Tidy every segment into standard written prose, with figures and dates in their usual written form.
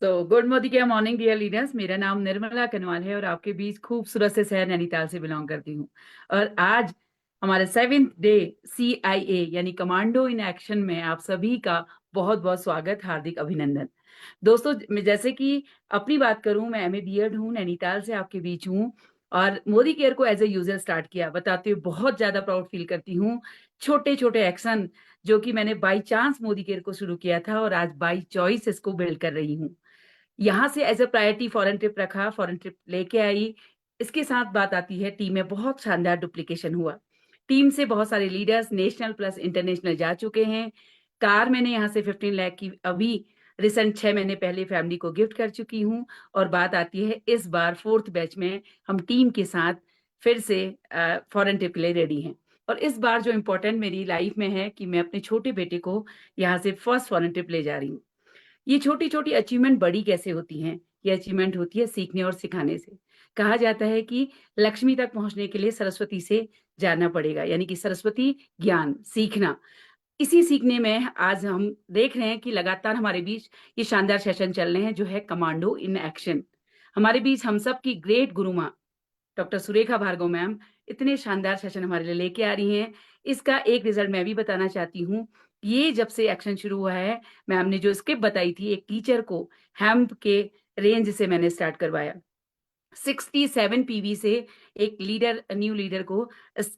Good Modi के morning dear leaders. मेरा नाम निर्मला कनवाल है और आपके बीच खूबसूरत से शहर नैनीताल से बिलोंग करती हूँ। और आज हमारे 7th डे CIA यानी कमांडो इन एक्शन में आप सभी का बहुत बहुत स्वागत, हार्दिक अभिनंदन। दोस्तों, मैं जैसे कि अपनी बात करूं, मैं MA बीएड हूँ, नैनीताल से आपके बीच हूँ और मोदी केयर को एज ए यूजर स्टार्ट किया। बताते हुए बहुत ज्यादा प्राउड फील करती हूँ। छोटे छोटे एक्शन जो कि मैंने बाई चांस मोदी केयर को शुरू किया था और आज बाई चॉइस इसको बिल्ड कर रही हूँ। यहाँ से as a priority foreign trip रखा, फॉरेन ट्रिप लेके आई। इसके साथ बात आती है टीम में बहुत शानदार डुप्लीकेशन हुआ। टीम से बहुत सारे लीडर्स नेशनल प्लस इंटरनेशनल जा चुके हैं। कार मैंने यहाँ से 15 लाख की अभी रिसेंट 6 महीने पहले फैमिली को गिफ्ट कर चुकी हूँ। और बात आती है इस बार 4th बैच में हम टीम के साथ फिर से फॉरेन ट्रिप के लिए रेडी हैं। और इस बार जो इम्पोर्टेंट मेरी लाइफ में है कि मैं अपने छोटे बेटे को यहाँ से फर्स्ट फॉरेन ट्रिप ले जा रही हूँ। ये छोटी छोटी अचीवमेंट बड़ी कैसे होती हैं? ये अचीवमेंट होती है सीखने और सिखाने से। कहा जाता है कि लक्ष्मी तक पहुंचने के लिए सरस्वती से जानना पड़ेगा, यानी कि सरस्वती ज्ञान सीखना। इसी सीखने में आज हम देख रहे हैं कि लगातार हमारे बीच ये शानदार सेशन चल रहे हैं जो है कमांडो इन एक्शन। हमारे बीच हम सब की ग्रेट गुरु माँ डॉक्टर सुरेखा भार्गव मैम इतने शानदार सेशन हमारे लिए लेके आ रही हैं। इसका एक रिजल्ट मैं भी बताना चाहती हूँ। ये जब से एक्शन शुरू हुआ है, मैम ने जो स्किप बताई थी, एक टीचर को हेम्प के रेंज से मैंने स्टार्ट करवाया। 67 PV से एक लीडर, न्यू लीडर को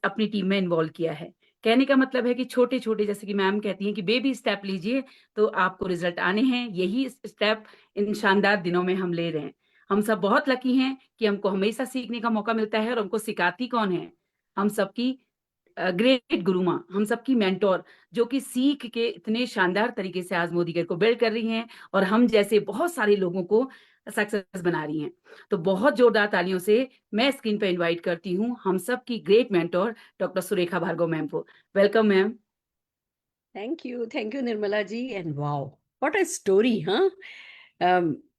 अपनी टीम में इन्वॉल्व किया है। कहने का मतलब है कि छोटे छोटे, जैसे कि मैम कहती हैं कि बेबी स्टेप लीजिए तो आपको रिजल्ट आने हैं। यही स्टेप इन शानदार दिनों में हम ले रहे हैं। हम सब बहुत लकी हैं कि हमको हमेशा सीखने का मौका मिलता है। और हमको सिखाती कौन है? हम सबकी ग्रेट गुरु माँ, हम सबकी मेंटोर, जो कि सीख के इतने शानदार तरीके से आज मोदी केयर को बिल्ड कर रही हैं और हम जैसे बहुत सारे लोगों को सक्सेस बना रही हैं। तो बहुत जोरदार तालियों से मैं स्क्रीन पे इनवाइट करती हूँ हम सब की great mentor doctor Surekha Bhargava ma'am को। Welcome ma'am. Thank you Nirmala ji. And wow, what a story. हाँ,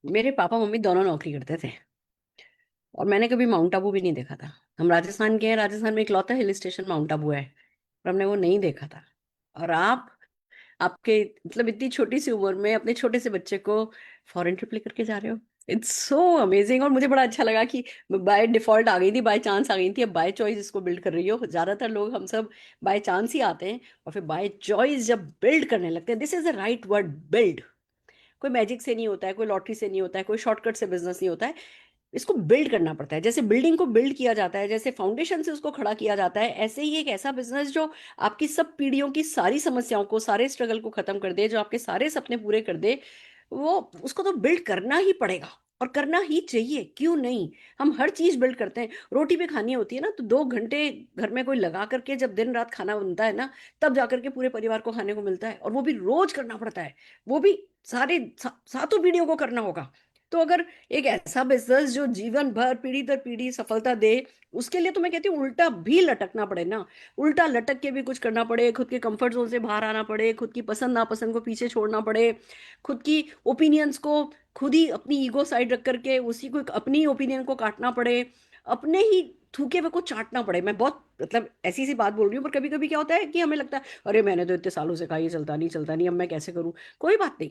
मेरे पापा मम्मी दोनों नौकरी करते थे और मैंने कभी माउंट आबू भी नहीं देखा था। हम राजस्थान के हैं, राजस्थान में इकलौता हिल स्टेशन माउंट आबू है, पर हमने वो नहीं देखा था। और आपके मतलब इतनी छोटी सी उम्र में अपने छोटे से बच्चे को फॉरेन ट्रिप लेकर के जा रहे हो, इट्स सो अमेजिंग। और मुझे बड़ा अच्छा लगा कि बाय डिफॉल्ट आ गई थी, बाय चांस आ गई थी, अब बाय चॉइस इसको बिल्ड कर रही हो। ज्यादातर लोग, हम सब बाय चांस ही आते हैं और फिर बाय चॉइस जब बिल्ड करने लगते हैं, this is the right word, build. कोई मैजिक से नहीं होता है, कोई लॉटरी से नहीं होता है, कोई शॉर्टकट से बिजनेस नहीं होता है। इसको बिल्ड करना पड़ता है। जैसे बिल्डिंग को बिल्ड किया जाता है, जैसे फाउंडेशन से उसको खड़ा किया जाता है, ऐसे ही एक ऐसा बिजनेस जो आपकी सब पीढ़ियों की सारी समस्याओं को, सारे स्ट्रगल को खत्म कर दे, जो आपके सारे सपने पूरे कर दे, वो उसको तो बिल्ड करना ही पड़ेगा। और करना ही चाहिए, क्यों नहीं। हम हर चीज बिल्ड करते हैं। रोटी भी खानी होती है ना, तो 2 घंटे घर में कोई लगा करके जब दिन रात खाना बनता है ना, तब जाकर के पूरे परिवार को खाने को मिलता है। और वो भी रोज करना पड़ता है, वो भी सातों पीढ़ियों को करना होगा। तो अगर एक ऐसा बिजनेस जो जीवन भर पीढ़ी दर पीढ़ी सफलता दे, उसके लिए तो मैं कहती हूँ उल्टा भी लटकना पड़े ना। उल्टा लटक के भी कुछ करना पड़े, खुद के कंफर्ट जोन से बाहर आना पड़े, खुद की पसंद नापसंद को पीछे छोड़ना पड़े, खुद की ओपिनियंस को, खुद ही अपनी ईगो साइड रख करके उसी को, अपनी ओपिनियन को काटना पड़े, अपने ही थूके हुए को चाटना पड़े। मैं बहुत मतलब ऐसी सी बात बोल रही हूँ, पर कभी कभी क्या होता है कि हमें लगता है अरे मैंने तो इतने सालों से कहा ये चलता नहीं चलता नहीं, अब मैं कैसे करूँ। कोई बात नहीं।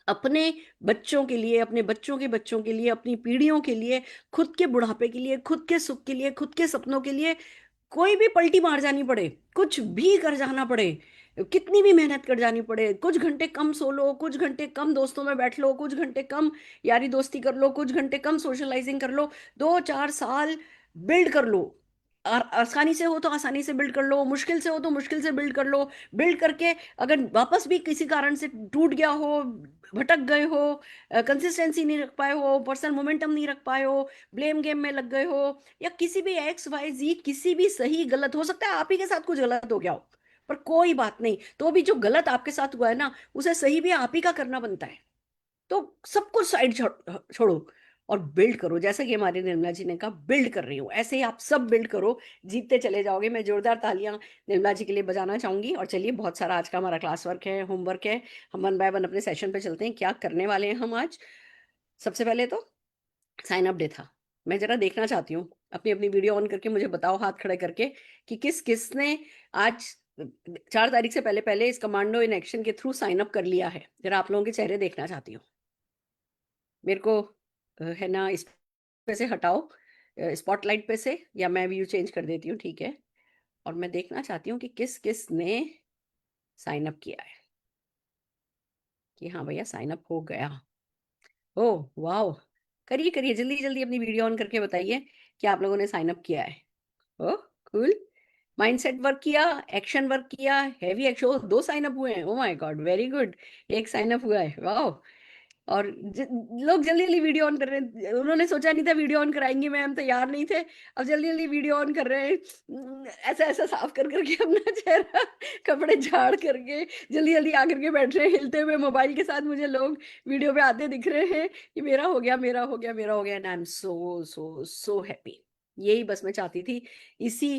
अपने बच्चों के लिए, अपने बच्चों के बच्चों के लिए, अपनी पीढ़ियों के लिए, खुद के बुढ़ापे के लिए, खुद के सुख के लिए, खुद के सपनों के लिए, कोई भी पलटी मार जानी पड़े, कुछ भी कर जाना पड़े, कितनी भी मेहनत कर जानी पड़े, कुछ घंटे कम सो लो, कुछ घंटे कम दोस्तों में बैठ लो, कुछ घंटे कम यारी दोस्ती कर लो, कुछ घंटे कम सोशलाइजिंग कर लो, 2-4 साल बिल्ड कर लो। और आसानी से हो तो आसानी से बिल्ड कर लो, मुश्किल से हो तो मुश्किल से बिल्ड कर लो। बिल्ड करके अगर वापस भी किसी कारण से टूट गया हो, भटक गए हो, कंसिस्टेंसी नहीं रख पाए हो, पर्सनल मोमेंटम नहीं रख पाए हो, ब्लेम गेम में लग गए हो, या किसी भी XYZ, किसी भी सही गलत हो सकता है, आप ही के साथ कुछ गलत हो गया हो, पर कोई बात नहीं, तो भी जो गलत आपके साथ हुआ है ना, उसे सही भी आप ही का करना बनता है। तो सब कुछ साइड छोड़ो और बिल्ड करो। जैसा कि हमारी निर्मला जी ने कहा, बिल्ड कर रही हूँ, ऐसे ही आप सब बिल्ड करो, जीतते चले जाओगे। मैं जोरदार तालियां निर्मला जी के लिए बजाना चाहूंगी। और चलिए, बहुत सारा आज का हमारा क्लास वर्क है, होमवर्क है, हम वन बाय वन अपने सेशन पे चलते हैं। क्या करने वाले हैं हम आज? सबसे पहले तो साइन अप डे था। मैं जरा देखना चाहती हूँ, अपनी अपनी वीडियो ऑन करके मुझे बताओ हाथ खड़े करके कि किस किस ने आज 4 तारीख से पहले पहले इस कमांडो इन एक्शन के थ्रू साइन अप कर लिया है। जरा आप लोगों के चेहरे देखना चाहती हूँ। मेरे को है ना इस पे से हटाओ, स्पॉटलाइट पे से, या मैं व्यू चेंज कर देती हूँ, ठीक है। और मैं देखना चाहती हूँ कि किस किस ने साइन अप किया है, कि हाँ भैया साइन अप हो गया। ओह वाओ, करिए करिए, जल्दी जल्दी अपनी वीडियो ऑन करके बताइए कि आप लोगों ने साइन अप किया है। ओह कूल, माइंडसेट वर्क किया, एक्शन वर्क किया, हैवी एक्शन, दो साइन अप हुए हैं, oh my God very good. एक साइन अप हुआ है, वाओ। और लोग जल्दी जल्दी वीडियो ऑन कर रहे हैं, उन्होंने सोचा नहीं था वीडियो ऑन कराएंगे, मैम तैयार नहीं थे, अब जल्दी जल्दी वीडियो ऑन कर रहे हैं। ऐसा ऐसा साफ कर करके अपना चेहरा, कपड़े झाड़ करके जल्दी जल्दी आकर के बैठ रहे हैं, हिलते हुए मोबाइल के साथ मुझे लोग वीडियो पे आते दिख रहे हैं कि मेरा हो गया, मेरा हो गया, मेरा हो गया, and I am so so so happy. यही बस मैं चाहती थी, इसी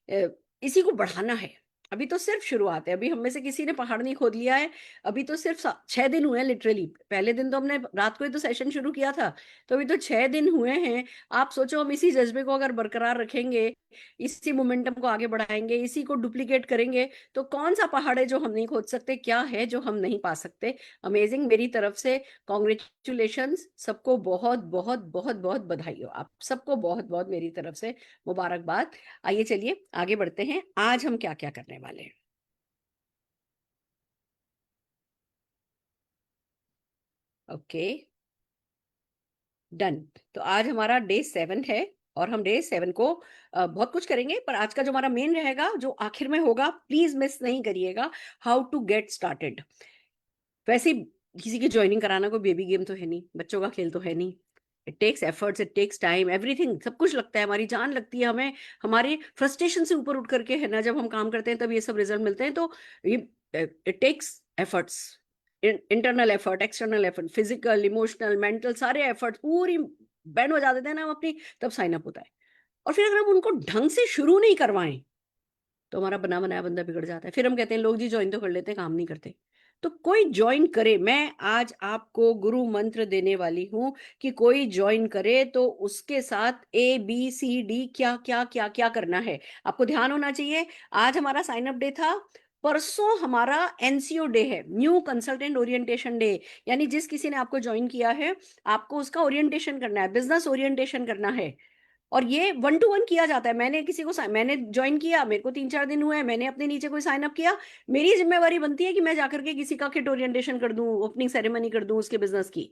अ, इसी को बढ़ाना है। अभी तो सिर्फ शुरुआत है, अभी हम में से किसी ने पहाड़ नहीं खोद लिया है। अभी तो सिर्फ 6 दिन हुए हैं लिटरली, पहले दिन तो हमने रात को ही तो सेशन शुरू किया था, तो अभी तो 6 दिन हुए हैं। आप सोचो, हम इसी जज्बे को अगर बरकरार रखेंगे, इसी मोमेंटम को आगे बढ़ाएंगे, इसी को डुप्लीकेट करेंगे, तो कौन सा पहाड़ है जो हम नहीं खोद सकते, क्या है जो हम नहीं पा सकते। अमेजिंग, मेरी तरफ से कॉन्ग्रेचुलेशंस, सबको बहुत बहुत बहुत बहुत बधाई हो, आप सबको बहुत बहुत मेरी तरफ से मुबारकबाद। आइए चलिए आगे बढ़ते हैं, आज हम क्या क्या करने वाले हैं। Okay, done. तो आज हमारा डे 7 है, और हम डे 7 को बहुत कुछ करेंगे, पर आज का जो हमारा मेन रहेगा, जो आखिर में होगा, प्लीज मिस नहीं करिएगा, हाउ टू गेट स्टार्टेड। वैसे ही किसी की ज्वाइनिंग कराना कोई बेबी गेम तो है नहीं, बच्चों का खेल तो है नहीं। It takes efforts, it takes time, everything, सब कुछ लगता है, हमारी जान लगती है, हमें हमारे फ्रस्ट्रेशन से ऊपर उठ करके, है ना, जब हम काम करते हैं तब ये सब रिजल्ट मिलते हैं। तो ये it takes efforts, internal effort, external effort, physical, emotional, mental, सारे एफर्ट पूरी बैंड बजा देते हैं ना हम अपनी, तब साइन अप होता है। और फिर अगर हम उनको ढंग से शुरू नहीं करवाएं, तो हमारा बना बनाया बंदा बिगड़ जाता है। फिर हम कहते हैं लोग जी ज्वाइन तो कर लेते हैं, काम नहीं करते। तो कोई ज्वाइन करे, मैं आज आपको गुरु मंत्र देने वाली हूं कि कोई ज्वाइन करे तो उसके साथ ABCD क्या क्या क्या क्या करना है, आपको ध्यान होना चाहिए। आज हमारा साइन अप डे था, परसों हमारा NCO डे है, न्यू कंसल्टेंट ओरिएंटेशन डे। यानी जिस किसी ने आपको ज्वाइन किया है, आपको उसका ओरिएंटेशन करना है, बिजनेस ओरिएंटेशन करना है। और ये 1 to 1 किया जाता है। मैंने किसी को मैंने ज्वाइन किया, मेरे को 3-4 दिन हुए हैं, मैंने अपने नीचे कोई साइन अप किया, मेरी जिम्मेवारी बनती है कि मैं जाकर के किसी का किट ओरिएंटेशन कर दूं, ओपनिंग सेरेमनी कर दूं उसके बिजनेस की।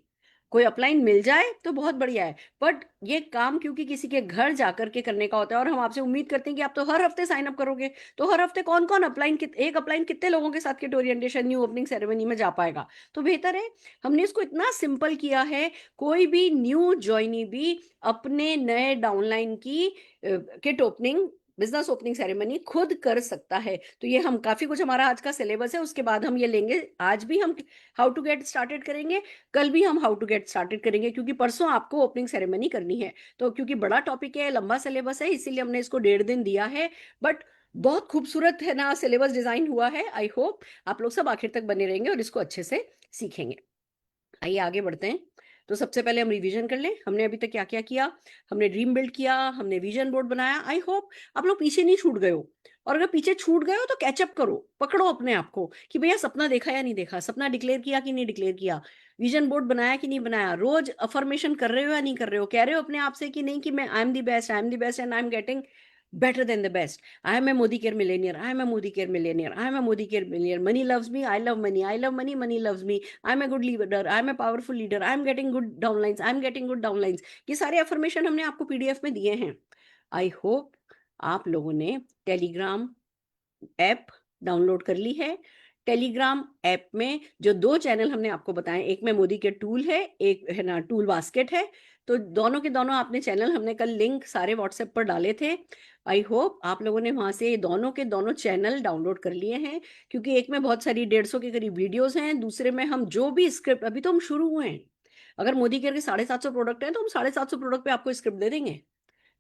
कोई अपलाइन मिल जाए तो बहुत बढ़िया है, बट ये काम क्योंकि किसी के घर जाकर के करने का होता है, और हम आपसे उम्मीद करते हैं कि आप तो हर हफ्ते साइन अप करोगे, तो हर हफ्ते कौन कौन अपलाइन, एक अपलाइन कितने लोगों के साथ kit orientation new opening ceremony में जा पाएगा। तो बेहतर है, हमने इसको इतना सिंपल किया है, कोई भी न्यू ज्वाइनी भी अपने नए डाउनलाइन की kit opening, business opening ceremony खुद कर सकता है। तो ये हम काफी कुछ, हमारा आज का सिलेबस है, उसके बाद हम ये लेंगे। आज भी हम हाउ टू गेट स्टार्टेड करेंगे, कल भी हम हाउ टू गेट स्टार्टेड करेंगे, क्योंकि परसों आपको ओपनिंग सेरेमनी करनी है। तो क्योंकि बड़ा टॉपिक है, लंबा सिलेबस है, इसीलिए हमने इसको 1.5 दिन दिया है। बट बहुत खूबसूरत है ना सिलेबस डिजाइन हुआ है। आई होप आप लोग सब आखिर तक बने रहेंगे और इसको अच्छे से सीखेंगे। आइए आगे बढ़ते हैं। तो सबसे पहले हम रिवीजन कर लें, हमने अभी तक क्या क्या किया। हमने ड्रीम बिल्ड किया, हमने विजन बोर्ड बनाया। आई होप आप लोग पीछे नहीं छूट गए हो, और अगर पीछे छूट गए हो तो कैचअप करो, पकड़ो अपने आप को कि भैया सपना देखा या नहीं देखा, सपना डिक्लेयर किया कि नहीं डिक्लेयर किया, विजन बोर्ड बनाया कि नहीं बनाया, रोज अफर्मेशन कर रहे हो या नहीं कर रहे हो, कह रहे हो अपने आप से कि नहीं कि मैं I am the best, I am the best and I am getting better than the best. I am a Modi care millionaire. I am a Modi care millionaire. I am a Modi care millionaire. Money loves me. I love money. I love money. Money loves me. I am a good leader. I am a powerful leader. I am getting good downlines. I am getting good downlines. ये सारे affirmation हमने आपको PDF में दिए हैं। I hope आप लोगों ने टेलीग्राम ऐप डाउनलोड कर ली है। टेलीग्राम ऐप में जो 2 चैनल हमने आपको बताए, एक में मोदी के टूल है, एक है ना टूल बास्केट है, तो दोनों के दोनों आपने चैनल, हमने कल लिंक सारे व्हाट्सएप पर डाले थे। आई होप आप लोगों ने वहां से दोनों के दोनों चैनल डाउनलोड कर लिए हैं, क्योंकि एक में बहुत सारी 150 के करीब वीडियोस हैं, दूसरे में हम जो भी स्क्रिप्ट, अभी तो हम शुरू हुए हैं, अगर मोदी केयर के 750 प्रोडक्ट हैं तो हम 750 प्रोडक्ट पे आपको स्क्रिप्ट दे देंगे।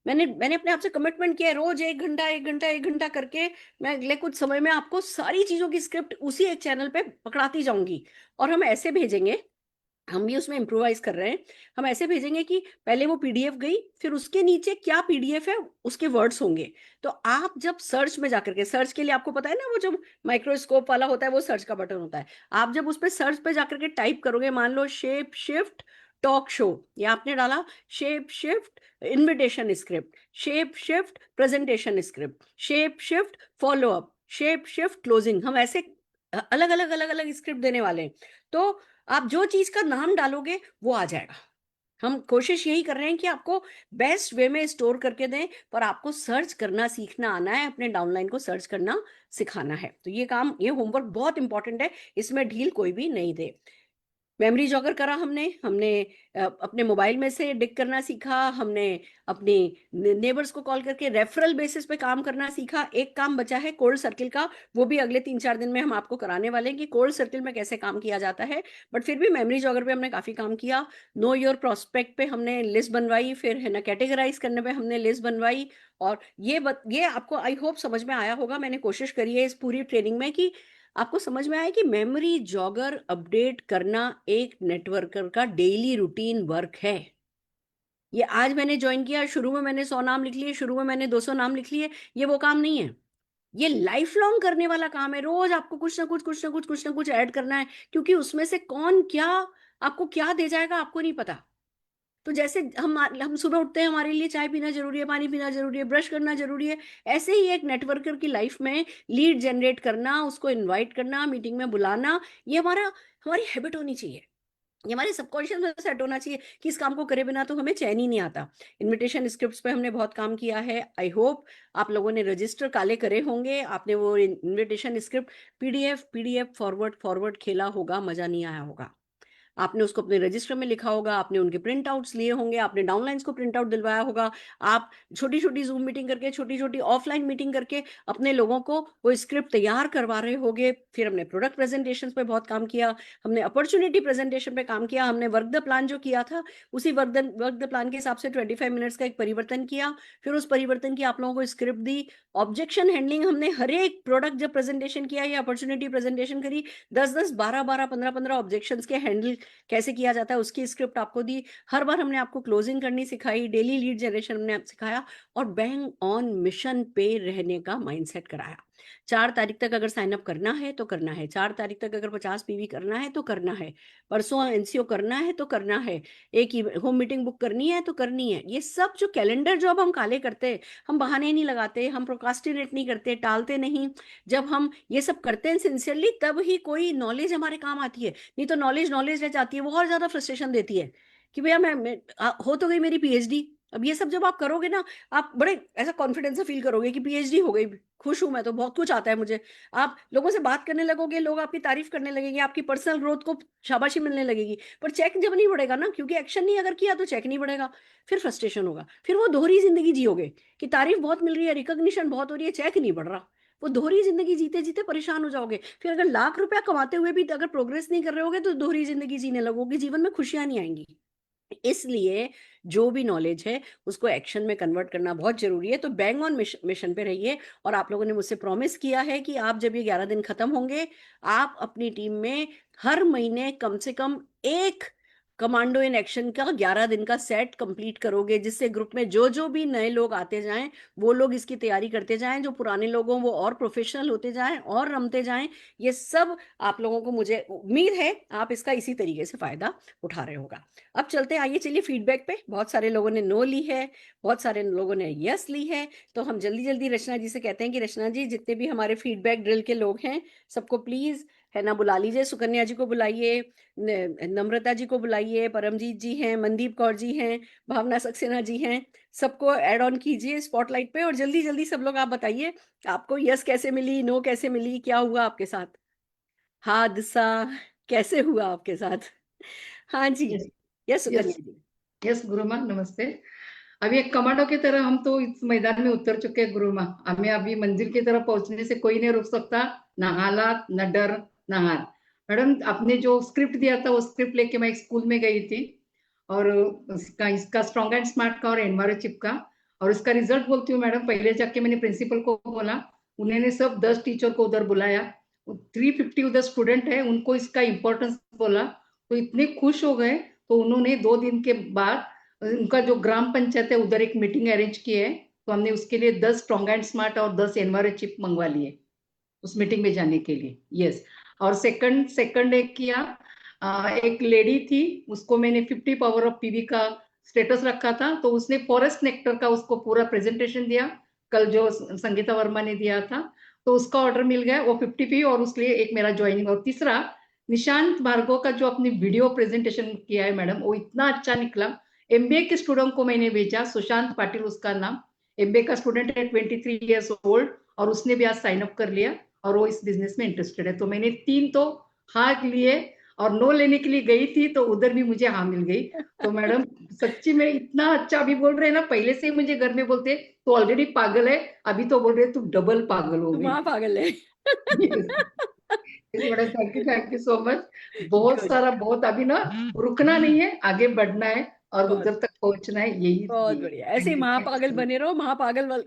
मैंने अपने आप से कमिटमेंट किया है, रोज 1 घंटा 1 घंटा 1 घंटा करके मैं अगले कुछ समय में आपको सारी चीजों की स्क्रिप्ट उसी एक चैनल पे पकड़ाती जाऊंगी। और हम ऐसे भेजेंगे, हम भी उसमें इम्प्रोवाइज कर रहे हैं, हम ऐसे भेजेंगे कि पहले वो PDF गई, फिर उसके नीचे क्या PDF है उसके वर्ड्स होंगे। तो आप जब सर्च में जाकर के, सर्च के लिए आपको पता है ना वो जो माइक्रोस्कोप वाला होता है वो सर्च का बटन होता है, आप जब उस पर सर्च पे जाकर के टाइप करोगे, मान लो शेप शिफ्ट टॉक शो, ये आपने डाला shape shift invitation script, shape shift presentation script, shape shift follow up, shape shift closing, हम ऐसे अलग अलग अलग अलग स्क्रिप्ट देने वाले हैं। तो आप जो चीज का नाम डालोगे वो आ जाएगा। हम कोशिश यही कर रहे हैं कि आपको बेस्ट वे में स्टोर करके दें, पर आपको सर्च करना सीखना आना है, अपने डाउनलाइन को सर्च करना सिखाना है। तो ये काम, ये होमवर्क बहुत इंपॉर्टेंट है, इसमें ढील कोई भी नहीं दे। मेमोरी जॉगर करा हमने हमने अपने मोबाइल में से डिक करना सीखा, हमने अपनी नेबर्स को कॉल करके रेफरल बेसिस पे काम करना सीखा। एक काम बचा है कोल्ड सर्किल का, वो भी अगले 3-4 दिन में हम आपको कराने वाले हैं कि कोल्ड सर्किल में कैसे काम किया जाता है। बट फिर भी मेमोरी जॉगर पे हमने काफी काम किया। नो योर प्रोस्पेक्ट पे हमने लिस्ट बनवाई, फिर है ना कैटेगराइज करने पे हमने लिस्ट बनवाई। और ये आपको आई होप समझ में आया होगा। मैंने कोशिश करी है इस पूरी ट्रेनिंग में कि आपको समझ में आया कि मेमोरी जॉगर अपडेट करना एक नेटवर्कर का डेली रूटीन वर्क है। ये आज मैंने ज्वाइन किया, शुरू में मैंने 100 नाम लिख लिए, शुरू में मैंने 200 नाम लिख लिए, ये वो काम नहीं है। ये लाइफ लॉन्ग करने वाला काम है। रोज आपको कुछ ना कुछ कुछ ना कुछ कुछ ना कुछ ऐड करना है, क्योंकि उसमें से कौन क्या आपको क्या दे जाएगा आपको नहीं पता। तो जैसे हम सुबह उठते हैं, हमारे लिए चाय पीना जरूरी है, पानी पीना जरूरी है, ब्रश करना जरूरी है। ऐसे ही एक नेटवर्कर की लाइफ में लीड जनरेट करना, उसको इनवाइट करना, मीटिंग में बुलाना, ये हमारी हैबिट होनी चाहिए। ये हमारे सबकॉन्शियस में सेट होना चाहिए कि इस काम को करे बिना तो हमें चैन ही नहीं आता। इनविटेशन स्क्रिप्ट्स पे हमने बहुत काम किया है। आई होप आप लोगों ने रजिस्टर काले करे होंगे, आपने वो invitation script PDF forward forward खेला होगा, मजा नहीं आया होगा। आपने उसको अपने रजिस्टर में लिखा होगा, आपने उनके प्रिंट आउट्स लिए होंगे, आपने डाउनलाइंस को प्रिंट आउट दिलवाया होगा। आप छोटी छोटी जूम मीटिंग करके, छोटी छोटी ऑफलाइन मीटिंग करके अपने लोगों को वो स्क्रिप्ट तैयार करवा रहे होगे। फिर हमने प्रोडक्ट प्रेजेंटेशन पे बहुत काम किया, हमने अपॉर्चुनिटी प्रेजेंटेशन पे काम किया, हमने वर्क द प्लान जो किया था उसी वर्क द प्लान के हिसाब से 25 मिनट्स का एक परिवर्तन किया। फिर उस परिवर्तन की आप लोगों को स्क्रिप्ट दी। ऑब्जेक्शन हैंडलिंग हमने हर एक प्रोडक्ट जब प्रेजेंटेशन किया या अपॉर्चुनिटी प्रेजेंटेशन करी, 10-10 12-12 15-15 ऑब्जेक्शंस के हैंडल कैसे किया जाता है उसकी स्क्रिप्ट आपको दी। हर बार हमने आपको क्लोजिंग करनी सिखाई, डेली लीड जनरेशन हमने आपको सिखाया, और बैंग ऑन मिशन पे रहने का माइंडसेट कराया। 4 तारीख तक अगर साइन अप करना है तो करना है, 4 तारीख तक अगर 50 पीवी करना है तो करना है, परसों एनसीओ करना है तो करना है, एक होम मीटिंग बुक करनी है तो करनी है। ये सब जो कैलेंडर जॉब हम काले करते हैं, हम बहाने नहीं लगाते, हम प्रोक्रास्टिनेट नहीं करते, टालते नहीं। जब हम ये सब करते हैं सिंसियरली, तब ही कोई नॉलेज हमारे काम आती है। नहीं तो नॉलेज नॉलेज रह जाती है, वो और ज्यादा फ्रस्ट्रेशन देती है कि भैया हो तो गई मेरी पीएचडी। अब ये सब जब आप करोगे ना, आप बड़े ऐसा कॉन्फिडेंस से फील करोगे कि पीएचडी हो गई, खुश हूं मैं तो, बहुत कुछ आता है मुझे। आप लोगों से बात करने लगोगे, लोग आपकी तारीफ करने लगेंगे, आपकी पर्सनल ग्रोथ को शाबाशी मिलने लगेगी। पर चेक जब नहीं बढ़ेगा ना, क्योंकि एक्शन नहीं अगर किया तो चेक नहीं बढ़ेगा, फिर फ्रस्ट्रेशन होगा, फिर वो दोहरी जिंदगी जियोगे कि तारीफ बहुत मिल रही है, रिकॉग्निशन बहुत हो रही है, चेक नहीं बढ़ रहा। वो दोहरी जिंदगी जीते जीते परेशान हो जाओगे। फिर अगर लाख रुपया कमाते हुए भी अगर प्रोग्रेस नहीं कर रहे होगे तो दोहरी जिंदगी जीने लगोगे, जीवन में खुशियां नहीं आएंगी। इसलिए जो भी नॉलेज है उसको एक्शन में कन्वर्ट करना बहुत जरूरी है। तो बैंग ऑन मिशन पे रहिए। और आप लोगों ने मुझसे प्रॉमिस किया है कि आप जब ये 11 दिन खत्म होंगे, आप अपनी टीम में हर महीने कम से कम एक कमांडो इन एक्शन का 11 दिन का सेट कंप्लीट करोगे, जिससे ग्रुप में जो जो भी नए लोग आते जाएं वो लोग इसकी तैयारी करते जाएं, जो पुराने लोग हों वो और प्रोफेशनल होते जाएं और रमते जाएं। ये सब आप लोगों को, मुझे उम्मीद है आप इसका इसी तरीके से फायदा उठा रहे होगा। अब चलते हैं, आइए चलिए फीडबैक पे। बहुत सारे लोगों ने नो ली है, बहुत सारे लोगों ने यस ली है। तो हम जल्दी जल्दी रचना जी से कहते हैं कि रचना जी, जितने भी हमारे फीडबैक ड्रिल के लोग हैं सबको प्लीज है ना बुला लीजिए। सुकन्या जी को बुलाइए, नम्रता जी को बुलाइए, परमजीत जी हैं, मनदीप कौर जी हैं, भावना सक्सेना जी हैं। सबको ऐड ऑन कीजिए स्पॉटलाइट पे, और जल्दी जल्दी सब लोग आप बताइए आपको यस कैसे मिली, नो कैसे मिली, क्या हुआ आपके साथ, हादसा कैसे हुआ आपके साथ। हाँ जी, यस यस यस सुकन्या जी। यस गुरुमा नमस्ते। अभी एक कमांडो की तरह हम तो इस मैदान में उतर चुके हैं गुरुमा। हमें अभी मंजिल की तरफ पहुंचने से कोई नहीं रोक सकता, ना हालात, ना डर, ना हार। मैडम, आपने जो स्क्रिप्ट दिया था वो स्क्रिप्ट लेके मैं एक स्कूल में गई थी, और इसका स्ट्रॉन्ग एंड स्मार्ट का और एनवायरो चिप का, और इसका रिजल्ट बोलती हूँ मैडम। पहले जाके मैंने प्रिंसिपल को बोला, उन्होंने सब 10 टीचर को उधर बुलाया, 350 उधर स्टूडेंट है, उनको इसका इम्पोर्टेंस बोला, तो इतने खुश हो गए। तो उन्होंने 2 दिन के बाद उनका जो ग्राम पंचायत है उधर एक मीटिंग अरेंज की है। तो हमने उसके लिए 10 स्ट्रॉन्ग एंड स्मार्ट और 10 एनवायरो चिप मंगवा लिए उस मीटिंग में जाने के लिए। यस। और सेकंड सेकंड एक किया, एक लेडी थी, उसको मैंने 50 पावर ऑफ पीवी का स्टेटस रखा था, तो उसने फॉरेस्ट नेक्टर का उसको पूरा प्रेजेंटेशन दिया, कल जो संगीता वर्मा ने दिया था, तो उसका ऑर्डर मिल गया, वो 50 पी, और उसके लिए एक मेरा ज्वाइनिंग। और तीसरा निशांत भार्गव का जो अपनी वीडियो प्रेजेंटेशन किया है मैडम, वो इतना अच्छा निकला। एमबीए के स्टूडेंट को मैंने भेजा, सुशांत पाटिल उसका नाम, एमबीए का स्टूडेंट है, 23 ईयर्स ओल्ड, और उसने भी आज साइन अप कर लिया और वो इस बिजनेस में इंटरेस्टेड है। तो मैंने 3 तो हाँ लिए, और नो लेने के लिए गई थी तो उधर भी मुझे हाँ मिल गई। तो मैडम सच्ची में इतना अच्छा अभी बोल रहे हैं ना, पहले से ही मुझे घर में बोलते तो ऑलरेडी पागल है, अभी तो बोल रहे तू डबल पागल हो गई। वहाँ पागल है। Madam thank you so much. बहुत गुड, सारा, बहुत अभी ना रुकना नहीं है, आगे बढ़ना है और बहुत उधर तक पहुंचना है, यही बहुत यही बढ़िया। ऐसे ही महापागल बने रहो, महापागल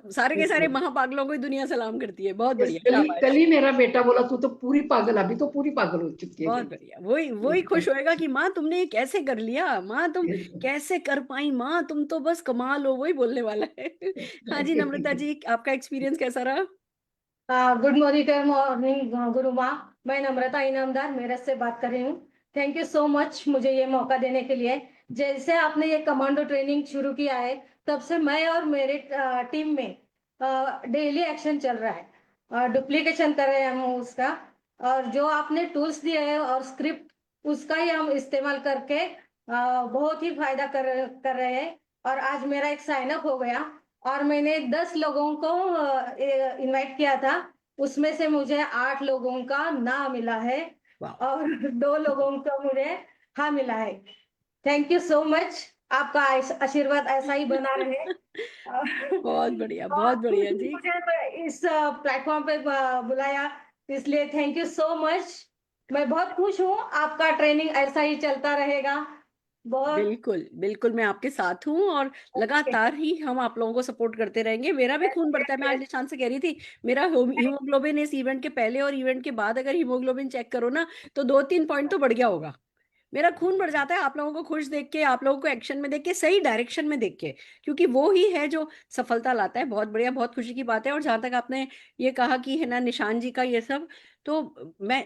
सारे के सारे महापागलों को ही दुनिया सलाम करती है। बहुत बढ़िया, कल शाबाश। ही मेरा बेटा बोला तू तो पूरी पागल, अभी तो पूरी पागल हो चुकी बहुत बढ़िया, वही वही खुश होएगा कि माँ तुमने ये कैसे कर लिया, माँ तुम कैसे कर पाई, माँ तुम तो बस कमाल हो, वही बोलने वाला है। हाँ जी, नम्रता जी, आपका एक्सपीरियंस कैसा रहा? गुड मॉर्निंग गुरु माँ। मैं नम्रता इनामदार मेरठ से बात कर रही हूँ। थैंक यू सो मच मुझे ये मौका देने के लिए। जैसे आपने ये कमांडो ट्रेनिंग शुरू किया है, तब से मैं और मेरे टीम में डेली एक्शन चल रहा है, डुप्लीकेशन कर रहे हैं हम उसका, और जो आपने टूल्स दिए हैं और स्क्रिप्ट, उसका ही हम इस्तेमाल करके बहुत ही फायदा कर रहे हैं। और आज मेरा एक साइन अप हो गया, और मैंने 10 लोगों को इनवाइट किया था, उसमें से मुझे 8 लोगों का ना मिला है वाह, और 2 लोगों का मुझे हाँ मिला है। थैंक यू सो मच, आपका आशीर्वाद ऐसा ही बना रहे। बहुत बढ़िया, और बहुत बढ़िया जी। मुझे इस प्लेटफॉर्म पे बुलाया, इसलिए थैंक यू सो मच। मैं बहुत खुश हूँ, आपका ट्रेनिंग ऐसा ही चलता रहेगा। बहुत बिल्कुल बिल्कुल, मैं आपके साथ हूँ और लगातार ही हम आप लोगों को सपोर्ट करते रहेंगे। मेरा भी खून बढ़ता है, मैं आज निशान से कह रही थी, मेरा हीमोग्लोबिन इस इवेंट के पहले और इवेंट के बाद अगर हीमोग्लोबिन चेक करो ना, तो 2-3 पॉइंट तो बढ़ गया होगा। मेरा खून बढ़ जाता है आप लोगों को खुश देख के, आप लोगों को एक्शन में देख के, सही डायरेक्शन में देख के, क्योंकि वो ही है जो सफलता लाता है। बहुत बढ़िया, बहुत खुशी की बात है। और जहां तक आपने ये कहा कि है ना निशान जी का ये सब, तो मैं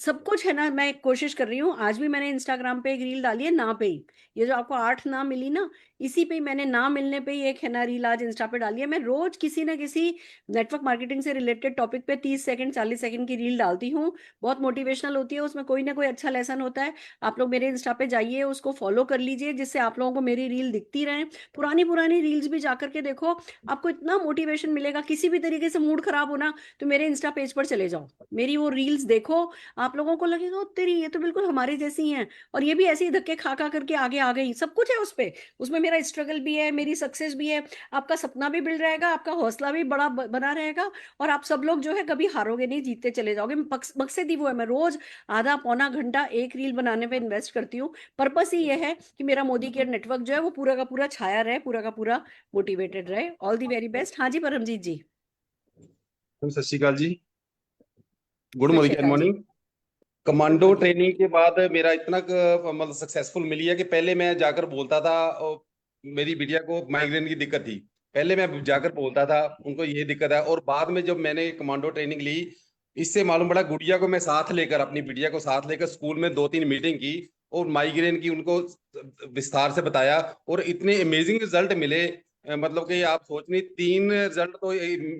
सब कुछ है ना, मैं कोशिश कर रही हूँ। आज भी मैंने इंस्टाग्राम पे एक रील डाली है ना पे ही, ये जो आपको 8 ना मिली ना, इसी पे ही मैंने ना मिलने पे ही एक है ना रील आज इंस्टा पे डाली है। मैं रोज किसी ना किसी नेटवर्क मार्केटिंग से रिलेटेड टॉपिक पे 30 सेकंड 40 सेकंड की रील डालती हूँ। बहुत मोटिवेशनल होती है, उसमें कोई ना कोई अच्छा लेसन होता है। आप लोग मेरे इंस्टा पे जाइए, उसको फॉलो कर लीजिए, जिससे आप लोगों को मेरी रील दिखती रहे। पुरानी पुरानी रील्स भी जाकर के देखो, आपको इतना मोटिवेशन मिलेगा। किसी भी तरीके से मूड खराब होना तो मेरे इंस्टा पेज पर चले जाओ, मेरी वो रील्स देखो, आप लोगों को लगेगा "ओ तेरी, ये तो बिल्कुल हमारी जैसी हैं, और ये भी ऐसे ही धक्के खा खा करके आगे आ गई"। सब कुछ है उस पे, उसमें मेरा स्ट्रगल भी है, मेरी सक्सेस भी है। आपका सपना भी बिल्ड रहेगा, आपका हौसला भी बड़ा बना रहेगा, और आप सब लोग जो है कभी हारोगे नहीं, जीतते चले जाओगे। मकसद ही वो है। मैं रोज आधा पौना घंटा एक रील बनाने पे इन्वेस्ट करती हूँ। पर्पस ही ये है कि मेरा मोदी केयर नेटवर्क जो है वो पूरा का पूरा छाया रहे, पूरा का पूरा मोटिवेटेड रहे। All the very best. हाँ जी, परमजीत जी। सत श्री अकाल जी। गुड सत श्री मॉर्निंग अकाल जी। Good commando morning. ट्रेनिंग के बाद मेरा इतना मतलब सक्सेसफुल मिली है कि पहले मैं जाकर बोलता था और मेरी बिटिया को माइग्रेन की दिक्कत थी। पहले मैं जाकर बोलता था उनको ये दिक्कत है, और बाद में जब मैंने कमांडो ट्रेनिंग ली, इससे मालूम पड़ा गुड़िया को मैं साथ लेकर, अपनी बिटिया को साथ लेकर स्कूल में 2-3 मीटिंग की और माइग्रेन की उनको विस्तार से बताया, और इतने अमेजिंग रिजल्ट मिले। मतलब कि आप सोच नहीं, 3 रिजल्ट तो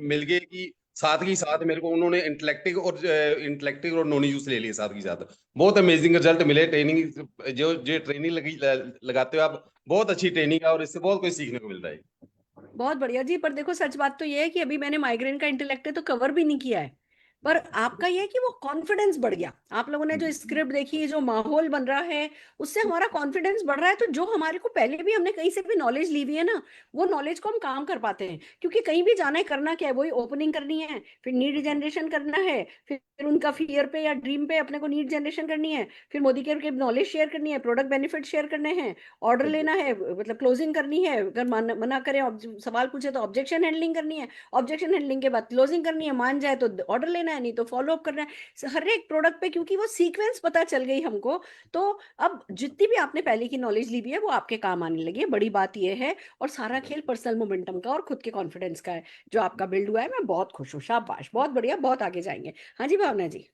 मिल गए कि साथ ही साथ मेरे को उन्होंने इंटेलेक्टिव और नॉन यूज ले लिए साथ ही साथ। बहुत अमेजिंग रिजल्ट मिले। ट्रेनिंग जो ट्रेनिंग लगाते हो आप, बहुत अच्छी ट्रेनिंग है और इससे बहुत कुछ सीखने को मिलता है। बहुत बढ़िया जी। पर देखो, सच बात तो ये है कि अभी मैंने माइग्रेन का इंटेलेक्ट तो कवर भी नहीं किया है, पर आपका ये है कि वो कॉन्फिडेंस बढ़ गया। आप लोगों ने जो स्क्रिप्ट देखी, जो माहौल बन रहा है, उससे हमारा कॉन्फिडेंस बढ़ रहा है। तो जो हमारे को पहले भी हमने कहीं से भी नॉलेज ली हुई है ना, वो नॉलेज को हम काम कर पाते हैं। क्योंकि कहीं भी जाना है, करना क्या है, वही ओपनिंग करनी है, फिर नीड जनरेशन करना है, फिर उनका फियर पे या ड्रीम पे अपने को नीड जनरेशन करनी है, फिर मोदी केयर के नॉलेज शेयर करनी है, प्रोडक्ट बेनिफिट शेयर करने हैं, ऑर्डर लेना है, मतलब क्लोजिंग करनी है, अगर मना करें, सवाल पूछे तो ऑब्जेक्शन हैंडलिंग करनी है, ऑब्जेक्शन हैंडलिंग के बाद क्लोजिंग करनी है, मान जाए तो ऑर्डर लेना है, नहीं तो फॉलो अप करना है हर एक प्रोडक्ट पे। क्योंकि वो सीक्वेंस पता चल गई हमको, तो अब जितनी भी आपने पहले की नॉलेज ली भी है वो आपके काम आने लगी है। बड़ी बात ये है, और सारा खेल पर्सनल मोमेंटम का और खुद के कॉन्फिडेंस का है जो आपका बिल्ड हुआ है। मैं बहुत खुश हूँ, शाबाश, बहुत बढ़िया, बहुत आगे जाएंगे। हाँ जी, Bhavna ji.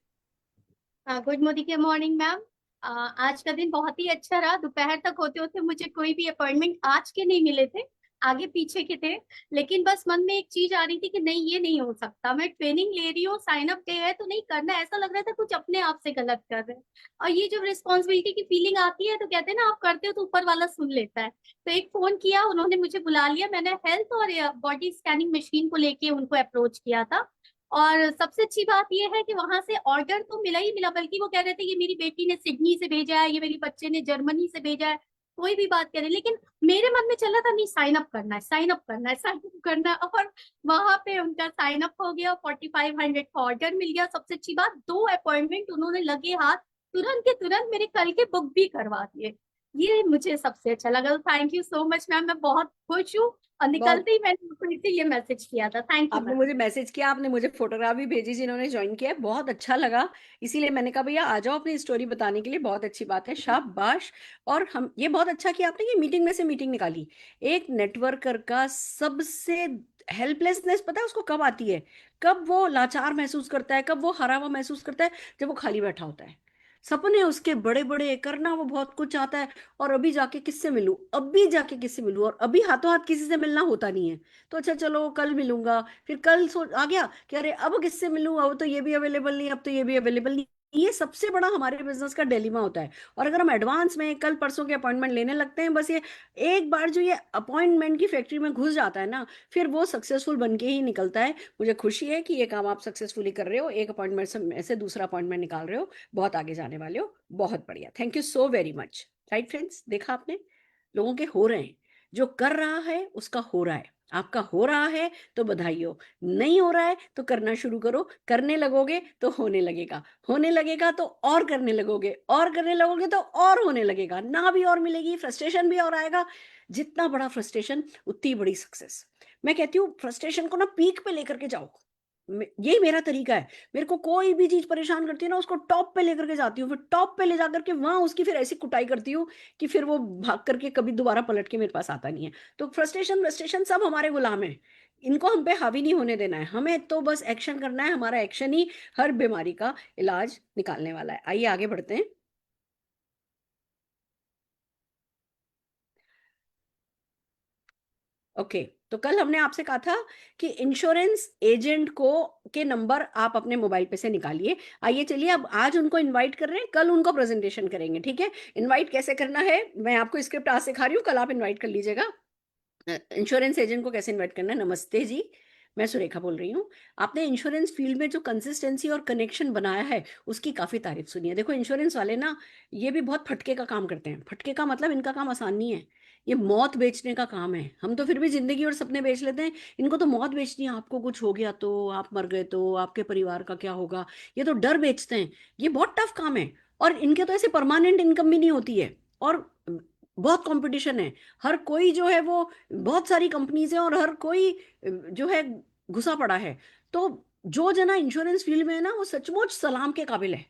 Good morning ma'am. आज का दिन बहुत ही अच्छा रहा। दोपहर तक होते होते मुझे कोई भी अपॉइंटमेंट आज के नहीं मिले थे, आगे पीछे के थे। लेकिन बस मन में एक चीज आ रही थी कि नहीं, ये नहीं हो सकता, मैं ट्रेनिंग ले रही हूँ, साइन अप डे है तो नहीं करना। ऐसा लग रहा था कुछ अपने आप से गलत कर रहे हैं। और ये जो रिस्पॉन्सिबिलिटी की फीलिंग आती है तो कहते हैं ना, आप करते हो तो ऊपर वाला सुन लेता है। तो एक फोन किया, उन्होंने मुझे बुला लिया, मैंने हेल्थ और बॉडी स्कैनिंग मशीन को लेके उनको अप्रोच किया था। और सबसे अच्छी बात यह है कि वहां से ऑर्डर तो मिला ही मिला, बल्कि वो कह रहे थे ये मेरी बेटी ने सिडनी से भेजा है, ये मेरी बच्चे ने जर्मनी से भेजा है, कोई भी बात करे। लेकिन मेरे मन में चला था नहीं, साइन अप करना है, साइन अप करना है, साइन अप करना है। और वहां पे उनका साइन अप हो गया, 4500 का ऑर्डर मिल गया। सबसे अच्छी बात, 2 अपॉइंटमेंट उन्होंने लगे हाथ तुरंत के तुरंत मेरे कल के बुक भी करवा दिए। ये मुझे सबसे अच्छा लगा। Thank you so much ma'am, मैं बहुत खुश हूँ। और बहुत निकलते ही मैंने उनको ये मैसेज किया था। थैंक यू आपने मैम। मुझे मैसेज किया, आपने मुझे फोटोग्राफ भी भेजी जिन्होंने ज्वाइन किया है, बहुत अच्छा लगा। इसीलिए मैंने कहा भैया आ जाओ अपनी स्टोरी बताने के लिए, बहुत अच्छी बात है, शाबाश। और हम ये बहुत अच्छा किया आपने कि मीटिंग में से मीटिंग निकाली। एक नेटवर्कर का सबसे हेल्पलेसनेस पता है उसको कब आती है? कब वो लाचार महसूस करता है, कब वो हारा हुआ महसूस करता है? जब वो खाली बैठा होता है, सपने उसके बड़े बड़े, करना वो बहुत कुछ चाहता है, और अभी जाके किससे मिलूं, अभी जाके किससे मिलूं, और अभी हाथों हाथ किसी से मिलना होता नहीं है। तो अच्छा चलो कल मिलूंगा, फिर कल आ गया कि अरे अब किससे मिलूं, अब तो ये भी अवेलेबल नहीं, अब तो ये भी अवेलेबल नहीं। ये सबसे बड़ा हमारे बिजनेस का डिलेमा होता है। और अगर हम एडवांस में कल परसों के अपॉइंटमेंट लेने लगते हैं, बस ये एक बार जो ये अपॉइंटमेंट की फैक्ट्री में घुस जाता है ना, फिर वो सक्सेसफुल बन के ही निकलता है। मुझे खुशी है कि ये काम आप सक्सेसफुली कर रहे हो, एक अपॉइंटमेंट से दूसरा अपॉइंटमेंट निकाल रहे हो, बहुत आगे जाने वाले हो, बहुत बढ़िया, thank you so very much. Right friends, देखा आपने, लोगों के हो रहे हैं, जो कर रहा है उसका हो रहा है। आपका हो रहा है तो बधाई हो, नहीं हो रहा है तो करना शुरू करो, करने लगोगे तो होने लगेगा, होने लगेगा तो और करने लगोगे, और करने लगोगे तो और होने लगेगा, ना भी और मिलेगी, फ्रस्ट्रेशन भी और आएगा। जितना बड़ा फ्रस्ट्रेशन उतनी बड़ी सक्सेस। मैं कहती हूँ फ्रस्ट्रेशन को ना पीक पे लेकर के जाओ, यही मेरा तरीका है। मेरे को कोई भी चीज परेशान करती है ना, उसको टॉप पे लेकर के जाती हूँ, फिर टॉप पे ले जाकर के वहां उसकी फिर ऐसी कुटाई करती हूँ कि फिर वो भाग करके कभी दोबारा पलट के मेरे पास आता नहीं है। तो फ्रस्ट्रेशन फ्रस्ट्रेशन सब हमारे गुलाम है, इनको हम पे हावी नहीं होने देना है, हमें तो बस एक्शन करना है। हमारा एक्शन ही हर बीमारी का इलाज निकालने वाला है। आइए आगे बढ़ते हैं। ओके, तो कल हमने आपसे कहा था कि इंश्योरेंस एजेंट को के नंबर आप अपने मोबाइल पे से निकालिए। आइए चलिए, अब आज उनको इनवाइट कर रहे हैं, कल उनको प्रेजेंटेशन करेंगे, ठीक है? इनवाइट कैसे करना है मैं आपको स्क्रिप्ट आज सिखा रही हूँ, कल आप इनवाइट कर लीजिएगा। इंश्योरेंस एजेंट को कैसे इनवाइट करना है। नमस्ते जी, मैं सुरेखा बोल रही हूँ। आपने इंश्योरेंस फील्ड में जो कंसिस्टेंसी और कनेक्शन बनाया है उसकी काफी तारीफ सुनी है। देखो इंश्योरेंस वाले ना, ये भी बहुत फटके का काम करते हैं। फटके का मतलब इनका काम आसान नहीं है, ये मौत बेचने का काम है। हम तो फिर भी जिंदगी और सपने बेच लेते हैं, इनको तो मौत बेचनी है। आपको कुछ हो गया तो, आप मर गए तो आपके परिवार का क्या होगा, ये तो डर बेचते हैं। ये बहुत टफ काम है, और इनके तो ऐसे परमानेंट इनकम भी नहीं होती है, और बहुत कंपटीशन है। हर कोई जो है वो, बहुत सारी कंपनीज हैं, और हर कोई जो है घुसा पड़ा है। तो जो जना इंश्योरेंस फील्ड में है ना, वो सचमुच सलाम के काबिल है।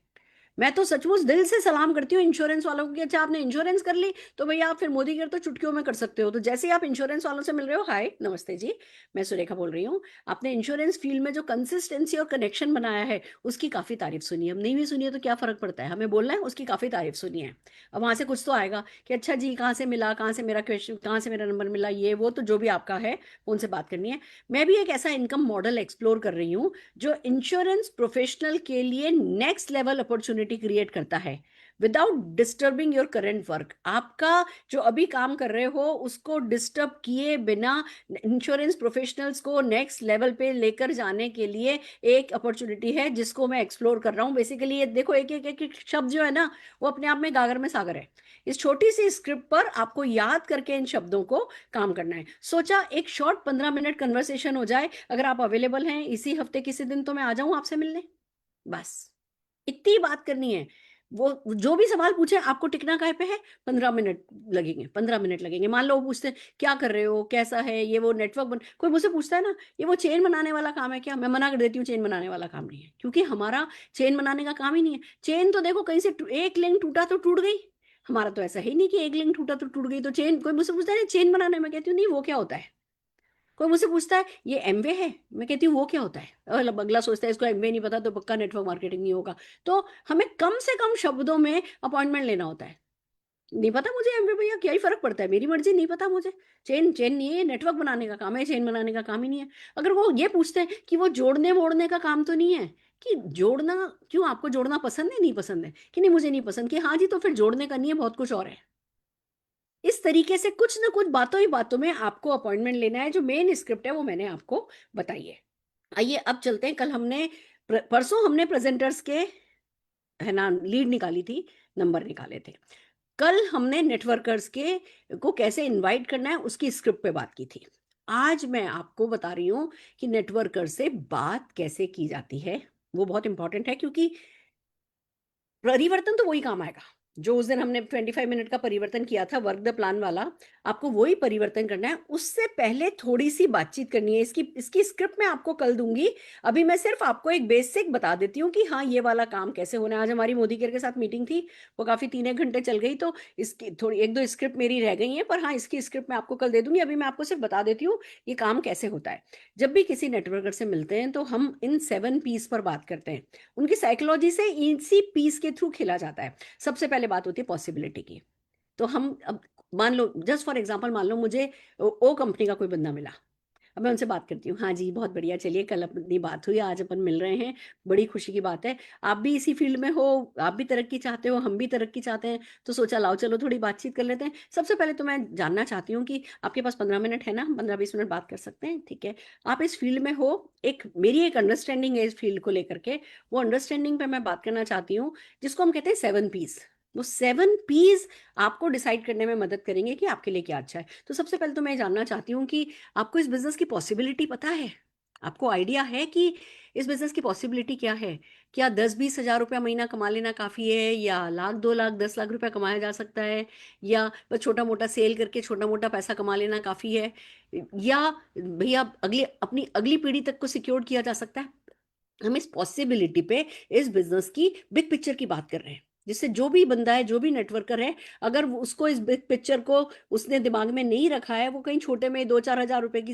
मैं तो सचमुच दिल से सलाम करती हूँ इंश्योरेंस वालों को कि अच्छा आपने इंश्योरेंस कर ली तो भैया आप फिर मोदी केयर तो चुटकियों में कर सकते हो। तो जैसे ही आप इंश्योरेंस वालों से मिल रहे हो, हाय नमस्ते जी, मैं सुरेखा बोल रही हूँ। आपने इंश्योरेंस फील्ड में जो कंसिस्टेंसी और कनेक्शन बनाया है उसकी काफी तारीफ सुनी है। अब नहीं भी सुनी है तो क्या फर्क पड़ता है, हमें बोलना है उसकी काफी तारीफ सुनी है। अब वहां से कुछ तो आएगा कि अच्छा जी कहाँ से मिला, कहाँ से मेरा क्वेश्चन, कहाँ से मेरा नंबर मिला, ये वो तो जो भी आपका है उनसे बात करनी है। मैं भी एक ऐसा इनकम मॉडल एक्सप्लोर कर रही हूँ जो इंश्योरेंस प्रोफेशनल के लिए नेक्स्ट लेवल अपॉर्चुनिटी क्रिएट करता है without disturbing your current work. आपका जो अभी काम कर रहे हो उसको डिस्टर्ब किए बिना इंश्योरेंस प्रोफेशनल्स को नेक्स्ट लेवल पे लेकर जाने के लिए एक अपॉर्चुनिटी है जिसको मैं एक्सप्लोर कर रहा हूँ। बेसिकली ये देखो, एक एक एक शब्द जो है ना वो अपने आप में गागर में सागर है। इस छोटी सी स्क्रिप्ट पर आपको याद करके इन शब्दों को काम करना है। सोचा एक शॉर्ट 15 मिनट कन्वर्सेशन हो जाए, अगर आप अवेलेबल हैं इसी हफ्ते किसी दिन तो मैं आ जाऊं आपसे मिलने। बस इतनी बात करनी है। वो जो भी सवाल पूछे, आपको टिकना काहे पे है, 15 मिनट लगेंगे, 15 मिनट लगेंगे। मान लो वो पूछते हैं क्या कर रहे हो, कैसा है ये वो नेटवर्क कोई मुझसे पूछता है ना ये वो चेन बनाने वाला काम है क्या, मैं मना कर देती हूँ, चेन बनाने वाला काम नहीं है, क्योंकि हमारा चेन बनाने का काम ही नहीं है। चेन तो देखो कहीं से एक लिंक टूटा तो टूट गई, हमारा तो ऐसा ही नहीं कि एक लिंक टूटा तो टूट गई। तो चेन, कोई मुझसे पूछता है चेन बनाने, में कहती हूँ नहीं वो क्या होता है। कोई मुझसे पूछता है ये एमवे है, मैं कहती हूँ वो क्या होता है, मतलब अगला सोचता है इसको एमवे नहीं पता तो पक्का नेटवर्क मार्केटिंग नहीं होगा। तो हमें कम से कम शब्दों में अपॉइंटमेंट लेना होता है। नहीं पता मुझे एमवे भैया, क्या ही फर्क पड़ता है, मेरी मर्जी, नहीं पता मुझे। चेन चेन नहीं है, नेटवर्क बनाने का काम है, चेन बनाने का काम ही नहीं है। अगर वो ये पूछते हैं कि वो जोड़ने मोड़ने का काम तो नहीं है, कि जोड़ना क्यों, आपको जोड़ना पसंद है, नहीं पसंद है, कि नहीं मुझे नहीं पसंद, कि हाँ जी तो फिर जोड़ने का नहीं है, बहुत कुछ और है। इस तरीके से कुछ ना कुछ बातों ही बातों में आपको अपॉइंटमेंट लेना है। जो मेन स्क्रिप्ट है वो मैंने आपको बताई है। आइए अब चलते हैं, कल हमने परसों हमने प्रेजेंटर्स के है ना लीड निकाली थी, नंबर निकाले थे। कल हमने नेटवर्कर्स के को कैसे इनवाइट करना है उसकी स्क्रिप्ट पे बात की थी। आज मैं आपको बता रही हूँ कि नेटवर्कर से बात कैसे की जाती है। वो बहुत इंपॉर्टेंट है, क्योंकि परिवर्तन तो वही काम आएगा जो उस दिन हमने 25 मिनट का परिवर्तन किया था, वर्क द प्लान वाला। आपको वही परिवर्तन करना है। उससे पहले थोड़ी सी बातचीत करनी है। इसकी स्क्रिप्ट मैं आपको कल दूंगी। अभी मैं सिर्फ आपको एक बेसिक बता देती हूँ कि हाँ ये वाला काम कैसे होना है। आज हमारी मोदी केयर के साथ मीटिंग थी, वो काफी 3 घंटे चल गई, तो इसकी थोड़ी 1-2 स्क्रिप्ट मेरी रह गई है, पर हाँ इसकी स्क्रिप्ट मैं आपको कल दे दूंगी। अभी मैं आपको सिर्फ बता देती हूँ ये काम कैसे होता है। जब भी किसी नेटवर्कर से मिलते हैं तो हम इन 7 पीस पर बात करते हैं। उनकी साइकोलॉजी से इसी पीस के थ्रू खेला जाता है। सबसे पहले बात होती है पॉसिबिलिटी की। तो हम अब मान लो, जस्ट फॉर एग्जांपल, मान लो मुझे ओ कंपनी का कोई बंदा मिला। अब मैं उनसे बात करती हूँ, हाँ जी बहुत बढ़िया, चलिए कल अपनी बात हुई, आज अपन मिल रहे हैं, बड़ी खुशी की बात है। आप भी इसी फील्ड में हो, आप भी तरक्की चाहते हो, हम भी तरक्की चाहते हैं, तो सोचा लाओ चलो थोड़ी बातचीत कर लेते हैं। सबसे पहले तो मैं जानना चाहती हूँ कि आपके पास 15 मिनट है ना, 15-20 मिनट बात कर सकते हैं, ठीक है। आप इस फील्ड में हो, मेरी एक अंडरस्टैंडिंग है इस फील्ड को लेकर के, वो अंडरस्टैंडिंग पे मैं बात करना चाहती हूँ, जिसको हम कहते हैं 7 पीस। वो 7 पीस आपको डिसाइड करने में मदद करेंगे कि आपके लिए क्या अच्छा है। तो सबसे पहले तो मैं जानना चाहती हूँ कि आपको इस बिजनेस की पॉसिबिलिटी पता है? आपको आइडिया है कि इस बिजनेस की पॉसिबिलिटी क्या है? क्या 10-20 हजार रुपया महीना कमा लेना काफी है, या लाख, 2 लाख, 10 लाख रुपया कमाया जा सकता है, या बस छोटा मोटा सेल करके छोटा मोटा पैसा कमा लेना काफी है, या भैया अपनी अगली पीढ़ी तक को सिक्योर किया जा सकता है? हम इस पॉसिबिलिटी पे, इस बिजनेस की बिग पिक्चर की बात कर रहे हैं, जिससे जो भी बंदा है, जो भी नेटवर्कर है, अगर उसको इस बिग पिक्चर को उसने दिमाग में नहीं रखा है, वो कहीं छोटे में 2-4 हजार रुपए की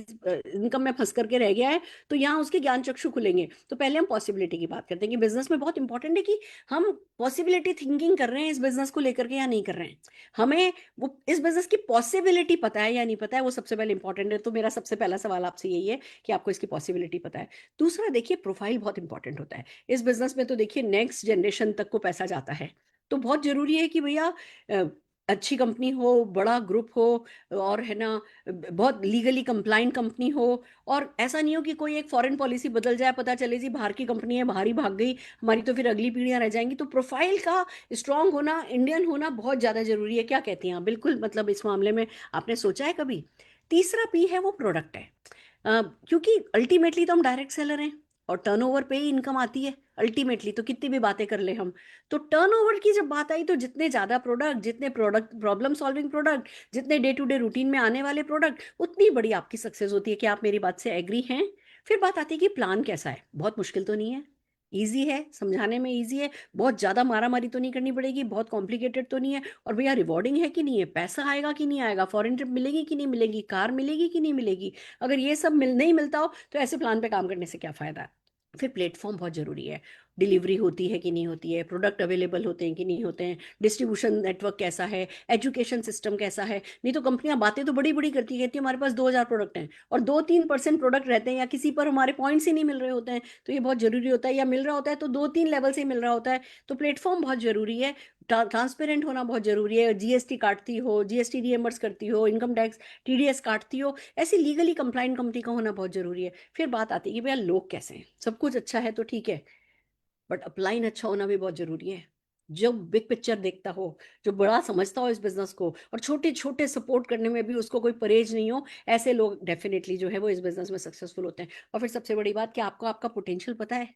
इनकम में फंस करके रह गया है, तो यहाँ उसके ज्ञान चक्षु खुलेंगे। तो पहले हम पॉसिबिलिटी की बात करते हैं कि बिजनेस में बहुत इंपॉर्टेंट है कि हम पॉसिबिलिटी थिंकिंग कर रहे हैं इस बिजनेस को लेकर के या नहीं कर रहे हैं। हमें वो इस बिजनेस की पॉसिबिलिटी पता है या नहीं पता है, वो सबसे पहले इंपॉर्टेंट है। तो मेरा सबसे पहला सवाल आपसे यही है कि आपको इसकी पॉसिबिलिटी पता है। दूसरा देखिए, प्रोफाइल बहुत इंपॉर्टेंट होता है इस बिजनेस में। तो देखिए नेक्स्ट जनरेशन तक को पैसा जाता है, तो बहुत जरूरी है कि भैया अच्छी कंपनी हो, बड़ा ग्रुप हो, और है ना बहुत लीगली कंप्लाइंट कंपनी हो। और ऐसा नहीं हो कि कोई एक फॉरेन पॉलिसी बदल जाए, पता चले जी बाहर की कंपनी है, बाहर ही भाग गई हमारी, तो फिर अगली पीढ़ियां रह जाएंगी। तो प्रोफाइल का स्ट्रांग होना, इंडियन होना बहुत ज्यादा जरूरी है। क्या कहती हैं आप? बिल्कुल, मतलब इस मामले में आपने सोचा है कभी? तीसरा पी है वो प्रोडक्ट है। क्योंकि अल्टीमेटली तो हम डायरेक्ट सेलर हैं, और टर्नओवर पे ही इनकम आती है अल्टीमेटली, तो कितनी भी बातें कर ले हम। तो टर्नओवर की जब बात आई, तो जितने ज्यादा प्रोडक्ट, जितने प्रोडक्ट प्रॉब्लम सॉल्विंग प्रोडक्ट, जितने डे टू डे रूटीन में आने वाले प्रोडक्ट, उतनी बड़ी आपकी सक्सेस होती है। कि आप मेरी बात से एग्री हैं? फिर बात आती है कि प्लान कैसा है। बहुत मुश्किल तो नहीं है, इजी है, समझाने में इजी है, बहुत ज्यादा मारामारी तो नहीं करनी पड़ेगी, बहुत कॉम्प्लिकेटेड तो नहीं है। और भैया रिवॉर्डिंग है कि नहीं है, पैसा आएगा कि नहीं आएगा, फॉरेन ट्रिप मिलेगी कि नहीं मिलेगी, कार मिलेगी कि नहीं मिलेगी। अगर ये सब नहीं मिलता हो तो ऐसे प्लान पे काम करने से क्या फायदा है। फिर प्लेटफॉर्म बहुत जरूरी है। डिलीवरी होती है कि नहीं होती है, प्रोडक्ट अवेलेबल होते हैं कि नहीं होते हैं, डिस्ट्रीब्यूशन नेटवर्क कैसा है, एजुकेशन सिस्टम कैसा है। नहीं तो कंपनियां बातें तो बड़ी बड़ी करती कहती है हमारे पास 2000 प्रोडक्ट हैं, और 2-3% प्रोडक्ट रहते हैं, या किसी पर हमारे पॉइंट्स ही नहीं मिल रहे होते हैं। तो ये बहुत जरूरी होता है, या मिल रहा होता है तो 2-3 लेवल से ही मिल रहा होता है। तो प्लेटफॉर्म बहुत जरूरी है, ट्रांसपेरेंट होना बहुत जरूरी है। जीएसटी काटती हो, जीएसटी रिएम्बर्स करती हो, इनकम टैक्स टीडीएस काटती हो, ऐसी लीगली कंप्लाइंट कंपनी का होना बहुत जरूरी है। फिर बात आती है कि भैया लोग कैसे हैं। सब कुछ अच्छा है तो ठीक है, बट अपलाइन अच्छा होना भी बहुत जरूरी है। जो बिग पिक्चर देखता हो, जो बड़ा समझता हो इस बिजनेस को, और छोटे छोटे सपोर्ट करने में भी उसको कोई परहेज नहीं हो, ऐसे लोग डेफिनेटली जो है वो इस बिजनेस में सक्सेसफुल होते हैं। और फिर सबसे बड़ी बात कि आपको आपका पोटेंशियल पता है।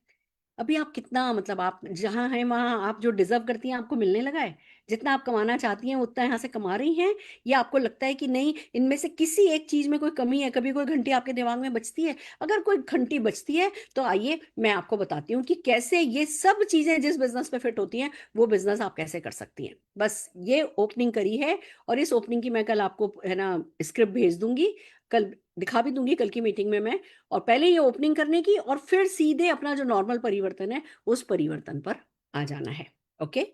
अभी आप कितना, मतलब आप जहां हैं वहां आप जो डिजर्व करती हैं आपको मिलने लगा है। जितना आप कमाना चाहती हैं उतना यहाँ से कमा रही हैं, या आपको लगता है कि नहीं, इनमें से किसी एक चीज में कोई कमी है? कभी कोई घंटी आपके दिमाग में बचती है? अगर कोई घंटी बचती है तो आइए मैं आपको बताती हूँ कि कैसे ये सब चीजें जिस बिजनेस पे फिट होती हैं, वो बिजनेस आप कैसे कर सकती हैं। बस ये ओपनिंग करी है, और इस ओपनिंग की मैं कल आपको है ना स्क्रिप्ट भेज दूंगी। कल दिखा भी दूंगी कल की मीटिंग में मैं। और पहले ये ओपनिंग करने की और फिर सीधे अपना जो नॉर्मल परिवर्तन है उस परिवर्तन पर आ जाना है। ओके,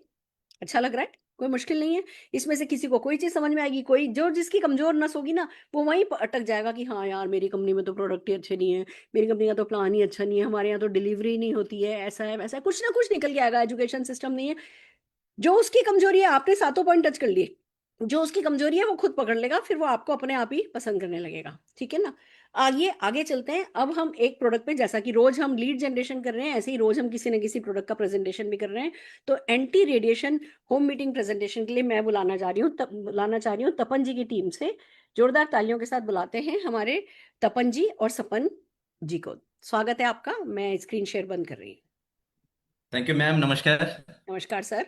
अच्छा लग रहा है? कोई मुश्किल नहीं है इसमें से। किसी को कोई चीज समझ में आएगी, कोई जो जिसकी कमजोर नस होगी ना वो वहीं पर अटक जाएगा कि हाँ यार मेरी कंपनी में तो प्रोडक्ट ही अच्छे नहीं है, मेरी कंपनी का तो प्लान ही अच्छा नहीं है, हमारे यहाँ तो डिलीवरी नहीं होती है, ऐसा है वैसा है, कुछ ना कुछ निकल के आएगा, एजुकेशन सिस्टम नहीं है। जो उसकी कमजोरी है, आपने सातों पॉइंट टच कर लिए, जो उसकी कमजोरी है वो खुद पकड़ लेगा, फिर वो आपको अपने आप ही पसंद करने लगेगा। ठीक है ना? आगे आगे चलते हैं। अब हम एक प्रोडक्ट पे, जैसा कि रोज हम लीड जनरेशन कर रहे हैं ऐसे ही रोज हम किसी न किसी प्रोडक्ट का प्रेजेंटेशन भी कर रहे हैं। तो anti radiation home meeting presentation के लिए मैं बुलाना चाह रही हूँ तपन जी की टीम से। जोरदार तालियों के साथ बुलाते हैं हमारे तपन जी और सपन जी को। स्वागत है आपका। मैं स्क्रीन शेयर बंद कर रही हूँ। थैंक यू मैम, नमस्कार। नमस्कार सर।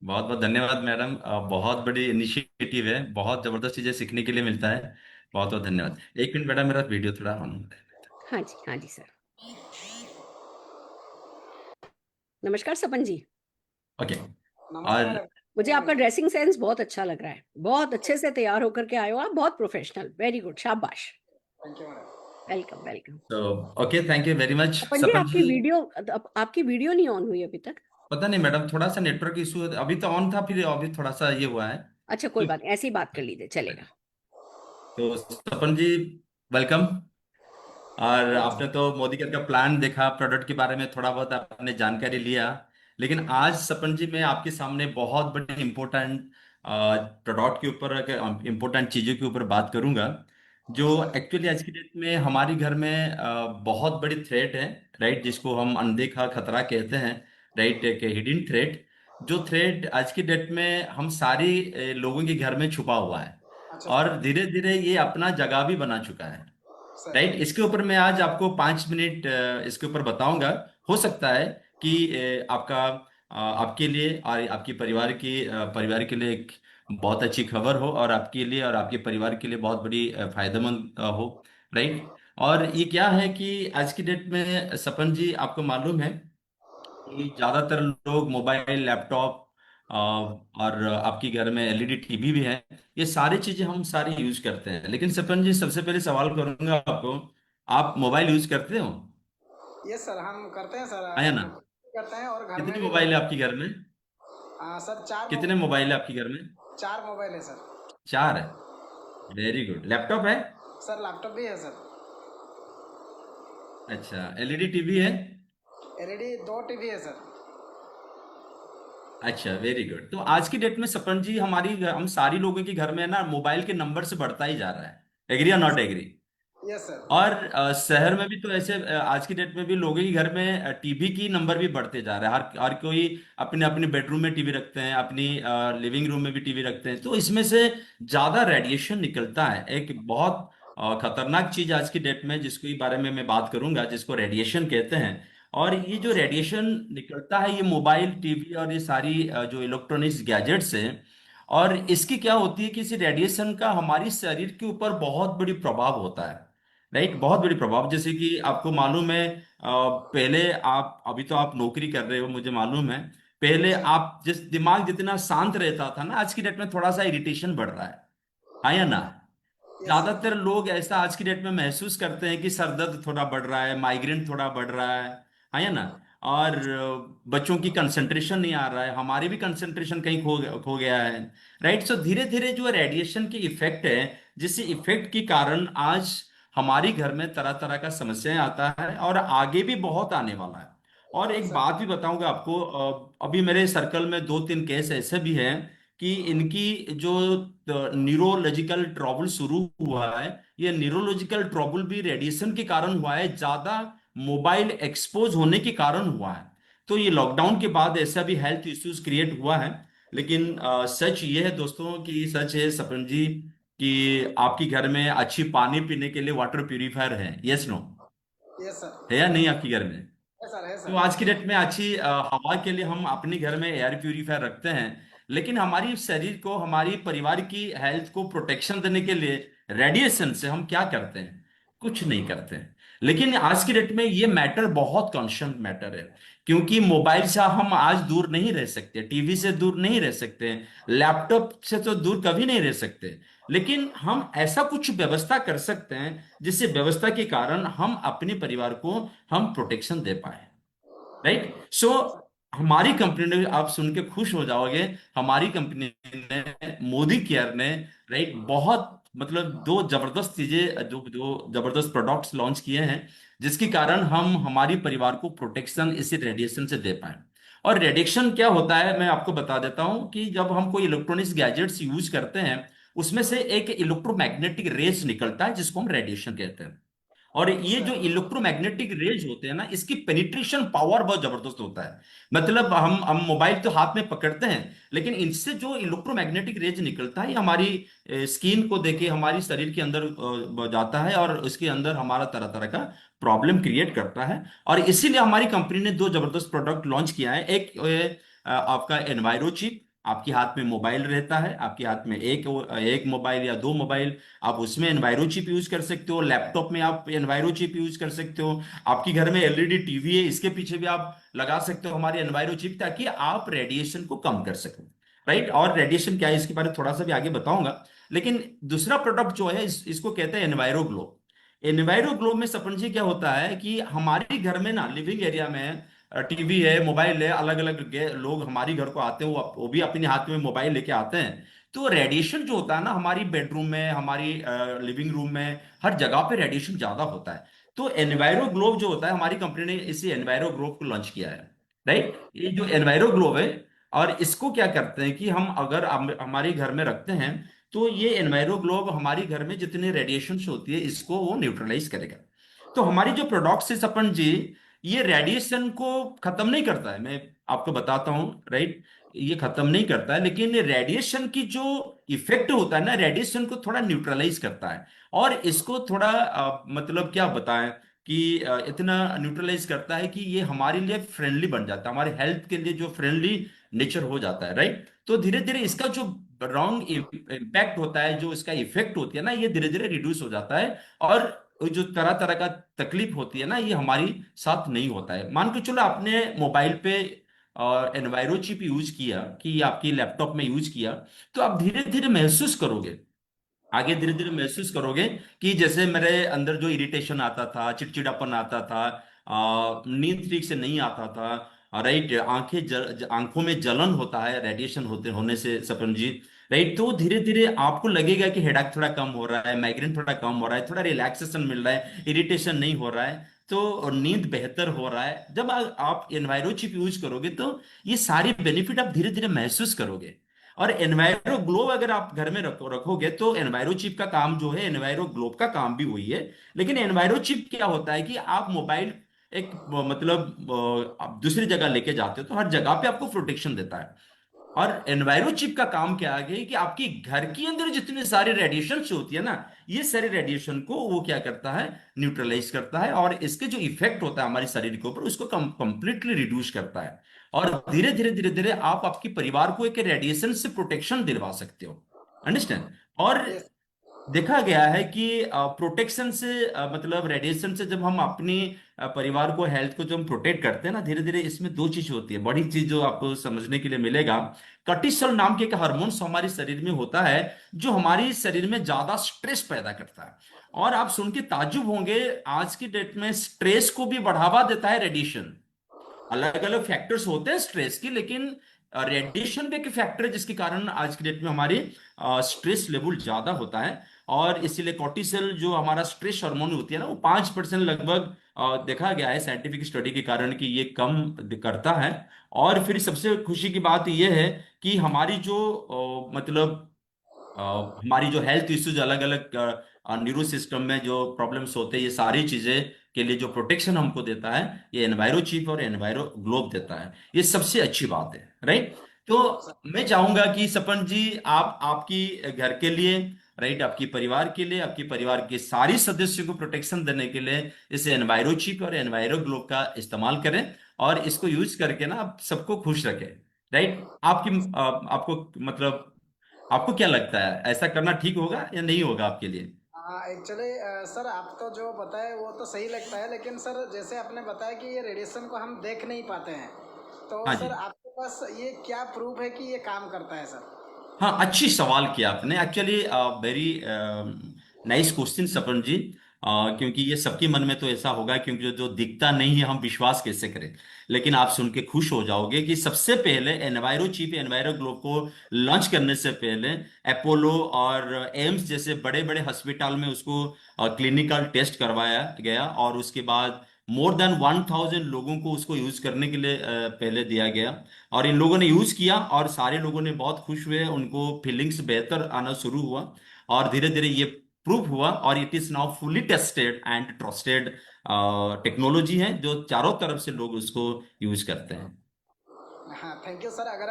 बहुत बहुत धन्यवाद मैडम। बहुत बड़ी इनिशिएटिव है, बहुत जबरदस्त चीजें सीखने के लिए मिलता है। बहुत बहुत धन्यवाद। एक मिनट बेटा, मेरा वीडियो थोड़ा ऑन हो रहा हाँ जी सर। नमस्कार सपन जी। है। ओके। और मुझे आपका ड्रेसिंग सेंस बहुत अच्छा लग रहा है, बहुत अच्छे से तैयार होकर के आए हो आप, बहुत प्रोफेशनल, वेरी गुड, शाबाश। Welcome welcome. तो okay, thank you very much Sapan ji, Sapan ji. आपकी वीडियो नहीं ऑन हुई अभी तक? पता नहीं मैडम, थोड़ा सा नेटवर्क इशू है। अभी तो ऑन था, फिर अभी थोड़ा सा ये हुआ है। अच्छा कोई बात नहीं, ऐसी ही बात कर लीजिए, चलेगा। तो सपन जी, वेलकम। और आपने तो मोदी का प्लान देखा, प्रोडक्ट के बारे में थोड़ा बहुत आपने जानकारी लिया। लेकिन आज सपन जी मैं आपके सामने बहुत बड़ी इंपॉर्टेंट प्रोडक्ट के ऊपर, इंपॉर्टेंट चीजों के ऊपर बात करूंगा, जो एक्चुअली आज की डेट में हमारे घर में बहुत बड़ी थ्रेट है, राइट, जिसको हम अनदेखा खतरा कहते हैं, राइट, एक हिडन थ्रेट। जो थ्रेट आज की डेट में हम सारी लोगों के घर में छुपा हुआ है, और धीरे धीरे ये अपना जगह भी बना चुका है, राइट। इसके ऊपर मैं आज आपको 5 मिनट इसके ऊपर बताऊंगा। हो सकता है कि आपके लिए और आपके परिवार के लिए एक बहुत अच्छी खबर हो, और आपके लिए और आपके परिवार के लिए बहुत बड़ी फायदेमंद हो, राइट। और ये क्या है कि आज की डेट में सपन जी, आपको मालूम है कि ज्यादातर लोग मोबाइल, लैपटॉप और आपके घर में एलईडी टीवी भी है, ये सारी चीजें हम सारी यूज करते हैं। लेकिन सपन जी, सबसे पहले सवाल करूंगा आपको, आप मोबाइल यूज करते हो? यस सर, हम करते हैं सर। आया ना? करते हैं और घर में कितने भी मोबाइल करते है आपके घर में? हैं। सर कितने मोबाइल है आपके घर में? 4 मोबाइल है सर। 4 है, वेरी गुड। लैपटॉप है? सर लैपटॉप भी है सर। अच्छा, एलईडी टीवी है? एलईडी 2 टीवी है सर। अच्छा, वेरी गुड। तो आज की डेट में सपन जी, हम सारी लोगों के घर में ना मोबाइल के नंबर से बढ़ता ही जा रहा है। एग्री या नॉट एग्री? Yes sir. और शहर में भी तो ऐसे आज की डेट में भी लोगों के घर में टीवी की नंबर भी बढ़ते जा रहा है। हर कोई अपने अपने बेडरूम में टीवी रखते हैं, अपनी लिविंग रूम में भी टीवी रखते हैं। तो इसमें से ज्यादा रेडिएशन निकलता है, एक बहुत खतरनाक चीज आज की डेट में, जिसके बारे में मैं बात करूंगा, जिसको रेडिएशन कहते हैं। और ये जो रेडिएशन निकलता है, ये मोबाइल, टीवी और ये सारी जो इलेक्ट्रॉनिक्स गैजेट्स हैं, और इसकी क्या होती है कि इस रेडिएशन का हमारी शरीर के ऊपर बहुत बड़ी प्रभाव होता है, राइट, बहुत बड़ी प्रभाव। जैसे कि आपको मालूम है, पहले आप, अभी तो आप नौकरी कर रहे हो मुझे मालूम है, पहले आप दिमाग जितना शांत रहता था ना, आज की डेट में थोड़ा सा इरिटेशन बढ़ रहा है या ना? ज्यादातर लोग ऐसा आज की डेट में महसूस करते हैं कि सर दर्द थोड़ा बढ़ रहा है, माइग्रेन थोड़ा बढ़ रहा है या ना? और बच्चों की कंसंट्रेशन नहीं आ रहा है, हमारी भी कंसंट्रेशन कहीं खो गया है, राइट। सो धीरे धीरे जो रेडिएशन की इफेक्ट है, जिस इफेक्ट के कारण आज हमारी घर में तरह तरह का समस्याएं आता है, और आगे भी बहुत आने वाला है। और एक बात भी बताऊंगा आपको, अभी मेरे सर्कल में 2-3 केस ऐसे भी हैं कि इनकी जो न्यूरोलॉजिकल ट्रबल शुरू हुआ है, ये न्यूरोलॉजिकल ट्रबल भी रेडिएशन के कारण हुआ है, ज्यादा मोबाइल एक्सपोज होने के कारण हुआ है। तो ये लॉकडाउन के बाद ऐसा भी हेल्थ इश्यूज क्रिएट हुआ है। लेकिन सच ये है दोस्तों, कि सच है सपन जी, कि आपके घर में अच्छी पानी पीने के लिए वाटर प्यूरिफायर है, यस नो? Yes sir. है या नहीं आपके घर में? है सर, है तो सर। आज की डेट में अच्छी हवा के लिए हम अपने घर में एयर प्यूरिफायर रखते हैं। लेकिन हमारी शरीर को, हमारी परिवार की हेल्थ को प्रोटेक्शन देने के लिए रेडिएशन से हम क्या करते हैं? कुछ नहीं करते हैं। लेकिन आज की डेट में ये मैटर बहुत कॉन्शियस मैटर है, क्योंकि मोबाइल से हम आज दूर नहीं रह सकते, टीवी से दूर नहीं रह सकते, लैपटॉप से तो दूर कभी नहीं रह सकते। लेकिन हम ऐसा कुछ व्यवस्था कर सकते हैं जिससे व्यवस्था के कारण हम अपने परिवार को हम प्रोटेक्शन दे पाए, राइट। सो हमारी कंपनी ने, आप सुन के खुश हो जाओगे, हमारी कंपनी ने, मोदी केयर ने, राइट, बहुत मतलब दो जबरदस्त चीजें, जो जो जबरदस्त प्रोडक्ट्स लॉन्च किए हैं, जिसके कारण हम हमारी परिवार को प्रोटेक्शन इसी रेडिएशन से दे पाए। और रेडिएशन क्या होता है मैं आपको बता देता हूं कि जब हम कोई इलेक्ट्रॉनिक्स गैजेट्स यूज करते हैं, उसमें से एक इलेक्ट्रोमैग्नेटिक रेज निकलता है जिसको हम रेडिएशन कहते हैं। और Yes, ये जो sir. इलेक्ट्रोमैग्नेटिक रेज होते हैं ना, इसकी पेनिट्रेशन पावर बहुत जबरदस्त होता है। मतलब हम मोबाइल तो हाथ में पकड़ते हैं, लेकिन इनसे जो इलेक्ट्रोमैग्नेटिक रेज निकलता है, ये हमारी स्किन को देके हमारी शरीर के अंदर जाता है, और उसके अंदर हमारा तरह तरह का प्रॉब्लम क्रिएट करता है। और इसीलिए हमारी कंपनी ने दो जबरदस्त प्रोडक्ट लॉन्च किया है। एक आपका एनवायरो चिप, आपके हाथ में मोबाइल रहता है, आपके हाथ में एक एक मोबाइल या दो मोबाइल, आप उसमें एनवायरो चिप यूज कर सकते हो, लैपटॉप में आप एनवायरो चिप यूज कर सकते हो, आपके घर में एलईडी टीवी है, इसके पीछे भी आप लगा सकते हो हमारी एनवायरो चिप, ताकि आप रेडिएशन को कम कर सको, राइट। और रेडिएशन क्या है इसके बारे में थोड़ा सा भी आगे बताऊंगा। लेकिन दूसरा प्रोडक्ट जो है, इसको कहते हैं एनवायरो ग्लो। एनवायरो ग्लो में सपन जी क्या होता है कि हमारे घर में ना, लिविंग एरिया में टीवी है, मोबाइल है, अलग अलग लोग हमारी घर को आते हैं, वो भी अपने हाथ में मोबाइल लेके आते हैं। तो रेडिएशन जो होता है ना, हमारी बेडरूम में, हमारी लिविंग रूम में, हर जगह पे रेडिएशन ज्यादा होता है। तो एनवायरो ग्लोब जो होता है, हमारी कंपनी ने इसी एनवायरो ग्लोब को लॉन्च किया है, राइट। ये जो एनवायरो ग्लोब है, और इसको क्या करते हैं कि हम अगर हमारे घर में रखते हैं, तो ये एनवायरो ग्लोब हमारी घर में जितने रेडिएशन होती है, इसको वो न्यूट्रलाइज करेगा। तो हमारी जो प्रोडक्ट्स है सपन जी, ये रेडिएशन को खत्म नहीं करता है, मैं आपको बताता हूं, राइट। ये खत्म नहीं करता है, लेकिन रेडिएशन की जो इफेक्ट होता है ना, रेडिएशन को थोड़ा न्यूट्रलाइज करता है। और इसको थोड़ा मतलब क्या बताएं कि इतना न्यूट्रलाइज करता है कि ये हमारे लिए फ्रेंडली बन जाता है, हमारे हेल्थ के लिए जो फ्रेंडली नेचर हो जाता है, राइट। तो धीरे धीरे इसका जो रॉन्ग इम्पैक्ट होता है, जो इसका इफेक्ट होती है ना, ये धीरे धीरे रिड्यूस हो जाता है। और जो तरह तरह का तकलीफ होती है ना, ये हमारी साथ नहीं होता है। मान के चलो आपने मोबाइल पे एनवायरो चिप यूज किया, कि आपकी लैपटॉप में यूज किया, तो आप धीरे धीरे महसूस करोगे, आगे धीरे धीरे महसूस करोगे कि जैसे मेरे अंदर जो इरिटेशन आता था, चिड़चिड़ापन आता था, नींद ठीक से नहीं आता था, राइट, आंखों में जलन होता है रेडिएशन होते होने से सपन जी, राइट। तो धीरे धीरे आपको लगेगा कि हेडेक थोड़ा कम हो रहा है, माइग्रेन थोड़ा कम हो रहा है, थोड़ा रिलैक्सेशन मिल रहा है, इरिटेशन नहीं हो रहा है, तो नींद बेहतर हो रहा है। जब आप एनवायरो चिप यूज करोगे, तो ये सारी बेनिफिट आप धीरे धीरे महसूस करोगे। और एनवायरो ग्लोब अगर आप घर में रखोगे, तो एनवायरो चिप का काम जो है, एनवायरो ग्लोब का काम भी वही है। लेकिन एनवायरो चिप क्या होता है कि आप मोबाइल एक मतलब आप दूसरी जगह लेके जाते हो, तो हर जगह पे आपको प्रोटेक्शन देता है। और एनवायरो चिप का काम क्या है कि आपकी घर के अंदर जितने सारे रेडिएशन होती है ना, ये सारे रेडिएशन को वो क्या करता है, न्यूट्रलाइज करता है, और इसके जो इफेक्ट होता है हमारे शरीर के ऊपर, उसको कंप्लीटली रिड्यूस करता है। और धीरे धीरे धीरे धीरे आप आपके परिवार को एक रेडिएशन से प्रोटेक्शन दिलवा सकते हो, अंडरस्टैंड। और Yes. देखा गया है कि प्रोटेक्शन से मतलब रेडिएशन से जब हम अपनी परिवार को, हेल्थ को जब हम प्रोटेक्ट करते हैं ना, धीरे धीरे इसमें दो चीज होती है, बड़ी चीज जो आपको समझने के लिए मिलेगा। कॉर्टिसोल नाम के एक हार्मोन्स हमारे शरीर में होता है, जो हमारे शरीर में ज्यादा स्ट्रेस पैदा करता है। और आप सुन के ताज्जुब होंगे, आज की डेट में स्ट्रेस को भी बढ़ावा देता है रेडिएशन। अलग अलग फैक्टर्स होते हैं स्ट्रेस की, लेकिन रेडिएशन भी एक फैक्टर है जिसके कारण आज की डेट में हमारी स्ट्रेस लेवल ज्यादा होता है। और इसीलिए कॉर्टिसोल जो हमारा स्ट्रेस हार्मोन होती है ना, वो 5% लगभग देखा गया है साइंटिफिक स्टडी के कारण कि ये कम करता है। और फिर सबसे खुशी की बात यह है कि हमारी जो मतलब अ, हमारी जो हेल्थ इश्यूज, अलग अलग न्यूरो सिस्टम में जो प्रॉब्लम्स होते हैं, ये सारी चीजें के लिए जो प्रोटेक्शन हमको देता है, ये एनवायरो चिप और एनवायरो ग्लोब देता है। ये सबसे अच्छी बात है, राइट। तो मैं चाहूंगा कि सपन जी, आप आपकी घर के लिए, राइट, आपकी परिवार के लिए, आपके परिवार के सारे सदस्यों को प्रोटेक्शन देने के लिए इस एनवायरो चिप और एनवायरो ग्लोब का इस्तेमाल करें, और इसको यूज करके ना आप सबको खुश रखें, राइट। आपको मतलब आपको क्या लगता है, ऐसा करना ठीक होगा या नहीं होगा आपके लिए? एक्चुअली सर आप तो जो बताए वो तो सही लगता है, लेकिन सर जैसे आपने बताया कि ये रेडिएशन को हम देख नहीं पाते हैं, तो हाँ सर जी। आपके पास ये क्या प्रूफ है कि ये काम करता है सर? हाँ, अच्छी सवाल किया आपने। एक्चुअली वेरी नाइस क्वेश्चन सपन जी। क्योंकि ये सबके मन में तो ऐसा होगा, क्योंकि जो दिखता नहीं है हम विश्वास कैसे करें। लेकिन आप सुन के खुश हो जाओगे कि सबसे पहले एनवायरो चिप एनवायरो ग्लोब को लॉन्च करने से पहले अपोलो और एम्स जैसे बड़े बड़े हॉस्पिटल में उसको क्लिनिकल टेस्ट करवाया गया, और उसके बाद मोर देन 1000 लोगों को उसको यूज करने के लिए पहले दिया गया। और इन लोगों ने यूज किया और सारे लोगों ने बहुत खुश हुए, उनको फीलिंग्स बेहतर आना शुरू हुआ, और धीरे धीरे ये प्रूव हुआ, और it is now fully tested and trusted technology है, जो चारों तरफ से लोग उसको यूज करते हैं। हाँ, थैंक यू सर। अगर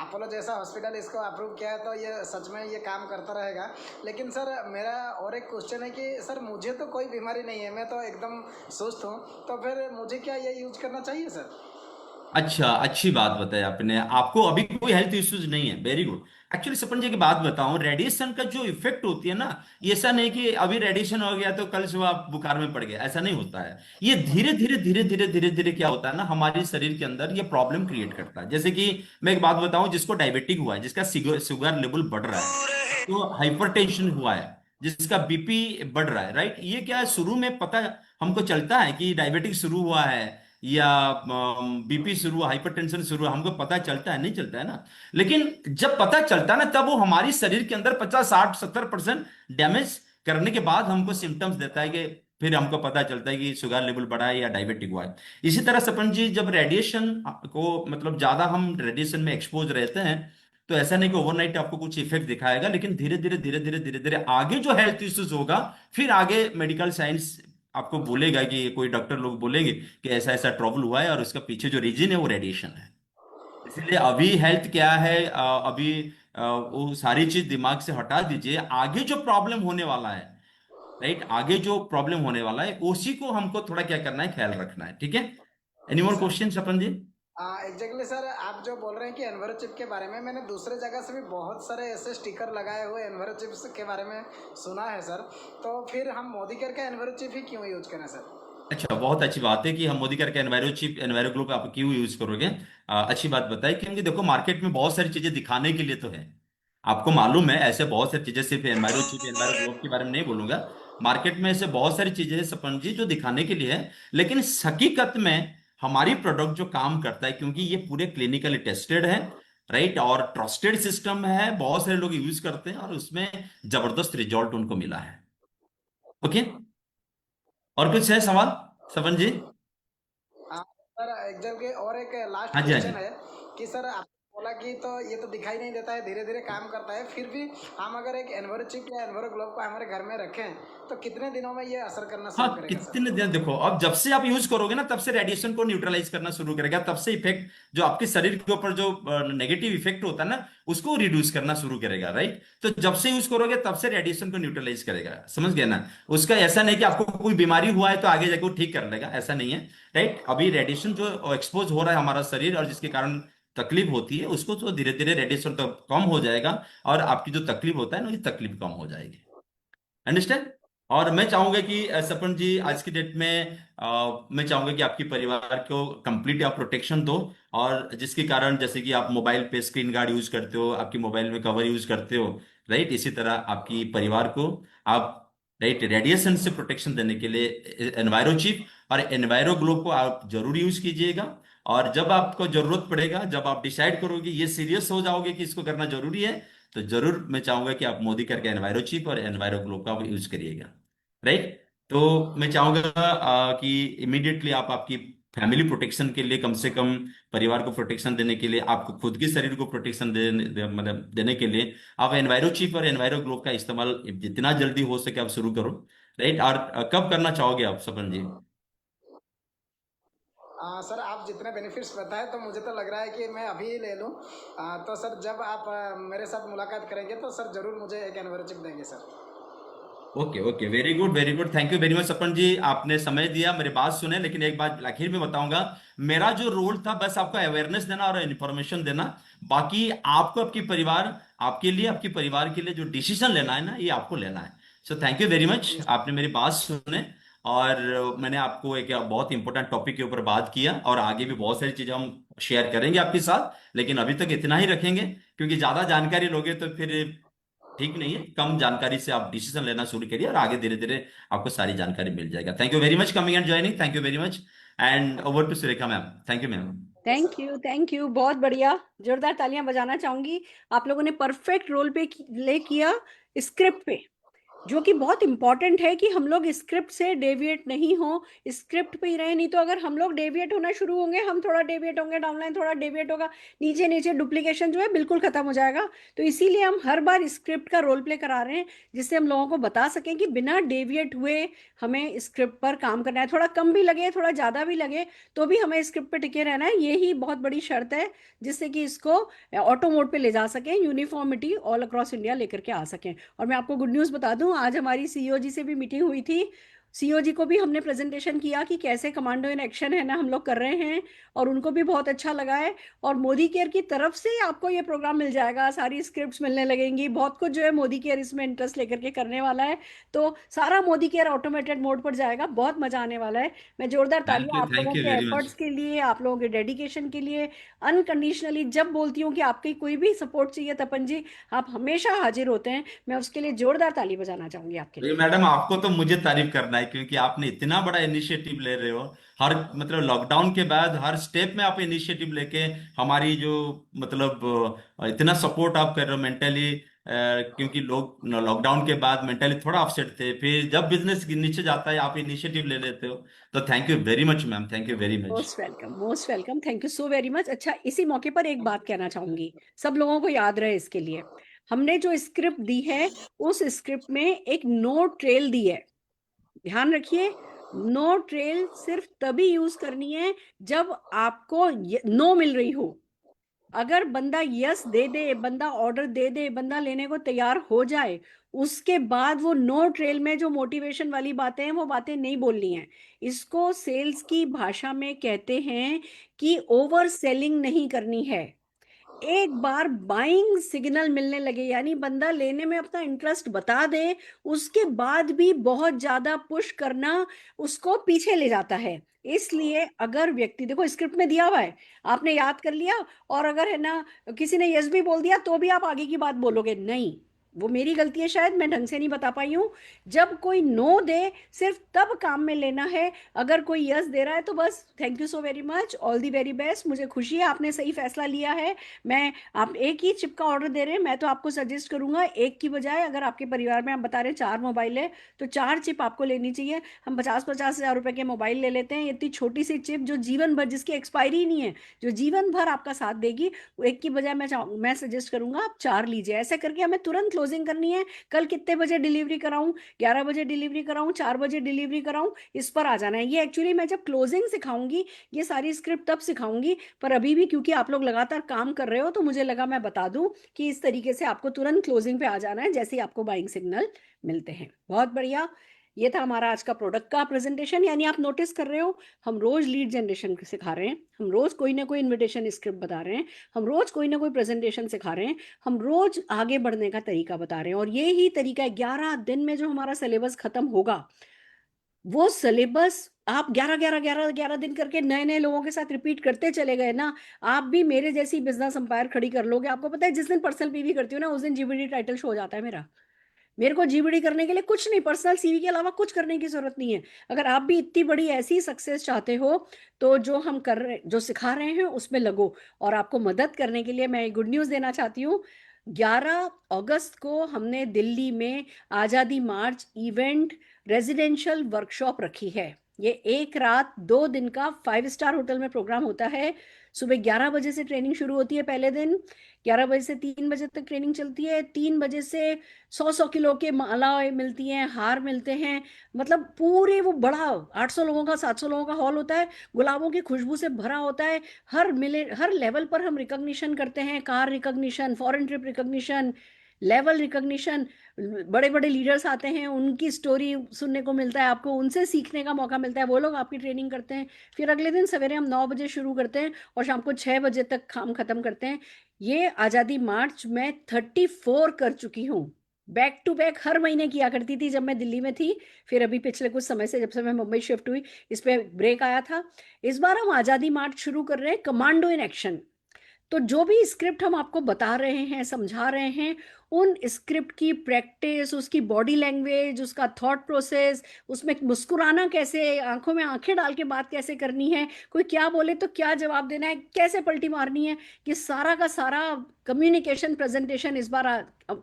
अपोलो जैसा हॉस्पिटल इसको अप्रूव किया है तो ये सच में ये काम करता रहेगा। लेकिन सर मेरा और एक क्वेश्चन है कि सर मुझे तो कोई बीमारी नहीं है, मैं तो एकदम सुस्त हूँ, तो फिर मुझे क्या ये यूज करना चाहिए सर? अच्छा, अच्छी बात बताई आपने। आपको अभी कोई हेल्थ इश्यूज नहीं है, वेरी गुड। एक्चुअली सपन जी की बात बताऊं, रेडिएशन का जो इफेक्ट होती है ना, ये ऐसा नहीं कि अभी रेडिएशन हो गया तो कल सुबह आप बुखार में पड़ गए, ऐसा नहीं होता है। ये धीरे धीरे धीरे धीरे धीरे धीरे क्या होता है ना, हमारे शरीर के अंदर ये प्रॉब्लम क्रिएट करता है। जैसे कि मैं एक बात बताऊं, जिसको डायबिटिक हुआ है, जिसका शुगर लेवल बढ़ रहा है, तो हाइपरटेंशन हुआ है, जिसका बीपी बढ़ रहा है, राइट, ये क्या है, शुरू में पता हमको चलता है कि डायबिटिक शुरू हुआ है या बीपी शुरू हुआ, हाइपरटेंशन शुरू हुआ, हमको पता चलता है, नहीं चलता है ना। लेकिन जब पता चलता है ना, तब वो हमारी शरीर के अंदर 50 60 70% डैमेज करने के बाद हमको सिम्टम्स देता है, कि फिर हमको पता चलता है कि शुगर लेवल बढ़ा है या डायबिटिक हुआ है। इसी तरह सपन जी, जब रेडिएशन को मतलब ज्यादा हम रेडिएशन में एक्सपोज रहते हैं, तो ऐसा नहीं कि ओवरनाइट आपको कुछ इफेक्ट दिखाएगा, लेकिन धीरे धीरे धीरे धीरे धीरे धीरे आगे जो हेल्थ इश्यूज होगा, फिर आगे मेडिकल साइंस आपको बोलेगा, कि कोई डॉक्टर लोग बोलेंगे कि ऐसा ऐसा ट्रबल हुआ है, और उसका पीछे जो रीजन है वो रेडिएशन है। इसलिए अभी हेल्थ क्या है, अभी वो सारी चीज दिमाग से हटा दीजिए। आगे जो प्रॉब्लम होने वाला है, राइट, आगे जो प्रॉब्लम होने वाला है उसी को हमको थोड़ा क्या करना है, ख्याल रखना है। ठीक है? एनी मोर सर क्वेश्चन सपन जी? एग्जैक्टली सर, आप जो बोल रहे हैं कि एनवायरो चिप के बारे में, मैंने दूसरे जगह से भी बहुत सारे ऐसे स्टिकर लगाए हुए एनवायरो चिप्स के बारे में सुना है सर। तो फिर हम मोदी केयर का एनवायरो चिप ही क्यों यूज करें सर? अच्छा, बहुत अच्छी बात है कि हम मोदी करके एनवायरो चिप एनवायरो ग्लोब आप क्यों यूज करोगे। अच्छी बात बताई, क्योंकि देखो मार्केट में बहुत सारी चीजें दिखाने के लिए तो है। आपको मालूम है, ऐसे बहुत सारी चीजें, सिर्फ एनवायरो चिप एनवायरो ग्लोब के बारे में नहीं बोलूंगा। मार्केट में ऐसे बहुत सारी चीजें हैं सपन जी, जो दिखाने के लिए है, लेकिन हकीकत में हमारी प्रोडक्ट जो काम करता है, क्योंकि ये पूरे क्लिनिकली टेस्टेड है, राइट, और ट्रस्टेड सिस्टम है, बहुत सारे लोग यूज करते हैं, और उसमें जबरदस्त रिजल्ट उनको मिला है। ओके, और कुछ है सवाल सपन जी? सर एग्जैक्टली, और एक लास्ट हाँ जी, हाँ जी। क्वेश्चन है कि सर आप बोला कि तो ये तो दिखाई नहीं देता है, धीरे धीरे काम करता है, फिर भी हम अगर एक एनवायरो चिप या एनवायरो ग्लोब को हमारे घर में रखें तो कितने दिनों में ये असर करना हाँ, शुरू करेगा सर? कितने दिन, देखो अब जब से आप यूज करोगे ना, तब से रेडिएशन को न्यूट्रलाइज करना शुरू करेगा, तब से इफेक्ट जो आपके शरीर के ऊपर जो नेगेटिव इफेक्ट होता है ना, उसको रिड्यूस करना शुरू करेगा, राइट। तो जब से यूज करोगे तब से रेडिएशन को न्यूट्रलाइज करेगा, समझ गए ना। उसका ऐसा नहीं कि आपको कोई बीमारी हुआ है तो आगे जाके वो ठीक कर लेगा, ऐसा नहीं है, राइट। अभी रेडिएशन जो एक्सपोज हो रहा है हमारा शरीर, और जिसके कारण तकलीफ होती है, उसको तो धीरे धीरे रेडिएशन तो कम हो जाएगा, और आपकी जो तकलीफ होता है ना, ये तकलीफ कम हो जाएगी। अंडरस्टैंड? और मैं चाहूंगा कि सपन जी, आज की डेट में मैं चाहूंगा कि आपके परिवार को कंप्लीट आप प्रोटेक्शन दो, और जिसके कारण, जैसे कि आप मोबाइल पे स्क्रीन गार्ड यूज करते हो, आपकी मोबाइल में कवर यूज करते हो, राइट, इसी तरह आपकी परिवार को आप, राइट, रेडिएशन से प्रोटेक्शन देने के लिए एनवायरो चिप और एनवायरो ग्लोब को आप जरूर यूज कीजिएगा। और जब आपको जरूरत पड़ेगा, जब आप डिसाइड करोगे, ये सीरियस हो जाओगे कि इसको करना जरूरी है, तो जरूर मैं चाहूंगा कि आप मोदी करके एनवायरो चिप और एनवायरो ग्लोब का यूज करिएगा, राइट। तो मैं चाहूंगा कि इमीडिएटली आप आपकी फैमिली प्रोटेक्शन के लिए, कम से कम परिवार को प्रोटेक्शन देने के लिए, आपको खुद के शरीर को प्रोटेक्शन मतलब देने के लिए, आप एनवायरो चिप और एनवायरो ग्लोब का इस्तेमाल जितना जल्दी हो सके आप शुरू करो, राइट। और कब करना चाहोगे आप सपन जी? सर आप जितने बेनिफिट्स बताए तो मुझे तो लग रहा है कि मैं अभी ही ले लूँ। तो सर जब आप मेरे साथ मुलाकात करेंगे तो सर जरूर मुझे एक एनवायरो चिप देंगे sir. Okay okay, very good very good, thank you very much Sapan ji, आपने समय दिया, मेरी बात सुने। लेकिन एक बात आखिर में बताऊंगा, मेरा जो रोल था बस आपको अवेयरनेस देना और इन्फॉर्मेशन देना। बाकी आपको आपकी परिवार, आपके लिए, आपके परिवार के लिए जो डिसीजन लेना है ना, ये आपको लेना है। So thank you very much, Yes. आपने मेरी बात सुने और मैंने आपको एक बहुत इंपॉर्टेंट टॉपिक के ऊपर बात किया, और आगे भी बहुत सारी चीजें हम शेयर करेंगे आपके साथ, लेकिन अभी तक इतना ही रखेंगे, क्योंकि ज्यादा जानकारी लोगे तो फिर ठीक नहीं है। कम जानकारी से आप डिसीजन लेना शुरू करिए और आगे धीरे धीरे आपको सारी जानकारी मिल जाएगा। Thank you very much coming and joining, thank you very much, and over to Surekha ma'am. Thank you ma'am. Thank you, बहुत बढ़िया, जोरदार तालियां बजाना चाहूंगी। आप लोगों ने परफेक्ट रोल पे ले किया स्क्रिप्ट पे, जो कि बहुत इंपॉर्टेंट है कि हम लोग स्क्रिप्ट से डेविएट नहीं हो, स्क्रिप्ट पे ही रहे। नहीं तो अगर हम लोग डेविएट होना शुरू होंगे, हम थोड़ा डेविएट होंगे, डाउनलाइन थोड़ा डेविएट होगा, नीचे नीचे डुप्लीकेशन जो है बिल्कुल खत्म हो जाएगा। तो इसीलिए हम हर बार स्क्रिप्ट का रोल प्ले करा रहे हैं, जिससे हम लोगों को बता सकें कि बिना डेविएट हुए हमें स्क्रिप्ट पर काम करना है। थोड़ा कम भी लगे, थोड़ा ज़्यादा भी लगे, तो भी हमें स्क्रिप्ट पे टिके रहना है। ये ही बहुत बड़ी शर्त है, जिससे कि इसको ऑटो मोड पे ले जा सकें, यूनिफॉर्मिटी ऑल अक्रॉस इंडिया लेकर के आ सकें। और मैं आपको गुड न्यूज़ बता दूं, आज हमारी सीईओ जी से भी मीटिंग हुई थी। सीईओ जी को भी हमने प्रेजेंटेशन किया कि कैसे कमांडो इन एक्शन है ना हम लोग कर रहे हैं, और उनको भी बहुत अच्छा लगा है। और मोदी केयर की तरफ से आपको ये प्रोग्राम मिल जाएगा, सारी स्क्रिप्ट्स मिलने लगेंगी, बहुत कुछ जो है मोदी केयर इसमें इंटरेस्ट लेकर के करने वाला है। तो सारा मोदी केयर ऑटोमेटेड मोड पर जाएगा, बहुत मजा आने वाला है। मैं जोरदार तालियां आप थैंक लोगों यू के वेरी मच। एफर्ट्स के लिए, आप लोगों के डेडिकेशन के लिए, अनकंडीशनली जब बोलती हूँ कि आपकी कोई भी सपोर्ट चाहिए तपन जी, आप हमेशा हाजिर होते हैं। मैं उसके लिए जोरदार ताली बजाना चाहूंगी आपके लिए। मैडम आपको तो मुझे तारीफ करना है, क्योंकि आपने इतना बड़ा इनिशिएटिव ले रहे हो। हर मतलब लॉकडाउन के बाद हर स्टेप में आप इनिशिएटिव लेके हमारी जो मतलब इतना सपोर्ट आप कर रहे हो मेंटली, क्योंकि लोग लॉकडाउन के बाद मेंटली थोड़ा अपसेट थे, फिर जब बिजनेस नीचे जाता है आप इनिशिएटिव ले लेते हो। तो thank you very much ma'am, thank you very much. Most welcome, most welcome, thank you so very much. अच्छा, इसी मौके पर एक बात कहना चाहूंगी, सब लोगों को याद रहे इसके लिए, हमने जो स्क्रिप्ट दी है, उस स्क्रिप्ट में एक नो ट्रेल दी है। ध्यान रखिए, नो ट्रेल सिर्फ तभी यूज करनी है जब आपको नो मिल रही हो। अगर बंदा यस दे दे, बंदा ऑर्डर दे दे, बंदा लेने को तैयार हो जाए, उसके बाद वो नो ट्रेल में जो मोटिवेशन वाली बातें हैं, वो बातें नहीं बोलनी है। इसको सेल्स की भाषा में कहते हैं कि ओवर सेलिंग नहीं करनी है। एक बार बाइंग सिग्नल मिलने लगे, यानी बंदा लेने में अपना इंटरेस्ट बता दे, उसके बाद भी बहुत ज्यादा पुश करना उसको पीछे ले जाता है। इसलिए अगर व्यक्ति, देखो स्क्रिप्ट में दिया हुआ है, आपने याद कर लिया, और अगर है ना किसी ने यस भी बोल दिया तो भी आप आगे की बात बोलोगे नहीं। वो मेरी गलती है, शायद मैं ढंग से नहीं बता पाई हूँ। जब कोई नो दे, सिर्फ तब काम में लेना है। अगर कोई यस दे रहा है तो बस thank you so very much, all the very best, मुझे खुशी है आपने सही फैसला लिया है। मैं, आप एक ही चिप का ऑर्डर दे रहे हैं, मैं तो आपको सजेस्ट करूंगा एक की बजाय, अगर आपके परिवार में आप बता रहे हैं 4 मोबाइल है, तो 4 चिप आपको लेनी चाहिए। हम 50-50 हजार रुपए के मोबाइल ले लेते हैं, इतनी छोटी सी चिप जो जीवन भर, जिसकी एक्सपायरी ही नहीं है, जो जीवन भर आपका साथ देगी, वो एक की बजाय मैं सजेस्ट करूंगा आप 4 लीजिए। ऐसे करके हमें तुरंत क्लोजिंग करनी है। कल कितने बजे डिलीवरी कराऊं, 11 बजे डिलीवरी कराऊं, 4 बजे डिलीवरी कराऊं, इस पर आ जाना है। ये एक्चुअली मैं जब क्लोजिंग सिखाऊंगी, ये सारी स्क्रिप्ट तब सिखाऊंगी, पर अभी भी क्योंकि आप लोग लगातार काम कर रहे हो, तो मुझे लगा मैं बता दूं कि इस तरीके से आपको तुरंत क्लोजिंग पे आ जाना है जैसे ही आपको बाइंग सिग्नल मिलते हैं। बहुत बढ़िया, ये था हमारा आज का प्रोडक्ट का प्रेजेंटेशन। यानी आप नोटिस कर रहे हो, हम रोज लीड जनरेशन सिखा रहे हैं, हम रोज कोई ना कोई इन्विटेशन स्क्रिप्ट बता रहे हैं, हम रोज कोई ना कोई प्रेजेंटेशन सिखा रहे हैं, हम रोज आगे बढ़ने का तरीका बता रहे हैं। और ये ही तरीका है, 11 दिन में जो हमारा सिलेबस खत्म होगा, वो सिलेबस आप 11 दिन करके नए नए लोगों के साथ रिपीट करते चले गए ना, आप भी मेरे जैसी बिजनेस अंपायर खड़ी कर लोगे। आपको पता है, जिस दिन पर्सनल पीवी करती हूँ ना, उस दिन जीबीडी टाइटल शो हो जाता है मेरा। मेरे को जीबीडी करने के लिए कुछ नहीं, पर्सनल सीवी के अलावा कुछ करने की जरूरत नहीं है। अगर आप भी इतनी बड़ी ऐसी सक्सेस चाहते हो, तो जो हम कर रहे, जो सिखा रहे हैं, उसमें लगो। और आपको मदद करने के लिए मैं गुड न्यूज देना चाहती हूँ। 11 अगस्त को हमने दिल्ली में आजादी मार्च इवेंट रेजिडेंशियल वर्कशॉप रखी है। ये 1 रात 2 दिन का 5 स्टार होटल में प्रोग्राम होता है। सुबह 11 बजे से ट्रेनिंग शुरू होती है, पहले दिन 11 बजे से 3 बजे तक ट्रेनिंग चलती है। 3 बजे से 100-100 किलो के मालाएं मिलती हैं, हार मिलते हैं। मतलब पूरे वो बड़ा 800 लोगों का, 700 लोगों का हॉल होता है, गुलाबों की खुशबू से भरा होता है। हर लेवल पर हम रिकॉग्निशन करते हैं, car recognition, foreign trip recognition, level recognition. बड़े बड़े लीडर्स आते हैं, उनकी स्टोरी सुनने को मिलता है, आपको उनसे सीखने का मौका मिलता है, वो लोग आपकी ट्रेनिंग करते हैं। फिर अगले दिन सवेरे हम 9 बजे शुरू करते हैं और शाम को 6 बजे तक काम खत्म करते हैं। ये आज़ादी मार्च में 34 कर चुकी हूँ। बैक टू बैक हर महीने किया करती थी जब मैं दिल्ली में थी। फिर अभी पिछले कुछ समय से जब से मैं मुंबई शिफ्ट हुई, इस पे ब्रेक आया था। इस बार हम आज़ादी मार्च शुरू कर रहे हैं, कमांडो इन एक्शन। तो जो भी स्क्रिप्ट हम आपको बता रहे हैं, समझा रहे हैं, उन स्क्रिप्ट की प्रैक्टिस, उसकी बॉडी लैंग्वेज, उसका थॉट प्रोसेस, उसमें मुस्कुराना कैसे, आंखों में आंखें डाल के बात कैसे करनी है, कोई क्या बोले तो क्या जवाब देना है, कैसे पलटी मारनी है, ये सारा का सारा कम्युनिकेशन प्रेजेंटेशन इस बार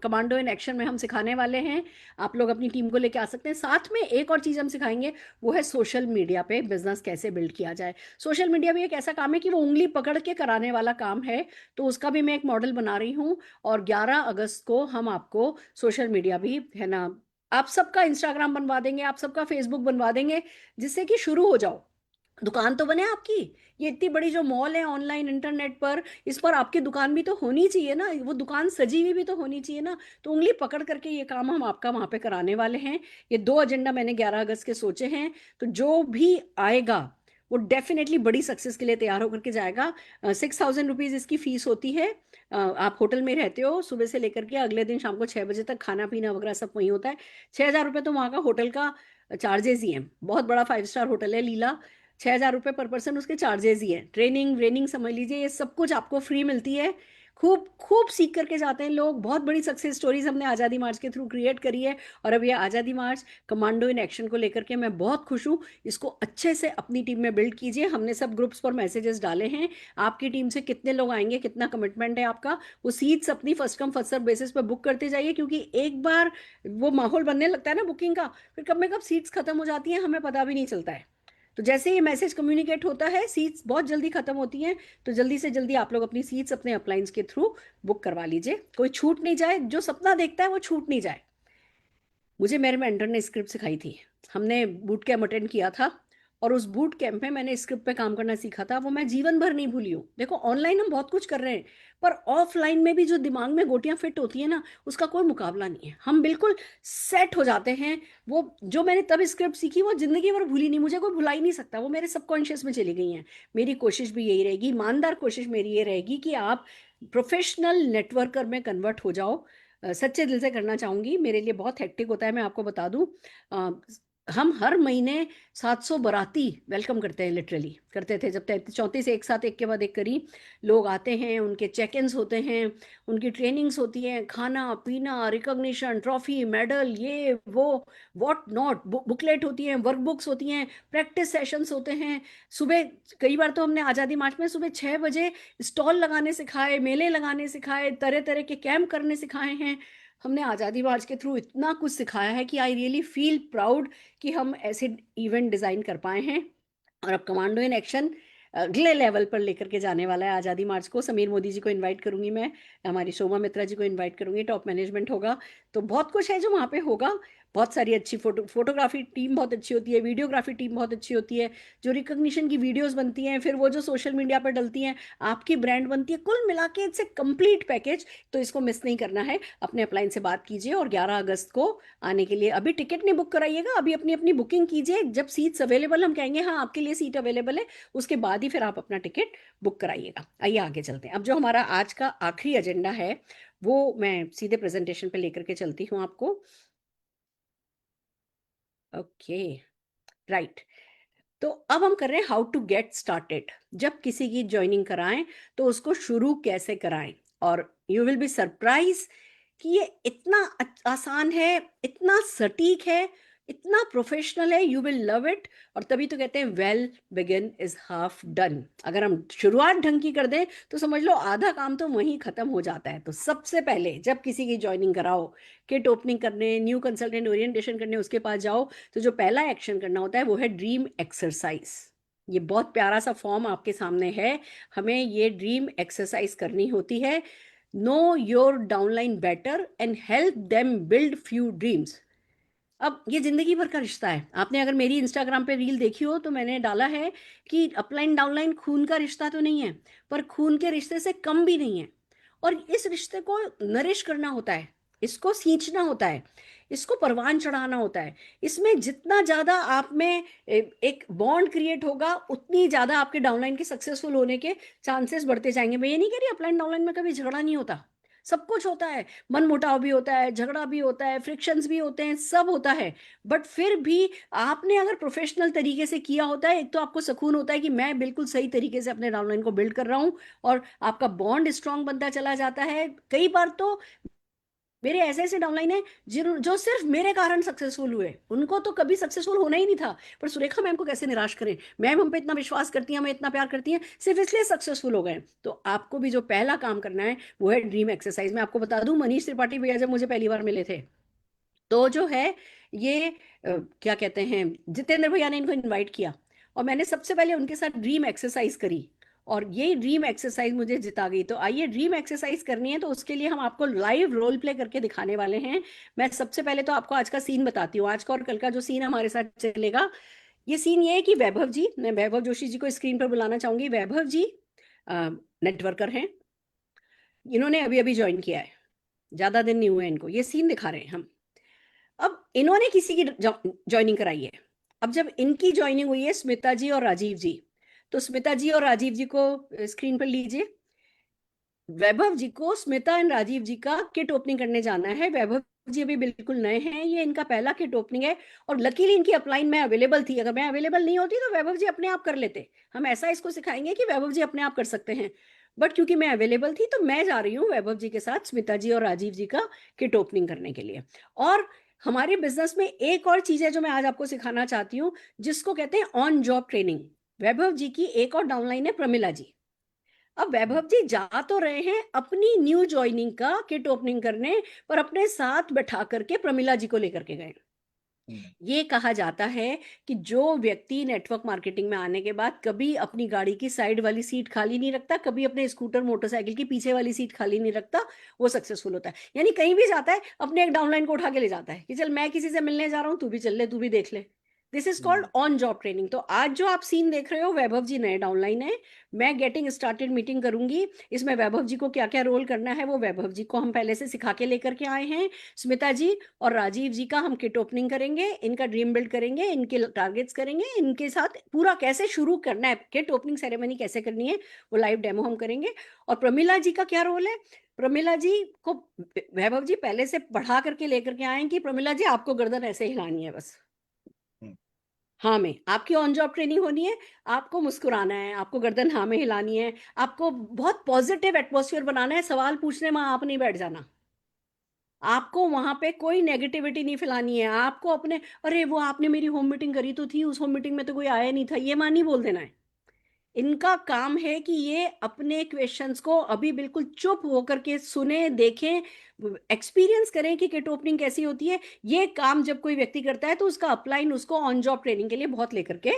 कमांडो इन एक्शन में हम सिखाने वाले हैं। आप लोग अपनी टीम को लेके आ सकते हैं। साथ में एक और चीज़ हम सिखाएंगे, वो है सोशल मीडिया पे बिजनेस कैसे बिल्ड किया जाए। सोशल मीडिया भी एक ऐसा काम है कि वो उंगली पकड़ के कराने वाला काम है, तो उसका भी मैं एक मॉडल बना रही हूँ। और 11 अगस्त को हम आपको सोशल मीडिया भी, है ना, आप सबका इंस्टाग्राम बनवा देंगे, आप सबका फेसबुक बनवा देंगे, जिससे कि शुरू हो जाओ। दुकान तो बने आपकी, ये इतनी बड़ी जो मॉल है ऑनलाइन इंटरनेट पर, इस पर आपकी दुकान भी तो होनी चाहिए ना, वो दुकान सजी हुई भी तो होनी चाहिए ना। तो उंगली पकड़ करके ये काम हम आपका वहां पे कराने वाले हैं। ये 2 एजेंडा मैंने 11 अगस्त के सोचे हैं। तो जो भी आएगा वो डेफिनेटली बड़ी सक्सेस के लिए तैयार होकर के जाएगा। 6,000 रुपीज़ इसकी फीस होती है। आप होटल में रहते हो, सुबह से लेकर के अगले दिन शाम को 6 बजे तक खाना पीना वगैरह सब वहीं होता है। 6,000 रुपये तो वहाँ का होटल का चार्जेस ही हैं। बहुत बड़ा 5 स्टार होटल है लीला। 6,000 रुपये पर पर्सन उसके चार्जेस ही हैं। ट्रेनिंग व्रेनिंग समझ लीजिए, ये सब कुछ आपको फ्री मिलती है। खूब खूब सीख करके जाते हैं लोग। बहुत बड़ी सक्सेस स्टोरीज हमने आज़ादी मार्च के थ्रू क्रिएट करी है। और अब ये आज़ादी मार्च कमांडो इन एक्शन को लेकर के मैं बहुत खुश हूँ। इसको अच्छे से अपनी टीम में बिल्ड कीजिए। हमने सब ग्रुप्स पर मैसेजेस डाले हैं। आपकी टीम से कितने लोग आएंगे, कितना कमिटमेंट है आपका, वो सीट्स अपनी first come first serve basis पर बुक करते जाइए। क्योंकि एक बार वो माहौल बनने लगता है ना बुकिंग का, फिर कब में कब सीट्स खत्म हो जाती हैं, हमें पता भी नहीं चलता है। तो जैसे ये मैसेज कम्युनिकेट होता है, सीट्स बहुत जल्दी खत्म होती हैं। तो जल्दी से जल्दी आप लोग अपनी सीट्स अपने अपलाइंस के थ्रू बुक करवा लीजिए। कोई छूट नहीं जाए, जो सपना देखता है वो छूट नहीं जाए। मुझे मेरे मेंटर ने स्क्रिप्ट सिखाई थी। हमने बूट कैंप अटेंड किया था, और उस बूट कैंप में मैंने स्क्रिप्ट पे काम करना सीखा था। वो मैं जीवन भर नहीं भूली हूँ। देखो ऑनलाइन हम बहुत कुछ कर रहे हैं, पर ऑफलाइन में भी जो दिमाग में गोटियां फिट होती है ना, उसका कोई मुकाबला नहीं है। हम बिल्कुल सेट हो जाते हैं। वो जो मैंने तब स्क्रिप्ट सीखी वो जिंदगी भर भूली नहीं, मुझे कोई भुला ही नहीं सकता। वो मेरे सबकॉन्शियस में चली गई हैं। मेरी कोशिश भी यही रहेगी, ईमानदार कोशिश मेरी ये रहेगी कि आप प्रोफेशनल नेटवर्कर में कन्वर्ट हो जाओ। सच्चे दिल से करना चाहूंगी। मेरे लिए बहुत हेक्टिक होता है, मैं आपको बता दूं। हम हर महीने 700 बाराती वेलकम करते हैं, लिटरली करते थे जब 34 एक साथ एक के बाद एक करी लोग आते हैं। उनके चेक इन्स होते हैं, उनकी ट्रेनिंग्स होती हैं, खाना पीना, रिकॉग्निशन, ट्रॉफी, मेडल, ये वो व्हाट नॉट, बुकलेट होती हैं, वर्क बुक्स होती हैं, प्रैक्टिस सेशंस होते हैं। सुबह कई बार तो हमने आज़ादी मार्च में सुबह 6 बजे स्टॉल लगाने सिखाए, मेले लगाने सिखाए, तरह तरह के कैंप करने सिखाए हैं। हमने आज़ादी मार्च के थ्रू इतना कुछ सिखाया है कि आई रियली फील प्राउड कि हम ऐसे इवेंट डिज़ाइन कर पाए हैं। और अब कमांडो इन एक्शन अगले लेवल पर लेकर के जाने वाला है। आज़ादी मार्च को समीर मोदी जी को इनवाइट करूंगी मैं, हमारी शोभा मित्रा जी को इनवाइट करूंगी, टॉप मैनेजमेंट होगा। तो बहुत कुछ है जो वहाँ पे होगा। बहुत सारी अच्छी फोटोग्राफी टीम बहुत अच्छी होती है, वीडियोग्राफी टीम बहुत अच्छी होती है, जो रिकॉग्निशन की वीडियोस बनती हैं, फिर वो जो सोशल मीडिया पर डलती हैं, आपकी ब्रांड बनती है, कुल मिला के इट्स ए कंप्लीट पैकेज। तो इसको मिस नहीं करना है। अपने अपलाइन से बात कीजिए और 11 अगस्त को आने के लिए अभी टिकट नहीं बुक कराइएगा, अभी अपनी अपनी बुकिंग कीजिए। जब सीट्स अवेलेबल हम कहेंगे हाँ आपके लिए सीट अवेलेबल है, उसके बाद ही फिर आप अपना टिकट बुक कराइएगा। आइए आगे चलते हैं। अब जो हमारा आज का आखिरी एजेंडा है वो मैं सीधे प्रेजेंटेशन पे लेकर के चलती हूँ आपको। Okay, right. तो अब हम कर रहे हैं हाउ टू गेट स्टार्टेड। जब किसी की ज्वाइनिंग कराएं तो उसको शुरू कैसे कराएं। और यू विल बी सरप्राइज कि ये इतना आसान है, इतना सटीक है, इतना प्रोफेशनल है। You will love it. और तभी तो कहते हैं well begin is half done. अगर हम शुरुआत ढंग की कर दें तो समझ लो आधा काम तो वहीं खत्म हो जाता है। तो सबसे पहले जब किसी की ज्वाइनिंग कराओ, किट ओपनिंग करने, न्यू कंसल्टेंट ओरिएंटेशन करने उसके पास जाओ, तो जो पहला एक्शन करना होता है वो है ड्रीम एक्सरसाइज। ये बहुत प्यारा सा फॉर्म आपके सामने है। हमें ये ड्रीम एक्सरसाइज करनी होती है। Know your downline better and help them build few dreams. अब ये जिंदगी भर का रिश्ता है। आपने अगर मेरी इंस्टाग्राम पे रील देखी हो तो मैंने डाला है कि अपलाइन डाउनलाइन खून का रिश्ता तो नहीं है, पर खून के रिश्ते से कम भी नहीं है। और इस रिश्ते को नरिश करना होता है, इसको सींचना होता है, इसको परवान चढ़ाना होता है। इसमें जितना ज्यादा आप में एक बॉन्ड क्रिएट होगा, उतनी ज्यादा आपके डाउनलाइन के सक्सेसफुल होने के चांसेस बढ़ते जाएंगे। मैं ये नहीं कह रही अपलाइन डाउनलाइन में कभी झगड़ा नहीं होता, सब कुछ होता है, मन मुटाव भी होता है, झगड़ा भी होता है, फ्रिक्शंस भी होते हैं, सब होता है। बट फिर भी आपने अगर प्रोफेशनल तरीके से किया होता है, एक तो आपको सुकून होता है कि मैं बिल्कुल सही तरीके से अपने डाउनलाइन को बिल्ड कर रहा हूँ, और आपका बॉन्ड स्ट्रांग बनता चला जाता है। कई बार तो मेरे ऐसे ऐसे डाउनलाइन है जो सिर्फ मेरे कारण सक्सेसफुल हुए, उनको तो कभी सक्सेसफुल होना ही नहीं था, पर सुरेखा मैम को कैसे निराश करें, मैम हम पे इतना विश्वास करती हैं, हमें इतना प्यार करती हैं, सिर्फ इसलिए सक्सेसफुल हो गए। तो आपको भी जो पहला काम करना है वो है ड्रीम एक्सरसाइज। मैं आपको बता दूं, मनीष त्रिपाठी भैया जब मुझे पहली बार मिले थे, तो जो है ये क्या कहते हैं, जितेंद्र भैया ने इनको इनवाइट किया, और मैंने सबसे पहले उनके साथ ड्रीम एक्सरसाइज करी, और ये ड्रीम एक्सरसाइज मुझे जिता गई। तो आइए ड्रीम एक्सरसाइज करनी है, तो उसके लिए हम आपको लाइव रोल प्ले करके दिखाने वाले हैं। मैं सबसे पहले तो आपको आज का सीन बताती हूँ, आज का और कल का जो सीन हमारे साथ चलेगा। ये सीन ये है कि वैभव जी, मैं वैभव जोशी जी को स्क्रीन पर बुलाना चाहूंगी। वैभव जी नेटवर्कर हैं, इन्होंने अभी अभी ज्वाइन किया है, ज्यादा दिन नहीं हुए इनको। ये सीन दिखा रहे हैं हम। अब इन्होंने किसी की ज्वाइनिंग कराई है। अब जब इनकी ज्वाइनिंग हुई है स्मिता जी और राजीव जी, तो स्मिता जी और राजीव जी को स्क्रीन पर लीजिए। वैभव जी को स्मिता एंड राजीव जी का किट ओपनिंग करने जाना है। वैभव जी अभी बिल्कुल नए हैं, ये इनका पहला किट ओपनिंग है, और लकीली इनकी अपलाइन में अवेलेबल थी। अगर मैं अवेलेबल नहीं होती तो वैभव जी अपने आप कर लेते। हम ऐसा इसको सिखाएंगे कि वैभव जी अपने आप कर सकते हैं, बट क्योंकि मैं अवेलेबल थी तो मैं जा रही हूँ वैभव जी के साथ स्मिता जी और राजीव जी का किट ओपनिंग करने के लिए। और हमारे बिजनेस में एक और चीज है जो मैं आज आपको सिखाना चाहती हूँ, जिसको कहते हैं ऑन जॉब ट्रेनिंग। वैभव जी की एक और डाउनलाइन है प्रमिला जी। अब वैभव जी जा तो रहे हैं अपनी न्यू ज्वाइनिंग का किट ओपनिंग करने, पर अपने साथ बैठा करके प्रमिला जी को लेकर के गए। ये कहा जाता है कि जो व्यक्ति नेटवर्क मार्केटिंग में आने के बाद कभी अपनी गाड़ी की साइड वाली सीट खाली नहीं रखता, कभी अपने स्कूटर मोटरसाइकिल की पीछे वाली सीट खाली नहीं रखता, वो सक्सेसफुल होता है। यानी कहीं भी जाता है अपने एक डाउनलाइन को उठा के ले जाता है कि चल मैं किसी से मिलने जा रहा हूं, तू भी चल ले, तू भी देख ले। This is called on job training. तो आज जो आप सीन देख रहे हो, वैभव जी नए डाउनलाइन है, मैं गेटिंग स्टार्टेड मीटिंग करूंगी। इसमें वैभव जी को क्या क्या रोल करना है वो वैभव जी को हम पहले से सिखा के लेकर के आए हैं। स्मिता जी और राजीव जी का हम किट ओपनिंग करेंगे, इनका ड्रीम बिल्ड करेंगे, इनके टारगेट्स करेंगे, इनके साथ पूरा कैसे शुरू करना है, किट ओपनिंग सेरेमनी कैसे करनी है वो लाइव डेमो हम करेंगे। और प्रमिला जी का क्या रोल है, प्रमिला जी को वैभव जी पहले से पढ़ा करके लेकर के आए कि प्रमिला जी आपको गर्दन ऐसे हिलानी है बस, हाँ में आपकी ऑन जॉब ट्रेनिंग होनी है, आपको मुस्कुराना है, आपको गर्दन हाँ में हिलानी है, आपको बहुत पॉजिटिव एटमॉस्फेयर बनाना है, सवाल पूछने में आप नहीं बैठ जाना, आपको वहां पे कोई नेगेटिविटी नहीं फैलानी है, आपको अपने अरे वो आपने मेरी होम मीटिंग करी तो थी, उस होम मीटिंग में तो कोई आया नहीं था, ये मान नहीं बोल देना है। इनका काम है कि ये अपने क्वेश्चंस को अभी बिल्कुल चुप होकर के सुने, देखें, एक्सपीरियंस करें कि किट ओपनिंग कैसी होती है। ये काम जब कोई व्यक्ति करता है तो उसका अपलाइन उसको ऑन जॉब ट्रेनिंग के लिए बहुत लेकर के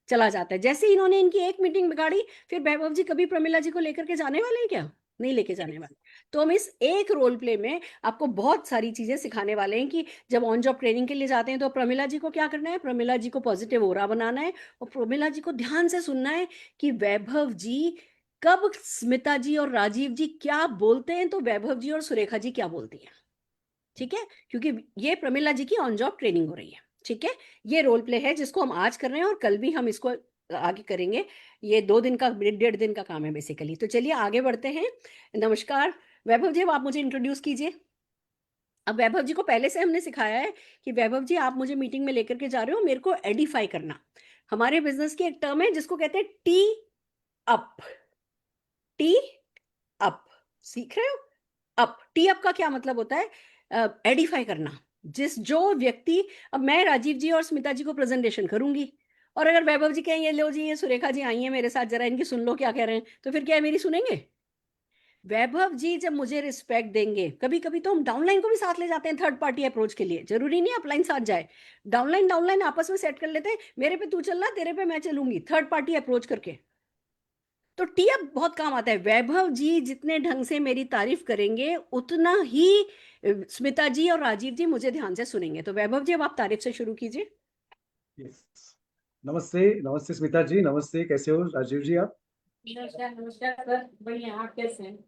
चला जाता है। जैसे इन्होंने इनकी एक मीटिंग बिगाड़ी, फिर वैभव जी कभी प्रमिला जी को लेकर के जाने वाले हैं क्या? नहीं लेके जाने वाले। तो हम इस एक रोल प्ले में आपको बहुत सारी चीजें सिखाने वाले हैं कि जब ऑन जॉब ट्रेनिंग के लिए जाते हैं तो प्रमिला जी को क्या करना है, प्रमिला जी को पॉजिटिव ओरा बनाना है, और प्रमिला जी को ध्यान से सुनना है कि वैभव जी कब स्मिता जी और राजीव जी क्या बोलते हैं तो वैभव जी और सुरेखा जी क्या बोलती हैं। ठीक है, क्योंकि ये प्रमिला जी की ऑन जॉब ट्रेनिंग हो रही है। ठीक है, ये रोल प्ले है जिसको हम आज कर रहे हैं और कल भी हम इसको आगे करेंगे। ये 2 दिन का 1.5 दिन का काम है बेसिकली। तो चलिए आगे बढ़ते हैं। नमस्कार वैभव जी, अब आप मुझे इंट्रोड्यूस कीजिए। अब वैभव जी को पहले से हमने सिखाया है कि वैभव जी आप मुझे मीटिंग में लेकर के जा रहे हो, मेरे को एडिफाई करना। हमारे बिजनेस की एक टर्म है जिसको कहते हैं टी अप। टी अप सीख रहे हो? अप, टी अप का क्या मतलब होता है? एडिफाई करना। जो व्यक्ति, अब मैं राजीव जी और स्मिता जी को प्रेजेंटेशन करूंगी, और अगर वैभव जी कहें ये लो जी ये सुरेखा जी आई हैं मेरे साथ, जरा इनकी सुन लो क्या कह रहे हैं, तो फिर क्या है, मेरी सुनेंगे? वैभव जी जब मुझे रिस्पेक्ट देंगे, कभी कभी तो हम डाउनलाइन को भी साथ ले जाते हैं थर्ड पार्टी अप्रोच के लिए, जरूरी नहीं अपलाइन साथ जाए, डाउनलाइन आपस में सेट कर लेते हैं, मेरे पे तू चलना, तेरे पे मैं चलूंगी, थर्ड पार्टी अप्रोच करके। तो टी अप बहुत काम आता है। वैभव जी जितने ढंग से मेरी तारीफ करेंगे उतना ही स्मिता जी और राजीव जी मुझे ध्यान से सुनेंगे। तो वैभव जी अब आप तारीफ से शुरू कीजिए। यस, नमस्ते। नमस्ते स्मिता जी, नमस्ते, कैसे हो राजीव जी आप? नमस्कार सर, बढ़िया, आप कैसे हैं?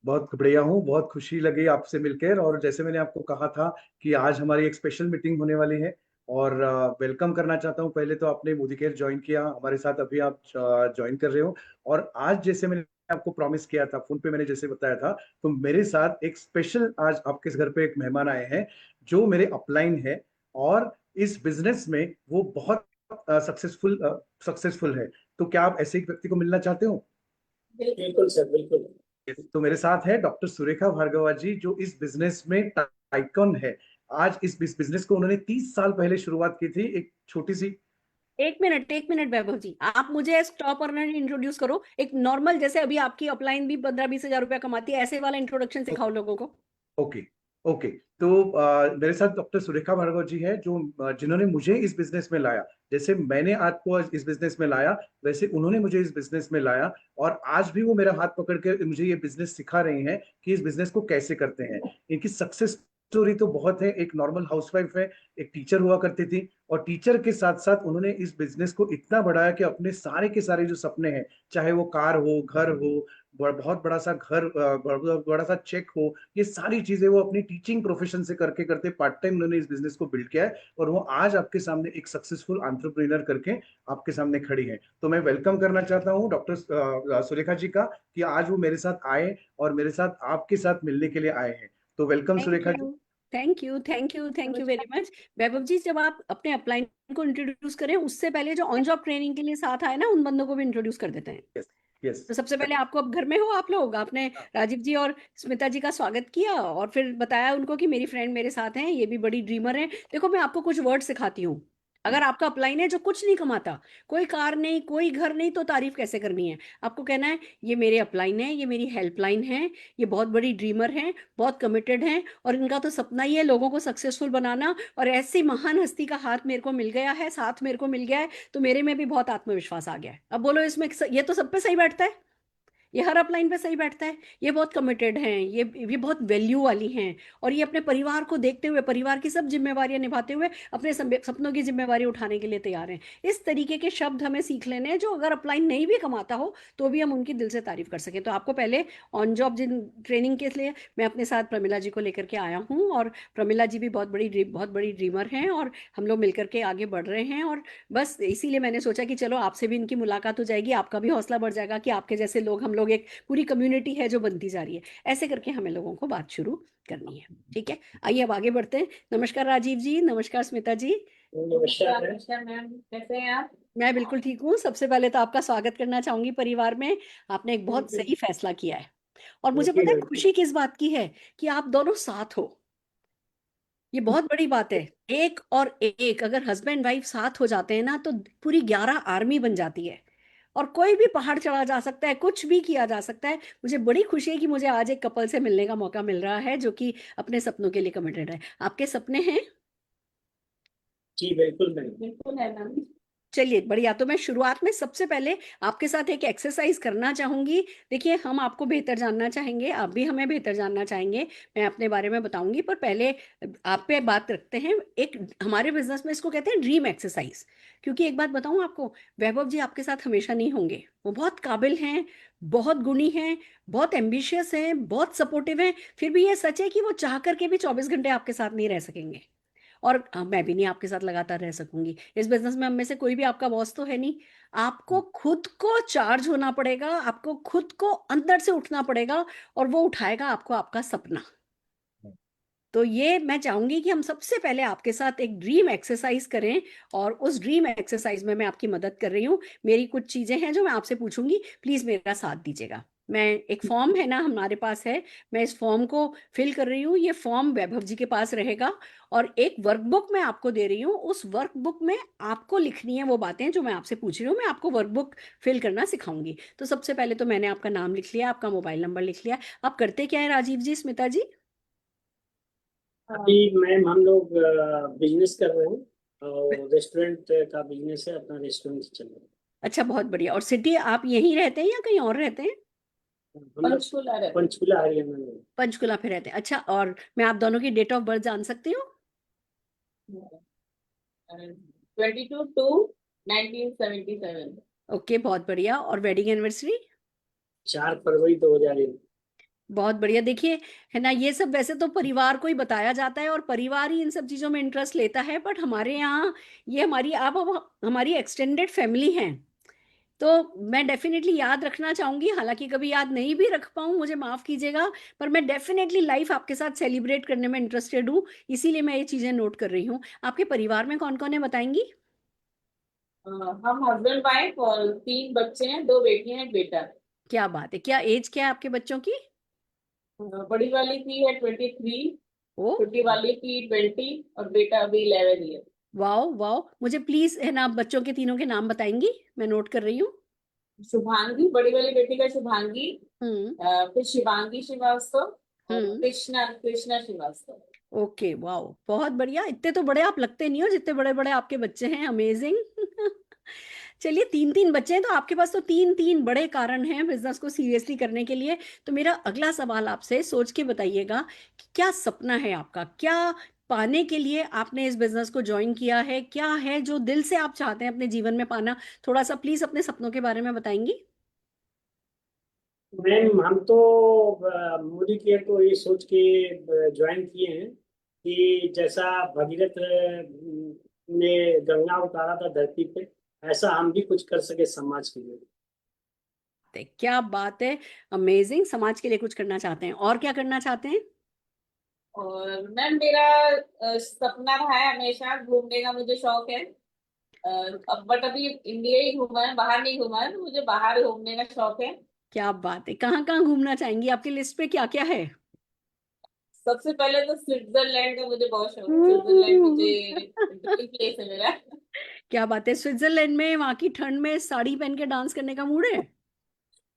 बहुत बढ़िया हूँ, बहुत खुशी लगी आपसे मिलकर। और जैसे मैंने आपको कहा था कि आज हमारी एक स्पेशल मीटिंग होने वाली है, और वेलकम करना चाहता हूँ। पहले तो आपने मोदी केयर ज्वाइन किया हमारे साथ, अभी आप ज्वाइन कर रहे हो। और आज जैसे मैंने आपको प्रॉमिस किया था, फोन पे मैंने जैसे बताया था, तो मेरे साथ एक स्पेशल आज आपके घर पे एक मेहमान आए हैं जो मेरे अपलाइन है, और इस बिजनेस में वो बहुत सक्सेसफुल है। तो क्या आप ऐसे एक व्यक्ति को मिलना चाहते हो? बिल्कुल सर, बिल्कुल। तो मेरे साथ है डॉक्टर सुरेखा भार्गवा जी, जो इस बिजनेस में टाइकन है। आज इस बिजनेस को उन्होंने 30 साल पहले शुरुआत की थी, एक छोटी सी। एक मिनट वैभव जी, आप मुझे एज टॉप अर्नर इंट्रोड्यूस करो, एक नॉर्मल, जैसे अभी आपकी अपलाइन भी 15-20 हजार रुपया कमाती है, ऐसे वाला इंट्रोडक्शन सिखाओ लोगों को। Okay okay. तो मेरे साथ डॉक्टर सुरेखा भार्गव जी है, जो जिन्होंने मुझे इस बिजनेस में लाया। जैसे मैंने आपको इस बिजनेस में लाया, वैसे उन्होंने मुझे इस बिजनेस में लाया, और आज भी वो मेरा हाथ पकड़ के मुझे ये बिजनेस सिखा रही हैं कि इस बिजनेस को कैसे करते हैं। इनकी सक्सेस स्टोरी तो बहुत है। एक नॉर्मल हाउसवाइफ है, एक टीचर हुआ करती थी, और टीचर के साथ साथ उन्होंने इस बिजनेस को इतना बढ़ाया कि अपने सारे के सारे जो सपने हैं, चाहे वो कार हो, घर हो, बहुत बड़ा सा घर, बड़ा सा चेक हो, ये सारी चीजें वो अपनी टीचिंग प्रोफेशन से करके करते पार्ट टाइम उन्होंने इस बिजनेस को बिल्ड किया है, और वो आज आपके सामने एक सक्सेसफुल एंटरप्रेन्योर करके आपके सामने खड़ी है। तो मैं वेलकम करना चाहता हूँ डॉक्टर सुरेखा जी का, कि आज वो मेरे साथ आए और मेरे साथ आपके साथ मिलने के लिए आए हैं। तो welcome Surekha ji. Thank you very much. Vaibhav ji, जब आप अपने अपलाइन को इंट्रोड्यूस करें, उससे पहले जो ऑन जॉब ट्रेनिंग के लिए साथ आए ना, उन बंदों को भी इंट्रोड्यूस कर देते हैं। Yes yes. तो सबसे पहले आपको, अब घर में हो आप लोग, आपने राजीव जी और स्मिता जी का स्वागत किया और फिर बताया उनको कि मेरी फ्रेंड मेरे साथ हैं, ये भी बड़ी ड्रीमर है। देखो, मैं आपको कुछ वर्ड सिखाती हूँ। अगर आपका अपलाइन है जो कुछ नहीं कमाता, कोई कार नहीं, कोई घर नहीं, तो तारीफ कैसे करनी है? आपको कहना है, ये मेरे अपलाइन है, ये मेरी हेल्पलाइन है, ये बहुत बड़ी ड्रीमर है, बहुत कमिटेड है, और इनका तो सपना ही है लोगों को सक्सेसफुल बनाना, और ऐसी महान हस्ती का हाथ मेरे को मिल गया है, साथ मेरे को मिल गया है, तो मेरे में भी बहुत आत्मविश्वास आ गया है। अब बोलो, इसमें ये तो सब पे सही बैठता है, ये हर अपलाइन पे सही बैठता है। ये बहुत कमिटेड हैं, ये बहुत वैल्यू वाली हैं, और ये अपने परिवार को देखते हुए, परिवार की सब जिम्मेवारियां निभाते हुए अपने सपनों की जिम्मेवारी उठाने के लिए तैयार हैं। इस तरीके के शब्द हमें सीख लेने हैं, जो अगर अपलाइन नहीं भी कमाता हो तो भी हम उनकी दिल से तारीफ कर सकें। तो आपको पहले ऑन जॉब ट्रेनिंग के लिए मैं अपने साथ प्रमिला जी को लेकर के आया हूँ, और प्रमिला जी भी बहुत बड़ी ड्रीमर हैं, और हम लोग मिलकर के आगे बढ़ रहे हैं। और बस इसीलिए मैंने सोचा कि चलो आपसे भी इनकी मुलाकात हो जाएगी, आपका भी हौसला बढ़ जाएगा कि आपके जैसे लोग, हम लोग एक पूरी कम्युनिटी है जो बनती जा रही है। ऐसे करके हमें लोगों को बात शुरू करनी है। ठीक है, आइए अब आगे बढ़ते हैं। नमस्कार राजीव जी, नमस्कार स्मिता जी। नमस्कार मैम, कैसे हैं आप? मैं बिल्कुल ठीक हूँ। सबसे पहले तो आपका स्वागत करना चाहूंगी परिवार में। आपने एक बहुत सही फैसला किया है, और मुझे पता है खुशी किस बात की है, कि आप दोनों साथ हो। ये बहुत बड़ी बात है। एक और एक अगर हस्बैंड वाइफ साथ हो जाते हैं ना, तो पूरी 11 आर्मी बन जाती है, और कोई भी पहाड़ चढ़ा जा सकता है, कुछ भी किया जा सकता है। मुझे बड़ी खुशी है कि मुझे आज एक कपल से मिलने का मौका मिल रहा है जो कि अपने सपनों के लिए कमिटेड है। आपके सपने हैं? जी बिल्कुल मैम, बिल्कुल है मैम। चलिए बढ़िया। तो मैं शुरुआत में सबसे पहले आपके साथ एक एक्सरसाइज करना चाहूंगी। देखिए, हम आपको बेहतर जानना चाहेंगे, आप भी हमें बेहतर जानना चाहेंगे। मैं अपने बारे में बताऊंगी, पर पहले आप पे बात रखते हैं। एक हमारे बिजनेस में इसको कहते हैं ड्रीम एक्सरसाइज। क्योंकि एक बात बताऊं आपको, वैभव जी आपके साथ हमेशा नहीं होंगे। वो बहुत काबिल हैं, बहुत गुणी हैं, बहुत एम्बिशियस हैं, बहुत सपोर्टिव हैं। फिर भी ये सच है कि वो चाह करके भी 24 घंटे आपके साथ नहीं रह सकेंगे, और मैं भी नहीं आपके साथ लगातार रह सकूंगी। इस बिजनेस में हम में से कोई भी आपका बॉस तो है नहीं। आपको खुद को चार्ज होना पड़ेगा, आपको खुद को अंदर से उठना पड़ेगा, और वो उठाएगा आपको आपका सपना। तो ये मैं चाहूंगी कि हम सबसे पहले आपके साथ एक ड्रीम एक्सरसाइज करें, और उस ड्रीम एक्सरसाइज में मैं आपकी मदद कर रही हूँ। मेरी कुछ चीजें हैं जो मैं आपसे पूछूंगी, प्लीज मेरा साथ दीजिएगा। मैं, एक फॉर्म है ना हमारे पास है, मैं इस फॉर्म को फिल कर रही हूँ। ये फॉर्म वैभव जी के पास रहेगा, और एक वर्कबुक मैं आपको दे रही हूँ। उस वर्कबुक में आपको लिखनी है वो बातें जो मैं आपसे पूछ रही हूँ। मैं आपको वर्कबुक फिल करना सिखाऊंगी। तो सबसे पहले तो मैंने आपका नाम लिख लिया, आपका मोबाइल नंबर लिख लिया। आप करते क्या है राजीव जी, स्मिता जी? अभी मैम हम लोग बिजनेस कर रहे हैं, और रेस्टोरेंट का बिजनेस है, अपना रेस्टोरेंट चल रहा है। अच्छा, बहुत बढ़िया। और सिटी आप यहीं रहते हैं या कहीं और रहते हैं? हम लोग पंचकुला हरियाणा में। पंचकुला पे रहते हैं, अच्छा। और मैं आप दोनों की डेट ऑफ बर्थ जान सकती हूँ? 22/2/1977। ओके, बहुत बढ़िया। और वेडिंग एनिवर्सरी? 4 फरवरी 2001। बहुत बढ़िया। देखिए, है ना, ये सब वैसे तो परिवार को ही बताया जाता है और परिवार ही इन सब चीजों में इंटरेस्ट लेता है, बट हमारे यहाँ ये हमारी आप अब हमारी एक्सटेंडेड फैमिली हैं, तो मैं डेफिनेटली याद रखना चाहूंगी। हालांकि कभी याद नहीं भी रख पाऊं, मुझे माफ कीजिएगा, पर मैं डेफिनेटली लाइफ आपके साथ सेलिब्रेट करने में इंटरेस्टेड हूँ, इसीलिए मैं ये चीजें नोट कर रही हूँ। आपके परिवार में कौन कौन है, बताएंगी? हम हस्बैंड वाइफ और 3 बच्चे हैं, 2 बेटियां एक बेटा है। क्या बात है, क्या एज क्या है आपके बच्चों की? बड़ी वाली की है 23, ओ, छोटी वाली की 20 और बेटा अभी 11 ईयर। वाओ वाओ, मुझे प्लीज, है ना, आप बच्चों के तीनों के नाम बताएंगी? मैं नोट कर रही हूँ। शुभांगी, बड़ी वाली बेटी का शुभांगी, हम्म। फिर शिवांगी श्रीवास्तव और हम्म। कृष्णा कृष्णा श्रीवास्तव। ओके, वाओ, बहुत बढ़िया। इतने तो बड़े आप लगते नहीं हो जितने बड़े बड़े आपके बच्चे हैं, अमेजिंग। चलिए, 3 3 बच्चे हैं तो आपके पास तो 3 3 बड़े कारण हैं बिजनेस को सीरियसली करने के लिए। तो मेरा अगला सवाल आपसे, सोच के बताइएगा कि क्या सपना है आपका, क्या पाने के लिए आपने इस बिजनेस को ज्वाइन किया है, क्या है जो दिल से आप चाहते हैं अपने जीवन में पाना? थोड़ा सा प्लीज अपने सपनों के बारे में बताएंगी। मैम, हम तो मोदी केयर को ये सोच के ज्वाइन किए हैं कि जैसा भगीरथ ने गंगा उतारा था धरती पे, ऐसा हम भी कुछ कर सके समाज के लिए। क्या बात है, अमेजिंग। समाज के लिए कुछ करना चाहते हैं, और क्या करना चाहते हैं? और मैम मेरा सपना रहा है हमेशा, घूमने का मुझे शौक है। अब बट अभी इंडिया ही घूमा है, बाहर नहीं घूमा है, तो मुझे बाहर घूमने का शौक है। क्या बात है, कहाँ कहाँ घूमना चाहेंगी? आपकी लिस्ट पे क्या क्या है? सबसे पहले तो स्विट्जरलैंड का मुझे बहुत शौक है, स्विट्जरलैंड मुझे ड्रीम प्लेस है मेरा। क्या बात है, स्विट्जरलैंड में वहां की ठंड में साड़ी पहन के डांस करने का मूड है?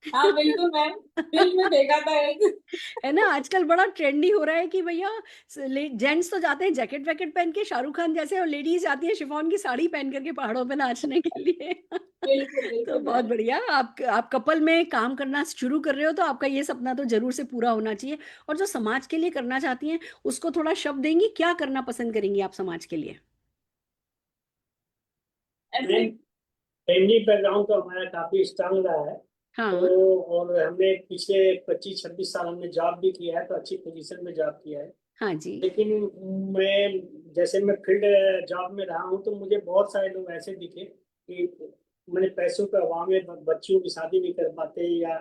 हाँ बिल्कुल मैम, फिल्म में देखा था एक। है ना, आजकल बड़ा ट्रेंडी हो रहा है कि भैया जेंट्स तो जाते हैं जैकेट वैकेट पहन के शाहरुख खान जैसे, और लेडीज जाती है शिफॉन की साड़ी पहन करके पहाड़ों पे नाचने के लिए। बिल्कुल तो बिल्कुल बहुत मैम। बढ़िया, आप कपल में काम करना शुरू कर रहे हो तो आपका ये सपना तो जरूर से पूरा होना चाहिए। और जो समाज के लिए करना चाहती हैं उसको थोड़ा शब्द देंगी, क्या करना पसंद करेंगी आप समाज के लिए? ऐसे फैमिली बैकग्राउंड तो हमारा काफी स्ट्रांग रहा है। हाँ। तो और हमने पिछले 25 26 साल हमने जॉब भी किया है, तो अच्छी पोजीशन में जॉब किया है। हाँ जी। लेकिन मैं फील्ड जॉब में रहा हूँ, तो मुझे बहुत सारे लोग ऐसे दिखे कि मैंने पैसों के अभाव में बच्चियों की शादी नहीं कर पाते, या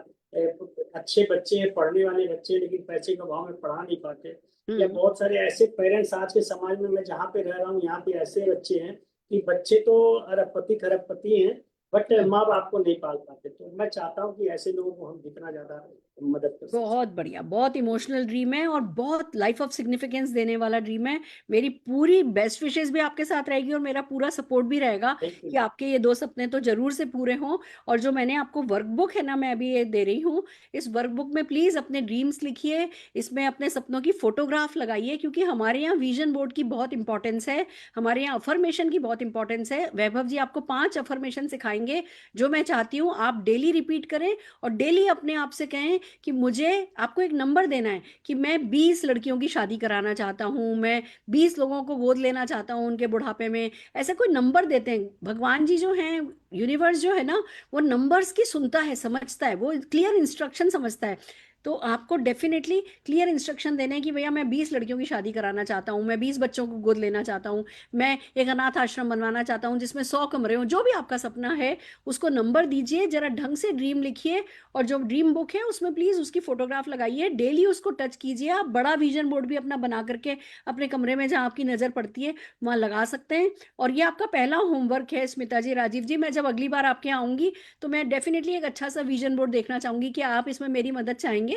अच्छे बच्चे हैं, पढ़ने वाले बच्चे हैं, लेकिन पैसे के अभाव में पढ़ा नहीं पाते। या बहुत सारे ऐसे पेरेंट्स आज के समाज में, मैं जहाँ पे रह रहा हूँ यहाँ पे ऐसे बच्चे हैं कि बच्चे तो अरबपति खरबपति हैं, बट माँ बाप को नहीं पाल पाते। तो मैं चाहता हूँ कि ऐसे लोगों को हम जितना ज्यादा मदद कर सकें। बहुत बढ़िया, बहुत इमोशनल ड्रीम है और बहुत लाइफ ऑफ सिग्निफिकेंस देने वाला ड्रीम है। मेरी पूरी बेस्ट विशेस भी आपके साथ रहेगी और मेरा पूरा सपोर्ट भी रहेगा थैंक कि यू। आपके ये 2 सपने तो जरूर से पूरे हों। और जो मैंने आपको वर्कबुक है ना, मैं अभी ये दे रही हूँ, इस वर्कबुक में प्लीज अपने ड्रीम्स लिखिए, इसमें अपने सपनों की फोटोग्राफ लगाइए, क्योंकि हमारे यहाँ विजन बोर्ड की बहुत इंपॉर्टेंस है, हमारे यहाँ अफर्मेशन की बहुत इंपॉर्टेंस है। वैभव जी आपको 5 अफर्मेशन सिखाएंगे जो मैं चाहती हूँ आप डेली रिपीट करें, और डेली अपने आप से कहें कि मुझे आपको एक नंबर देना है कि मैं 20 लड़कियों की शादी कराना चाहता हूं, मैं 20 लोगों को गोद लेना चाहता हूं उनके बुढ़ापे में। ऐसे कोई नंबर देते हैं, भगवान जी जो हैं, यूनिवर्स जो है ना, वो नंबर्स की सुनता है, समझता है, वो क्लियर इंस्ट्रक्शन समझता है। तो आपको डेफिनेटली क्लियर इंस्ट्रक्शन देने हैं कि भैया मैं 20 लड़कियों की शादी कराना चाहता हूँ, मैं 20 बच्चों को गोद लेना चाहता हूँ, मैं एक अनाथ आश्रम बनवाना चाहता हूँ जिसमें 100 कमरे हों। जो भी आपका सपना है उसको नंबर दीजिए, जरा ढंग से ड्रीम लिखिए, और जो ड्रीम बुक है उसमें प्लीज उसकी फोटोग्राफ लगाइए, डेली उसको टच कीजिए। आप बड़ा विजन बोर्ड भी अपना बना करके अपने कमरे में जहां आपकी नजर पड़ती है वहां लगा सकते हैं। और ये आपका पहला होमवर्क है स्मिता जी, राजीव जी, मैं जब अगली बार आपके यहाँ आऊंगी तो मैं डेफिनेटली एक अच्छा सा विजन बोर्ड देखना चाहूंगी। कि आप इसमें मेरी मदद चाहेंगे?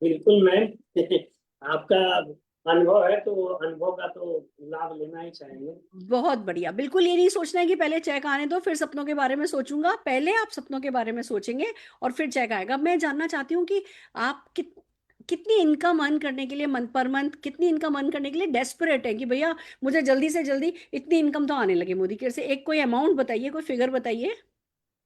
बिल्कुल मैम। आपका अनुभव है तो अनुभव का तो लाभ लेना ही चाहेंगे। बहुत बढ़िया, बिल्कुल ये नहीं सोचना है कि पहले चेक आने दो फिर सपनों के बारे में सोचूंगा, पहले आप सपनों के बारे में सोचेंगे और फिर चेक आएगा। मैं जानना चाहती हूँ कि आप कितनी इनकम अर्न करने के लिए, मंथ पर मंथ कितनी इनकम अर्न करने के लिए डेस्परेट है कि भैया मुझे जल्दी से जल्दी इतनी इनकम तो आने लगे मोदी केयर से? एक कोई अमाउंट बताइए, कोई फिगर बताइए।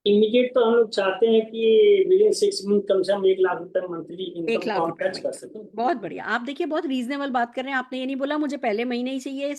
इमीडिएट तो हम लोग चाहते हैं कि विद इन 6 मंथ कम से कम 1 लाख रुपए मंथली 1 इनकम लाख को हम रुपए टच कर सकें। बहुत बढ़िया। आप देखिए बहुत रीजनेबल बात कर रहे हैं। आपने ये नहीं बोला मुझे पहले महीने ही चाहिए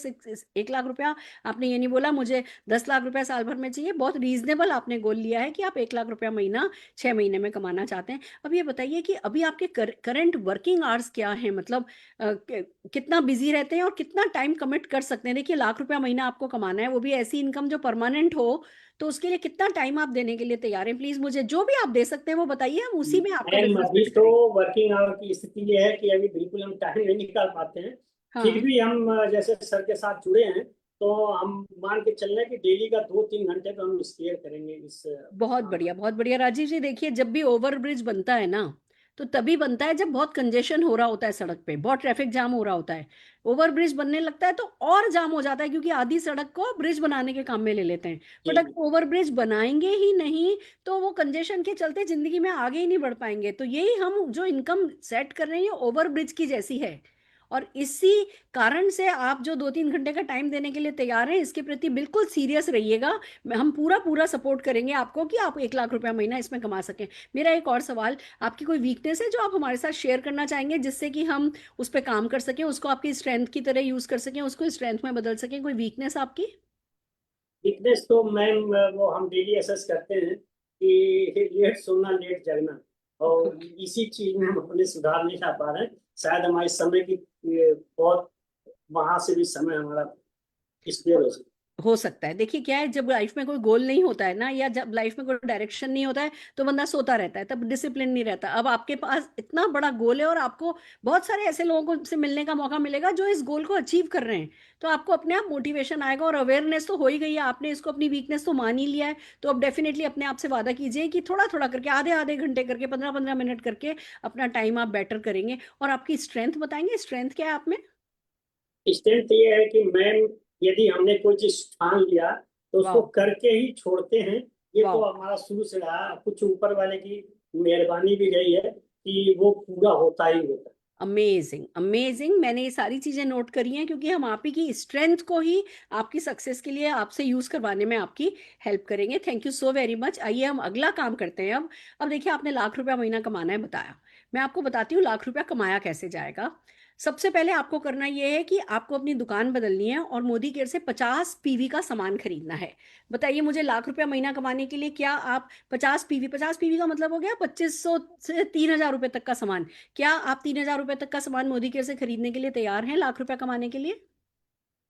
1 लाख रुपया। आपने ये नहीं बोला मुझे 10 लाख रुपया साल भर में चाहिए। बहुत रीजनेबल आपने गोल लिया है कि आप 1 लाख रुपया महीना 6 महीने में कमाना चाहते हैं। अब ये बताइए कि अभी आपके करंट वर्किंग आवर्स क्या हैं, मतलब कितना बिजी रहते हैं और कितना टाइम कमिट कर सकते हैं। देखिए लाख रुपया महीना आपको कमाना है, वो भी ऐसी इनकम जो परमानेंट हो, तो उसके लिए कितना टाइम आप देने के लिए तैयार हैं? प्लीज मुझे जो भी आप दे सकते हैं वो बताइए, हम उसी में आपका मैम बिजनेस अभी बिल्ड तो करेंगे। वर्किंग आवर की स्थिति ये है कि अभी बिल्कुल हम टाइम नहीं निकाल पाते हैं। फिर हाँ भी हम जैसे सर के साथ जुड़े हैं, तो हम मान के चल रहे हैं कि डेली का 2-3 घंटे तो हम स्पेयर करेंगे इस बहुत काम बढ़िया में। बहुत बढ़िया। राजीव जी देखिए, जब भी ओवर ब्रिज बनता है ना, तो तभी बनता है जब बहुत कंजेशन हो रहा होता है, सड़क पे बहुत ट्रैफिक जाम हो रहा होता है। ओवर ब्रिज बनने लगता है तो और जाम हो जाता है, क्योंकि आधी सड़क को ब्रिज बनाने के काम में ले लेते हैं। बट जी। अगर ओवर ब्रिज बनाएंगे ही नहीं तो वो कंजेशन के चलते जिंदगी में आगे ही नहीं बढ़ पाएंगे। तो यही हम जो इनकम सेट कर रहे हैं ये ओवर ब्रिज की जैसी है। और इसी कारण से आप जो 2-3 घंटे का टाइम देने के लिए तैयार हैं, इसके प्रति बिल्कुल सीरियस रहिएगा। हम पूरा पूरा सपोर्ट करेंगे आपको कि आप 1 लाख रुपया महीना इसमें कमा सकें। मेरा एक और सवाल, आपकी कोई वीकनेस है जो आप हमारे साथ शेयर करना चाहेंगे, जिससे कि हम उस पर काम कर सकें, उसको आपकी स्ट्रेंथ की तरह यूज कर सकें, उसको स्ट्रेंथ में बदल सकें? कोई वीकनेस आपकी? वीकनेस तो मैम वो हम डेली असेस करते हैं कि लेट सोना लेट जगना, और इसी चीज में हम अपने सुधार नहीं ला पा रहे हैं। शायद हमारी समय की बहुत वहां से भी समय हमारा स्पेयर हो सकता हो सकता है। देखिए क्या है, जब लाइफ में कोई गोल नहीं होता है ना, या जब लाइफ में कोई डायरेक्शन नहीं होता है, तो बंदा सोता रहता है, तब डिसिप्लिन नहीं रहता। अब आपके पास इतना बड़ा गोल है और आपको बहुत सारे ऐसे लोगों को से मिलने का मौका मिलेगा जो इस गोल को अचीव कर रहे हैं, तो आपको अपने आप मोटिवेशन आएगा और अवेयरनेस तो हो ही गई है। आपने इसको अपनी वीकनेस तो मान ही लिया है, तो अब डेफिनेटली अपने आप से वादा कीजिए कि थोड़ा थोड़ा करके, आधे आधे घंटे करके, 15-15 मिनट करके अपना टाइम आप बेटर करेंगे। और आपकी स्ट्रेंथ बताएंगे, स्ट्रेंथ क्या है आप में? है। स्ट्रेंथ ये है कि मैम यदि हमने कोई चीज ठान लिया तो उसको वाह करके ही छोड़ते हैं। ये तो वाह, हमारा शुरू से रहा, कुछ ऊपर वाले की मेहरबानी भी रही है कि वो पूरा होता ही होता है। Amazing amazing. मैंने ये सारी चीजें नोट करी हैं, क्योंकि हम आप ही की स्ट्रेंथ को ही आपकी सक्सेस के लिए आपसे यूज करवाने में आपकी हेल्प करेंगे। Thank you so very much. आइए हम अगला काम करते हैं। अब देखिए, आपने लाख रुपया महीना कमाना है बताया। मैं आपको बताती हूँ लाख रुपया कमाया कैसे जाएगा। सबसे पहले आपको करना यह है कि आपको अपनी दुकान बदलनी है और मोदी केयर से 50 PV का सामान खरीदना है। बताइए मुझे, लाख रुपया महीना कमाने के लिए क्या आप 50 PV का मतलब हो गया 2500 से 3000 रुपए तक का सामान, क्या आप 3000 रुपए तक का सामान मोदी केयर से खरीदने के लिए तैयार हैं लाख रुपया कमाने के लिए?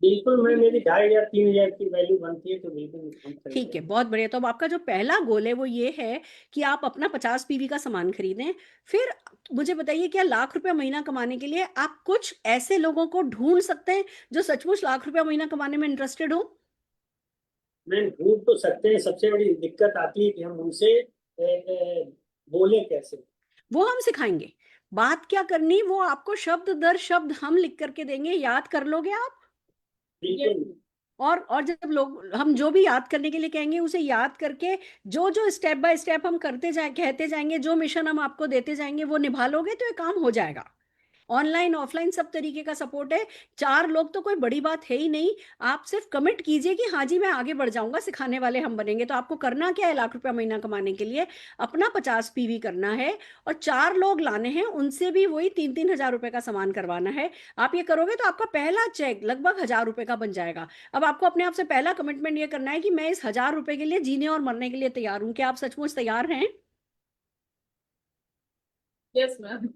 बिल्कुल मैम, मेरी 2500-3000 की वैल्यू बनती है तो बिल्कुल हम खरीद ठीक है, लेंगे। बहुत बढ़िया। तो अब आपका जो पहला गोल है वो ये है कि आप अपना 50 PV का सामान खरीदें। फिर मुझे बताइए, क्या लाख रुपया महीना कमाने के लिए आप कुछ ऐसे लोगों को ढूंढ सकते हैं जो सचमुच लाख रुपया महीना कमाने में इंटरेस्टेड हो? मैम ढूंढ तो सकते हैं, सबसे बड़ी दिक्कत आती है कि हम उनसे बोले कैसे। वो हम सिखाएंगे। बात क्या करनी वो आपको शब्द दर शब्द हम लिख करके देंगे, याद कर लोगे आप। बिल्कुल। और जब लोग, हम जो भी याद करने के लिए कहेंगे उसे याद करके जो जो स्टेप बाय स्टेप हम करते जाए, कहते जाएंगे, जो मिशन हम आपको देते जाएंगे वो निभा लोगे तो ये काम हो जाएगा। ऑनलाइन ऑफलाइन सब तरीके का सपोर्ट है। 4 लोग तो कोई बड़ी बात है ही नहीं। आप सिर्फ कमिट कीजिए कि हाँ जी मैं आगे बढ़ जाऊंगा, सिखाने वाले हम बनेंगे। तो आपको करना क्या है लाख रुपया महीना कमाने के लिए? अपना 50 PV करना है और 4 लोग लाने हैं, उनसे भी वही 3-3 हजार रुपए का सामान करवाना है। आप ये करोगे तो आपका पहला चेक लगभग 1000 रुपए का बन जाएगा। अब आपको अपने आप से पहला कमिटमेंट ये करना है कि मैं इस 1000 रुपए के लिए जीने और मरने के लिए तैयार हूं। क्या आप सचमुच तैयार हैं? Yes ma'am.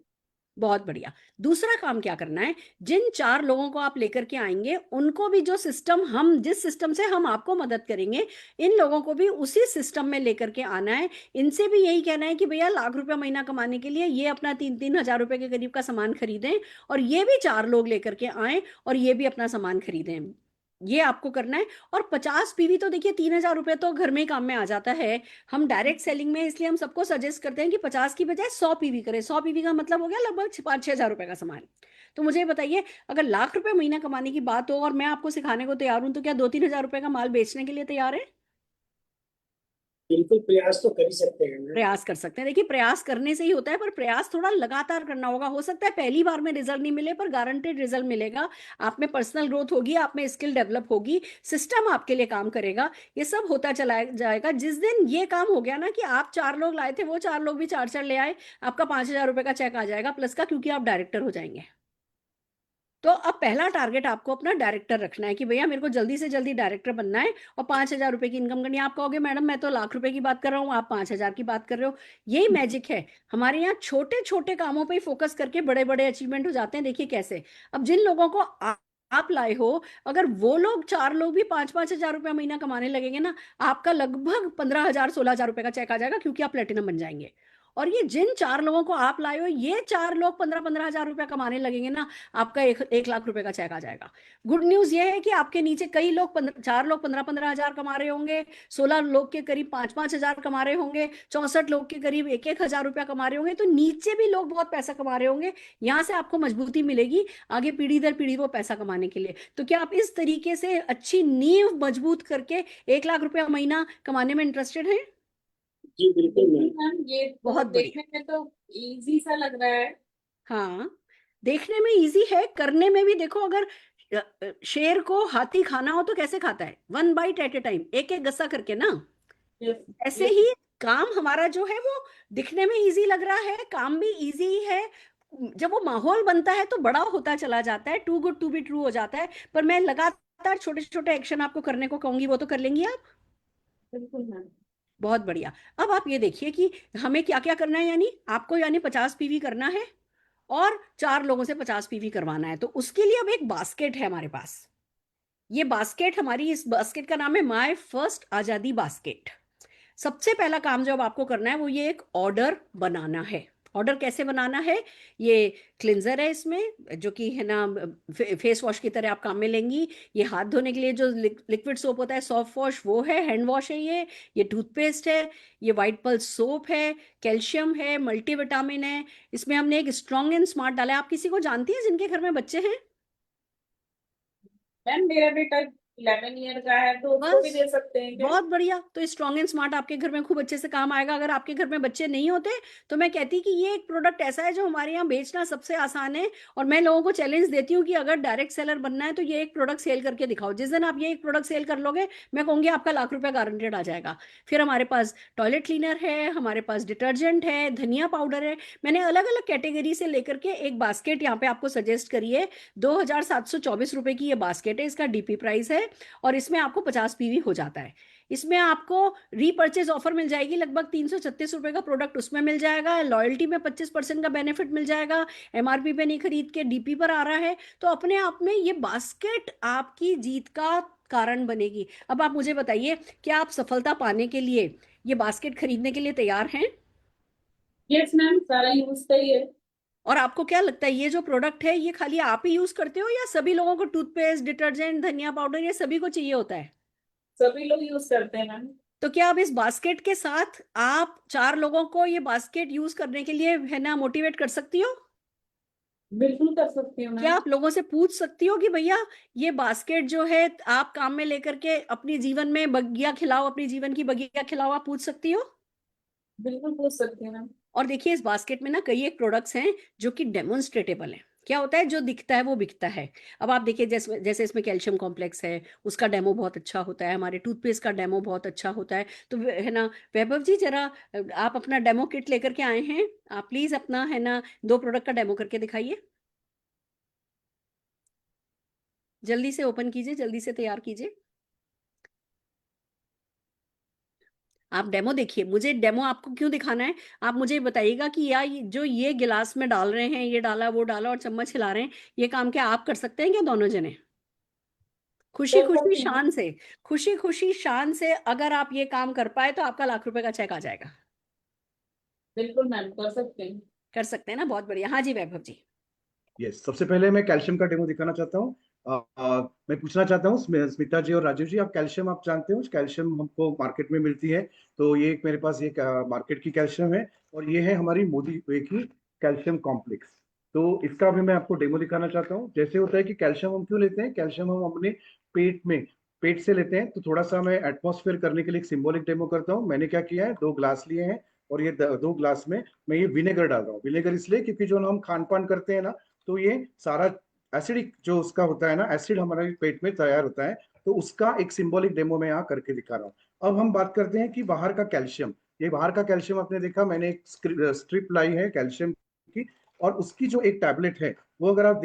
बहुत बढ़िया। दूसरा काम क्या करना है, जिन 4 लोगों को आप लेकर के आएंगे उनको भी जो सिस्टम, हम जिस सिस्टम से हम आपको मदद करेंगे, इन लोगों को भी उसी सिस्टम में लेकर के आना है। इनसे भी यही कहना है कि भैया लाख रुपया महीना कमाने के लिए ये अपना 3-3 हजार रुपए के करीब का सामान खरीदें, और ये भी 4 लोग लेकर के आए और ये भी अपना सामान खरीदें। ये आपको करना है। और 50 PV तो देखिए 3000 रुपये तो घर में ही काम में आ जाता है। हम डायरेक्ट सेलिंग में इसलिए हम सबको सजेस्ट करते हैं कि 50 की बजाय 100 PV करें। 100 PV का मतलब हो गया लगभग 5-6 हजार रुपए का सामान। तो मुझे ये बताइए, अगर लाख रुपए महीना कमाने की बात हो और मैं आपको सिखाने को तैयार हूं, तो क्या 2-3 हजार रुपए का माल बेचने के लिए तैयार है? बिल्कुल प्रयास तो कर ही सकते हैं मैम। प्रयास कर सकते हैं। देखिए प्रयास करने से ही होता है, पर प्रयास थोड़ा लगातार करना होगा। हो सकता है पहली बार में रिजल्ट नहीं मिले, पर गारंटेड रिजल्ट मिलेगा। आप में पर्सनल ग्रोथ होगी, आप में स्किल डेवलप होगी, सिस्टम आपके लिए काम करेगा, ये सब होता चला जाएगा। जिस दिन ये काम हो गया ना कि आप 4 लोग लाए थे, वो 4 लोग भी 4 ले आए, आपका 5,000 रुपए का चेक आ जाएगा प्लस का, क्योंकि आप डायरेक्टर हो जाएंगे। तो अब पहला टारगेट आपको अपना डायरेक्टर रखना है कि भैया मेरे को जल्दी से जल्दी डायरेक्टर बनना है और 5,000 रुपए की इनकम करनी है। आप कहोगे मैडम मैं तो लाख रुपए की बात कर रहा हूँ, आप 5,000 की बात कर रहे हो। यही मैजिक है हमारे यहाँ, छोटे छोटे कामों पे ही फोकस करके बड़े बड़े अचीवमेंट हो जाते हैं। देखिए कैसे, अब जिन लोगों को आप लाए हो, अगर वो लोग 4 लोग भी 5-5 हजार रुपया महीना कमाने लगेंगे ना, आपका लगभग 15,000-16,000 रुपए का चेक आ जाएगा, क्योंकि आप प्लेटिनम बन जाएंगे। और ये जिन 4 लोगों को आप लाए हो, ये 4 लोग 15-15 हजार रुपया कमाने लगेंगे ना, आपका 1 लाख रुपए का चेक आ जाएगा। गुड न्यूज ये है कि आपके नीचे कई लोग 4 लोग 15-15 हजार कमा रहे होंगे, 16 लोग के करीब 5-5 हजार कमा रहे होंगे, 64 लोग के करीब 1-1 हजार रुपया कमा रहे होंगे। तो नीचे भी लोग बहुत पैसा कमा रहे होंगे। यहाँ से आपको मजबूती मिलेगी आगे पीढ़ी दर पीढ़ी वो पैसा कमाने के लिए। तो क्या आप इस तरीके से अच्छी नींव मजबूत करके 1 लाख रुपया महीना कमाने में इंटरेस्टेड हैं? जी बिल्कुल मैम। मैम ये बहुत बढ़िया। देखने में तो इजी सा लग रहा है। हाँ, देखने में इजी है, करने में भी। देखो अगर शेर को हाथी खाना हो तो कैसे खाता है? 1 बाइट एट ए टाइम, एक एक गस्सा करके ना। ऐसे ही काम हमारा जो है वो दिखने में इजी लग रहा है, काम भी इजी ही है। जब वो माहौल बनता है तो बड़ा होता चला जाता है, too good to be true हो जाता है। पर मैं लगातार छोटे छोटे एक्शन आपको करने को कहूंगी, वो तो कर लेंगी आप? बिल्कुल मैम। बहुत बढ़िया। अब आप ये देखिए कि हमें क्या क्या करना है। यानी आपको 50 पीवी करना है और 4 लोगों से 50 पीवी करवाना है। तो उसके लिए अब एक बास्केट है हमारे पास। ये बास्केट हमारी, इस बास्केट का नाम है माय फर्स्ट आजादी बास्केट। सबसे पहला काम जो अब आपको करना है वो ये एक ऑर्डर बनाना है। ऑर्डर कैसे बनाना है? ये क्लिंजर है इसमें, जो कि है ना फेस वॉश की तरह आप काम में लेंगी। ये हाथ धोने के लिए जो लिक्विड सोप होता है, सॉफ्ट वॉश, वो है। हैंड वॉश है ये टूथपेस्ट है, ये वाइट पल्स सोप है, कैल्शियम है, मल्टीविटामिन है। इसमें हमने एक स्ट्रॉन्ग एंड स्मार्ट डाला है। आप किसी को जानती हैं जिनके घर में बच्चे हैं? मैम मेरा बेटा 11 ईयर का है, तो उसको भी बस, दे सकते हैं क्या? बहुत बढ़िया। तो स्ट्रॉन्ग एंड स्मार्ट आपके घर में खूब अच्छे से काम आएगा। अगर आपके घर में बच्चे नहीं होते तो मैं कहती कि ये एक प्रोडक्ट ऐसा है जो हमारे यहाँ बेचना सबसे आसान है। और मैं लोगों को चैलेंज देती हूँ कि अगर डायरेक्ट सेलर बनना है तो ये एक प्रोडक्ट सेल करके दिखाओ। जिस दिन आप ये एक प्रोडक्ट सेल कर लोगे, मैं कहूंगी आपका लाख रुपया गारंटेड आ जाएगा। फिर हमारे पास टॉयलेट क्लीनर है, हमारे पास डिटर्जेंट है, धनिया पाउडर है। मैंने अलग अलग कैटेगरी से लेकर के एक बास्केट यहाँ पे आपको सजेस्ट करी है। 2,724 रुपए की ये बास्केट है, इसका डीपी प्राइस है और इसमें आपको 50 पीवी हो जाता है। इसमें आपको रीपर्चेज ऑफर मिल जाएगी, लगभग 336 रुपए का प्रोडक्ट उसमें मिल जाएगा। लॉयल्टी में 25% का बेनिफिट मिल जाएगा। एमआरपी पे नहीं खरीद के डीपी पर आ रहा है। तो अपने आप में ये बास्केट आपकी जीत का कारण बनेगी। अब आप मुझे बताइए, क्या आप सफलता पाने के लिए ये बास्केट खरीदने के लिए तैयार हैं? यस मैम, सारा यूज का ही है। और आपको क्या लगता है ये जो प्रोडक्ट है ये खाली आप ही यूज करते हो या सभी लोगों को, टूथपेस्ट, डिटर्जेंट, धनिया पाउडर, ये सभी को चाहिए होता है? सभी लोग यूज करते हैं मैम। तो क्या अब इस बास्केट के साथ आप 4 लोगों को ये बास्केट यूज करने के लिए है ना मोटिवेट कर सकती हो? बिल्कुल कर सकती हूँ क्या मैम। आप लोगों से पूछ सकती हो कि भैया ये बास्केट जो है आप काम में लेकर के अपनी जीवन में बगिया खिलाओ, अपनी जीवन की बगिया खिलाओ? आप पूछ सकती हो। बिल्कुल पूछ सकती हूँ मैम। और देखिए इस बास्केट में ना कई एक प्रोडक्ट्स हैं जो कि डेमोन्स्ट्रेटेबल है। क्या होता है, जो दिखता है वो बिकता है। अब आप देखिए जैसे जैसे इसमें कैल्शियम कॉम्प्लेक्स है, उसका डेमो बहुत अच्छा होता है। हमारे टूथपेस्ट का डेमो बहुत अच्छा होता है। तो है ना वैभव जी, जरा आप अपना डेमो किट लेकर के आए हैं, आप प्लीज अपना है ना 2 प्रोडक्ट का डेमो करके दिखाइए। जल्दी से ओपन कीजिए, जल्दी से तैयार कीजिए। आप डेमो देखिए। मुझे डेमो आपको क्यों दिखाना है, आप मुझे बताइएगा कि या जो ये गिलास में डाल रहे हैं, ये डाला वो डाला और चम्मच हिला रहे हैं, ये काम क्या आप कर सकते हैं क्या दोनों जने? खुशी कर खुशी सकती हूँ। शान से, खुशी खुशी शान से अगर आप ये काम कर पाए तो आपका लाख रुपए का चेक आ जाएगा। बिल्कुल मैम, कर सकते हैं। कर सकते हैं ना? बहुत बढ़िया। हाँ जी वैभव जी। यस, सबसे पहले मैं कैल्शियम का डेमो दिखाना चाहता हूँ। मैं पूछना चाहता हूँ स्मिता जी और राजीव जी, आप कैल्शियम आप जानते हो? कैल्शियम हमको मार्केट में मिलती है। तो ये मेरे पास ये मार्केट की कैल्शियम है और ये है हमारी मोदी वे की कैल्शियम कॉम्प्लेक्स। तो इसका भी मैं आपको डेमो दिखाना चाहता हूँ। जैसे होता है कि कैल्शियम हम क्यों लेते हैं, कैल्शियम हम अपने पेट में पेट से लेते हैं तो थोड़ा सा मैं एटमॉस्फेयर करने के लिए एक सिंबॉलिक डेमो करता हूँ। मैंने क्या किया है, 2 ग्लास लिए हैं और ये 2 ग्लास में मैं ये विनेगर डाल रहा हूँ। विनेगर इसलिए क्योंकि जो हम खान पान करते हैं ना, तो ये सारा एसिडिक जो उसका होता है ना, एसिड हमारे पेट में तैयार होता है, तो उसका एक सिंबॉलिक डेमो में यहाँ करके दिखा रहा हूँ। अब हम बात करते हैं कि बाहर का कैल्शियम। ये बाहर का कैल्शियम आपने देखा, मैंने एक स्ट्रिप लाई है कैल्शियम की, और उसकी जो एक टैबलेट है वो अगर आप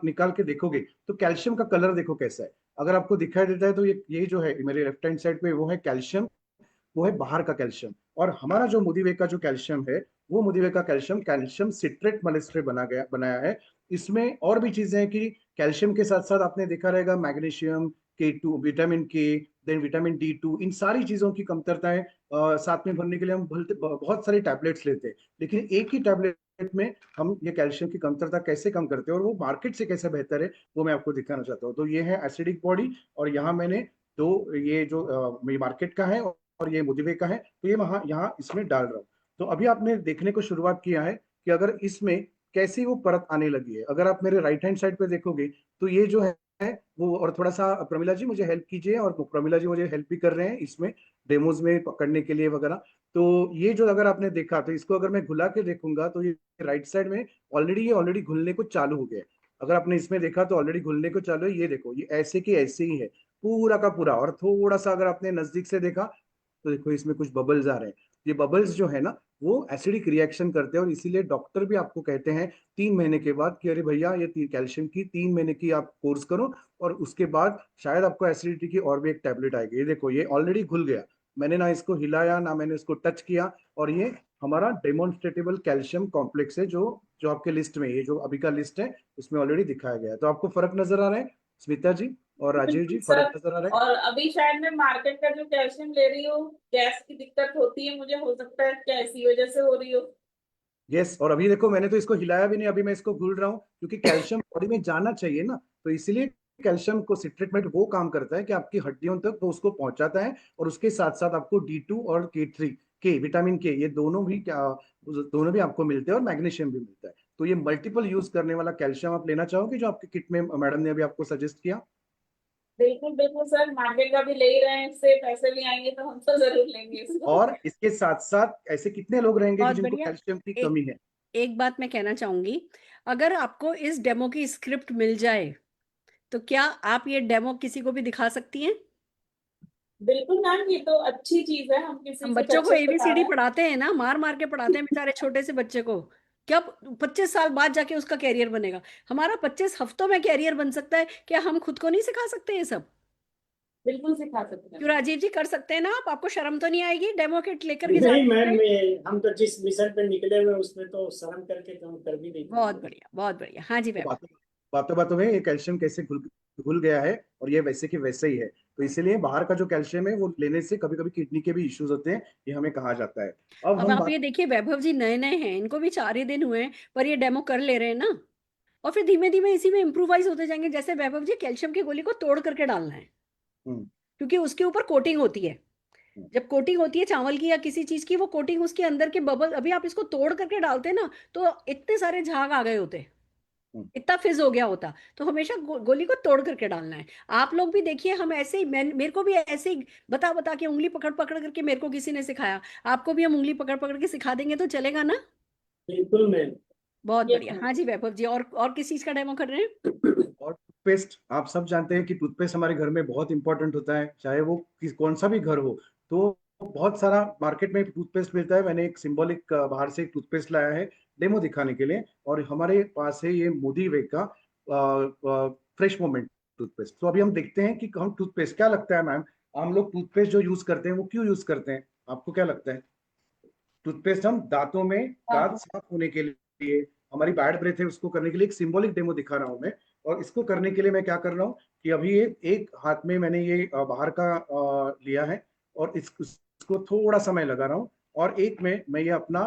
निकाल के देखोगे तो कैल्शियम का कलर देखो कैसा है। अगर आपको दिखाई देता है तो ये जो है मेरे लेफ्ट हैंड साइड पे वो है कैल्शियम, वो है बाहर का कैल्शियम। और हमारा जो मोदी वे का जो कैल्शियम है, वो मोदी वे का कैल्शियम कैल्शियम सिट्रेट मलेस्ट्रेट बनाया है। इसमें और भी चीजें हैं कि कैल्शियम के साथ साथ आपने देखा रहेगा मैग्नीशियम, K2, विटामिन के, देन विटामिन D2, इन सारी चीजों की कमतरताएं साथ में भरने के लिए हम बहुत सारे टैबलेट्स लेते हैं, लेकिन एक ही टैबलेट में हम ये कैल्शियम की कमतरता कैसे कम करते हैं और वो मार्केट से कैसे बेहतर है, वो मैं आपको दिखाना चाहता हूँ। तो ये है एसिडिक बॉडी, और यहाँ मैंने ये जो मार्केट का है और ये मोदी वे का है, तो ये यहाँ इसमें डाल रहा हूँ। तो अभी आपने देखने को शुरुआत किया है कि अगर इसमें कैसी वो परत आने लगी है। अगर आप मेरे राइट हैंड साइड पे देखोगे तो ये जो है वो, और थोड़ा सा प्रमिला जी मुझे हेल्प कीजिए, और प्रमिला जी मुझे हेल्प भी कर रहे हैं इसमें डेमोज में पकड़ने के लिए वगैरह। तो ये जो अगर आपने देखा, तो इसको अगर मैं घुला के देखूंगा तो ये राइट साइड में ऑलरेडी घुलने को चालू हो गया है। अगर आपने इसमें देखा तो ऑलरेडी घुलने को चालू है। ये देखो, ये ऐसे की ऐसे ही है पूरा का पूरा। और थोड़ा सा अगर आपने नजदीक से देखा तो देखो इसमें कुछ बबल्स आ रहे हैं। ये बबल्स जो है ना, वो एसिडिक रिएक्शन करते हैं, और इसीलिए डॉक्टर भी आपको कहते हैं 3 महीने के बाद कि अरे भैया ये कैल्शियम की 3 महीने की आप कोर्स करो, और उसके बाद शायद आपको एसिडिटी की और भी एक टैबलेट आएगी। ये देखो, ये ऑलरेडी घुल गया, मैंने ना इसको हिलाया ना मैंने इसको टच किया, और ये हमारा डेमोन्स्ट्रेटेबल कैल्शियम कॉम्प्लेक्स है, जो आपके लिस्ट में, ये जो अभी का लिस्ट है उसमें ऑलरेडी दिखाया गया है। तो आपको फर्क नजर आ रहा है स्मिता जी और राजीव जी, बिल्कुल सर। फर्क नजर आ रहा है? और अभी शायद मैं मार्केट का जो कैल्शियम ले रही हूँ, गैस की दिक्कत होती है मुझे, हो सकता है क्या इसी वजह से हो रही हो। यस, और अभी देखो मैंने तो इसको हिलाया भी नहीं, अभी मैं इसको घुल रहा हूँ, क्योंकि कैल्शियम बॉडी में जाना चाहिए ना, तो इसीलिए कैल्शियम को सिट्रेटमेंट वो काम करता है कि आपकी हड्डियों तक वो उसको पहुंचाता है, और उसके साथ साथ आपको D2 और K3 के विटामिन के, ये दोनों भी आपको मिलते हैं, और मैग्नीशियम भी मिलता है। तो ये मल्टीपल यूज करने वाला कैल्शियम आप लेना चाहोगे जो आपके किट में मैडम ने अभी आपको सजेस्ट किया? बिल्कुल बिल्कुल सर, मार्केट का भी ले ही रहे हैं, इससे पैसे भी आएंगे तो हम तो जरूर लेंगे इसको। और इसके साथ साथ ऐसे कितने लोग रहेंगे कि बहुत जिनको बढ़िया। कैल्शियम की एक कमी है? एक बात मैं कहना चाहूंगी, अगर आपको इस डेमो की स्क्रिप्ट मिल जाए तो क्या आप ये डेमो किसी को भी दिखा सकती हैं? बिल्कुल मैम, ये तो अच्छी चीज है, हम किसी हम को बच्चों को बता रहे ABCD हैं। पढ़ाते हैं ना, मार मार के पढ़ाते हैं बेचारे छोटे से बच्चे को। क्या 25 साल बाद जाके उसका कैरियर बनेगा? हमारा 25 हफ्तों में कैरियर बन सकता है, क्या हम खुद को नहीं सिखा सकते ये सब? बिल्कुल सिखा सकते क्यों हैं। राजीव जी, कर सकते हैं ना आप? आपको शर्म तो नहीं आएगी डेमो किट लेकर के नहीं जाने मैम, में? हम तो जिस मिशन पे निकले हुए उसमें तो शर्म करके तो हम कर भी नहीं बहुत पाएंगे। बढ़िया, बहुत बढ़िया। हाँ जी तो मैम। बातों बातों में ये कैल्शियम कैसे घुल गया है, और ये वैसे की वैसे ही है। तो इसीलिए बाहर का जो कैल्शियम है वो लेने से कभी कभी किडनी के भी इश्यूज होते हैं, ये हमें कहा जाता है। अब अब हम आप बात ये देखिए, वैभव जी नए नए हैं, इनको भी 4 ही दिन हुए हैं, पर ये डेमो कर ले रहे हैं ना, और फिर धीमे धीमे इसी में इम्प्रोवाइज होते जाएंगे। जैसे वैभव जी, कैल्शियम की गोली को तोड़ करके डालना है, हम्म, क्योंकि उसके ऊपर कोटिंग होती है। हम्म, जब कोटिंग होती है चावल की या किसी चीज की, वो कोटिंग उसके अंदर के बबल, अभी आप इसको तोड़ करके डालते ना तो इतने सारे झाग आ गए होते, हम्म। इतना फिज हो गया होता। तो हमेशा गोली को तोड़ करके डालना है। आप लोग भी देखिए, हम ऐसे ही, मेरे को भी ऐसे ही बता बता के, उंगली पकड़ पकड़ करके मेरे को किसी ने सिखाया, आपको भी हम उंगली पकड़ पकड़ के सिखा देंगे तो चलेगा ना? बिल्कुल मैम। बहुत ये बढ़िया। हाँ जी वैभव जी, और किस चीज का डेमो कर रहे हैं? और टूथपेस्ट, आप सब जानते हैं कि टूथपेस्ट हमारे घर में बहुत इंपॉर्टेंट होता है, चाहे वो कौन सा भी घर हो। तो बहुत सारा मार्केट में टूथपेस्ट मिलता है। मैंने एक सिंबॉलिक बाहर से एक टूथपेस्ट लाया है डेमो दिखाने के लिए, और हमारे पास है ये मोदी वे का फ्रेश मोमेंट टूथपेस्ट। तो अभी हम देखते हैं कि हम टूथपेस्ट, क्या लगता है मैम, हम लोग टूथपेस्ट जो यूज करते हैं वो क्यों यूज करते हैं, आपको क्या लगता है? टूथपेस्ट हम दांतों में, दांत साफ होने के लिए, हमारी बैड ब्रेथ है उसको करने के लिए, एक सिंबॉलिक डेमो दिखा रहा हूं मैं। और इसको करने के लिए मैं क्या कर रहा हूँ कि अभी ये एक हाथ में मैंने ये बाहर का लिया है, और इसको थोड़ा सा मैं लगा रहा हूँ, और एक में मैं ये अपना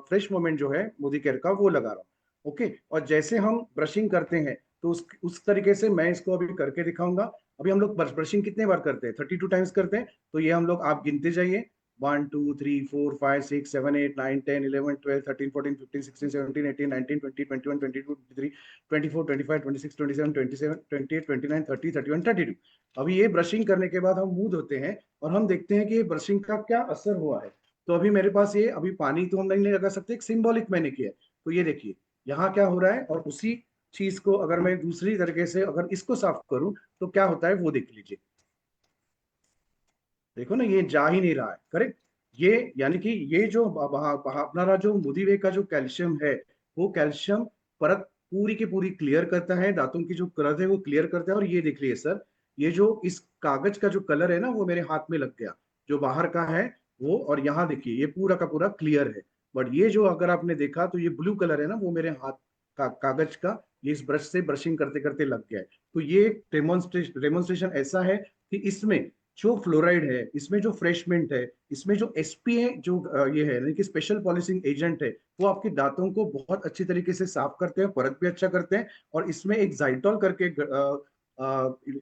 फ्रेश मोमेंट जो है मोदी केयर का वो लगा रहा हूँ। ओके, और जैसे हम ब्रशिंग करते हैं तो उस तरीके से मैं इसको अभी करके दिखाऊंगा। अभी हम लोग ब्रशिंग कितने बार करते हैं? 32 टाइम्स करते हैं। तो ये हम लोग, आप गिनते जाइए, 1 2 3 4 5 6 7 8 9 10 11 12 13 14 15 16 17 18 19 20 21 22 23 24 25 26 27 27 28 29 30 31 32। अभी ये ब्रशिंग करने के बाद हम मुंह धोते हैं और हम देखते हैं कि ये ब्रशिंग का क्या असर हुआ है। तो अभी मेरे पास ये, अभी पानी तो हम नहीं लगा सकते, एक सिंबॉलिक मैंने किया है। तो ये देखिए यहाँ क्या हो रहा है, और उसी चीज को अगर मैं दूसरी तरीके से अगर इसको साफ करूं तो क्या होता है वो देख लीजिए। देखो ना, ये जा ही नहीं रहा है। करेक्ट। ये यानी कि ये जो अपना जो मुदिवे का जो कैल्शियम है, वो कैल्शियम परत पूरी की पूरी क्लियर करता है, दांतों की जो परत है वो क्लियर करता है। और ये देख लीजिए सर, ये जो इस कागज का जो कलर है ना वो मेरे हाथ में लग गया, जो बाहर का है वो। और यहाँ देखिए ये पूरा का पूरा क्लियर है। बट ये जो अगर आपने देखा तो ये ब्लू कलर है ना, वो मेरे हाथ का कागज का ये इस ब्रश से ब्रशिंग करते करते लग गया है। तो ये डेमोन्स्ट्रेशन ऐसा है कि इसमें जो फ्लोराइड है, इसमें जो फ्रेश मिंट है, इसमें जो एसपीए जो ये है यानी कि स्पेशल पॉलिशिंग एजेंट है, वो आपके दांतों को बहुत अच्छी तरीके से साफ करते हैं, परत भी अच्छा करते हैं। और इसमें एक जाइटॉल करके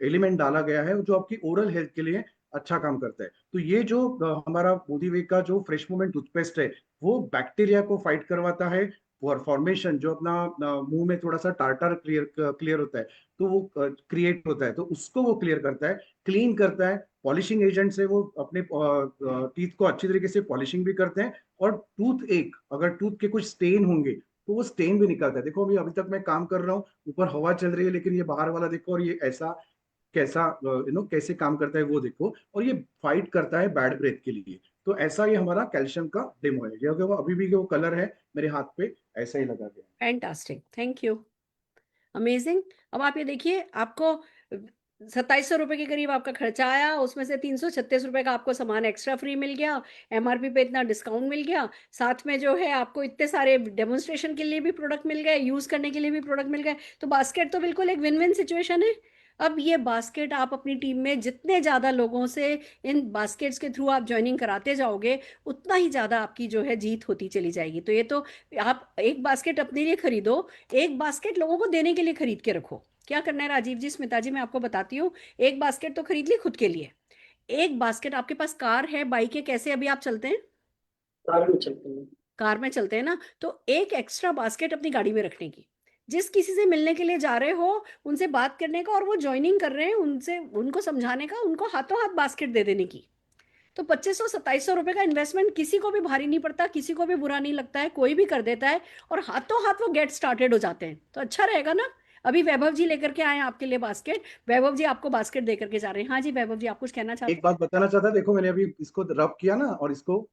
एलिमेंट डाला गया है जो आपकी ओरल हेल्थ के लिए अच्छा काम करता है। तो ये जो हमारा मोदीवे का जो फ्रेश मूवमेंट टूथपेस्ट है, वो बैक्टीरिया को फाइट करवाता है। और फॉर्मेशन जो अपना मुंह में थोड़ा सा टार्टर क्लियर होता है, तो वो क्रिएट होता है, तो उसको वो क्लियर करता है, क्लीन करता है। पॉलिशिंग एजेंट से वो अपने टीथ को अच्छी तरीके से पॉलिशिंग भी करते हैं। और टूथ एक, अगर टूथ के कुछ स्टेन होंगे तो वो स्टेन भी निकालता है। देखो अभी तक मैं काम कर रहा हूँ, ऊपर हवा चल रही है, लेकिन ये बाहर वाला देखो, और ये ऐसा कैसा कैसे काम करता है वो देखो। और ये फाइट करता है बैड ब्रेथ के लिए। तो ऐसा ये हमारा कैल्शियम का डेमो है। ये वो अभी भी वो कलर है मेरे हाथ पे ऐसा ही लगा गया। Fantastic, thank you, amazing. अब आप ये देखिए, आपको 2700 रुपए के करीब आपका खर्चा आया, उसमें से 336 रुपए का आपको सामान एक्स्ट्रा फ्री मिल गया, एमआरपी पे इतना डिस्काउंट मिल गया, साथ में जो है आपको इतने सारे डेमोन्स्ट्रेशन के लिए भी प्रोडक्ट मिल गए, यूज करने के लिए भी प्रोडक्ट मिल गए। तो बास्केट तो बिल्कुल एक विन विन सिचुएशन है। अब ये बास्केट आप अपनी टीम में जितने ज्यादा लोगों से इन बास्केट्स के थ्रू आप ज्वाइनिंग कराते जाओगे, उतना ही ज्यादा आपकी जो है जीत होती चली जाएगी। तो ये तो आप एक बास्केट अपने लिए खरीदो, एक बास्केट लोगों को देने के लिए खरीद के रखो। क्या करना है राजीव जी, स्मिता जी, मैं आपको बताती हूँ। एक बास्केट तो खरीद ली खुद के लिए, एक बास्केट, आपके पास कार है, बाइक है, कैसे अभी आप चलते हैं? कार में चलते हैं। कार में चलते हैं ना, तो एक एक्स्ट्रा बास्केट अपनी गाड़ी में रखने की। जिस किसी से मिलने के लिए जा रहे हो उनसे बात करने का, और वो ज्वाइनिंग कर रहे हैं उनसे, उनको समझाने का, उनको हाथों हाथ बास्केट दे देने की। तो 2500-2700 रुपए का इन्वेस्टमेंट किसी को भी भारी नहीं पड़ता, किसी को भी बुरा नहीं लगता है, कोई भी कर देता है, और हाथों हाथ वो गेट स्टार्टेड हो जाते हैं। तो अच्छा रहेगा ना। अभी वैभव जी लेकर के आए हैं आपके लिए बास्केट। वैभव जी आपको बास्केट दे करके जा रहे हैं। हाँ जी वैभव जी, आप कुछ कहना चाहते एक बात बताना चाहता, देखो मैंने अभी इसको रब किया ना, और इसको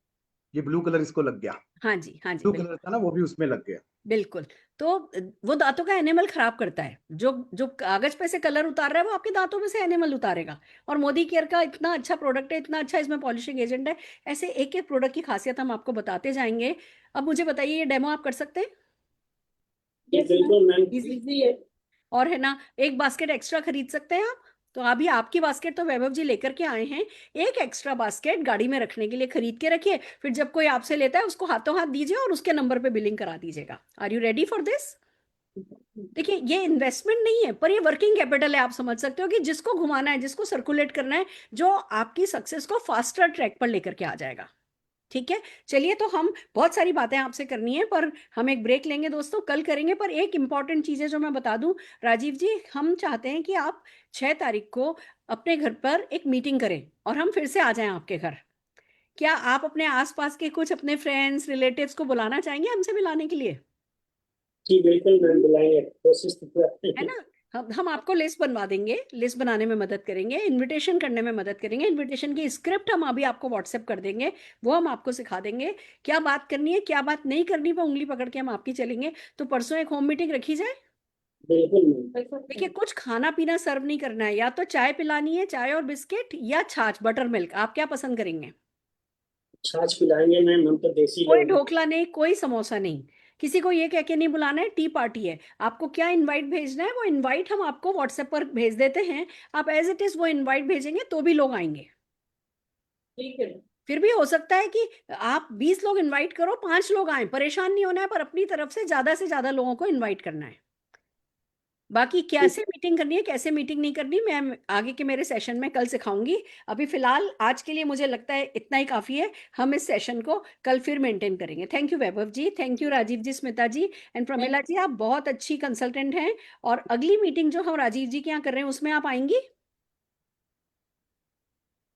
ये ब्लू कलर इसको लग गया। हैं? हाँ जी, हाँ जी, ब्लू बिल्कुल कलर था ना, वो भी उसमें लग गया। बिल्कुल। तो वो दांतों का एनिमल खराब करता है। जो जो कागज पे से कलर उतार रहा है वो आपके दांतों में से एनिमल उतारेगा। और मोदी केयर का इतना अच्छा प्रोडक्ट है, इतना अच्छा इसमें पॉलिशिंग एजेंट है। ऐसे एक एक प्रोडक्ट की खासियत हम आपको बताते जाएंगे। अब मुझे बताइए, ये डेमो आप कर सकते हैं? ये बिल्कुल मैम इजी है। और है ना, एक बास्केट एक्स्ट्रा खरीद सकते हैं आप। तो अभी आपकी बास्केट तो वैभव जी लेकर के आए हैं, एक एक्स्ट्रा बास्केट गाड़ी में रखने के लिए खरीद के रखिए। फिर जब कोई आपसे लेता है उसको हाथों हाथ दीजिए और उसके नंबर पे बिलिंग करा दीजिएगा। Are you ready for this? देखिए, ये इन्वेस्टमेंट नहीं है, पर ये वर्किंग कैपिटल है। आप समझ सकते हो कि जिसको घुमाना है, जिसको सर्कुलेट करना है, जो आपकी सक्सेस को फास्टर ट्रैक पर लेकर के आ जाएगा। ठीक है, चलिए। तो हम बहुत सारी बातें आपसे करनी है, पर हम एक ब्रेक लेंगे दोस्तों, कल करेंगे। पर एक इंपॉर्टेंट चीज है जो मैं बता दूं, राजीव जी, हम चाहते हैं कि आप 6 तारीख को अपने घर पर एक मीटिंग करें और हम फिर से आ जाएं आपके घर। क्या आप अपने आसपास के कुछ अपने फ्रेंड्स रिलेटिव्स को बुलाना चाहेंगे हमसे मिलाने के लिए? जी बिल्कुल मैम, बुलाएंगे, कोशिश तो करते है हैं। ना। हम आपको लिस्ट बनवा देंगे, लिस्ट बनाने में मदद करेंगे, इनविटेशन करने में मदद करेंगे। इनविटेशन की स्क्रिप्ट हम अभी आपको व्हाट्सएप कर देंगे, वो हम आपको सिखा देंगे। क्या बात करनी है, क्या बात नहीं करनी, पर उंगली पकड़ के हम आपकी चलेंगे। तो परसों एक होम मीटिंग रखी जाए। बिल्कुल मैम। देखिए, कुछ खाना पीना सर्व नहीं करना है, या तो चाय पिलानी है, चाय और बिस्किट, या छाछ बटर मिल्क। आप क्या पसंद करेंगे? छाछ पिलाएंगे मैम, हम तो देसी कोई लोग हैं। ढोकला नहीं, कोई समोसा नहीं, किसी को ये कह के नहीं बुलाना है, टी पार्टी है। आपको क्या इनवाइट भेजना है, वो इनवाइट हम आपको व्हाट्सएप पर भेज देते हैं। आप एज इट इज वो इनवाइट भेजेंगे तो भी लोग आएंगे। ठीक है। फिर भी हो सकता है कि आप 20 लोग इनवाइट करो, 5 लोग आए, परेशान नहीं होना है, पर अपनी तरफ से ज्यादा लोगों को इनवाइट करना है। बाकी कैसे मीटिंग करनी है, कैसे मीटिंग नहीं करनी, मैं आगे के मेरे सेशन में कल सिखाऊंगी। अभी फिलहाल आज के लिए मुझे लगता है इतना ही काफी है। हम इस सेशन को कल फिर मेंटेन करेंगे। Thank you Vaibhav ji, thank you Rajiv ji, Smita ji and Pramila ji, आप बहुत अच्छी कंसल्टेंट हैं। और अगली मीटिंग जो हम राजीव जी के यहाँ कर रहे हैं उसमें आप आएंगी?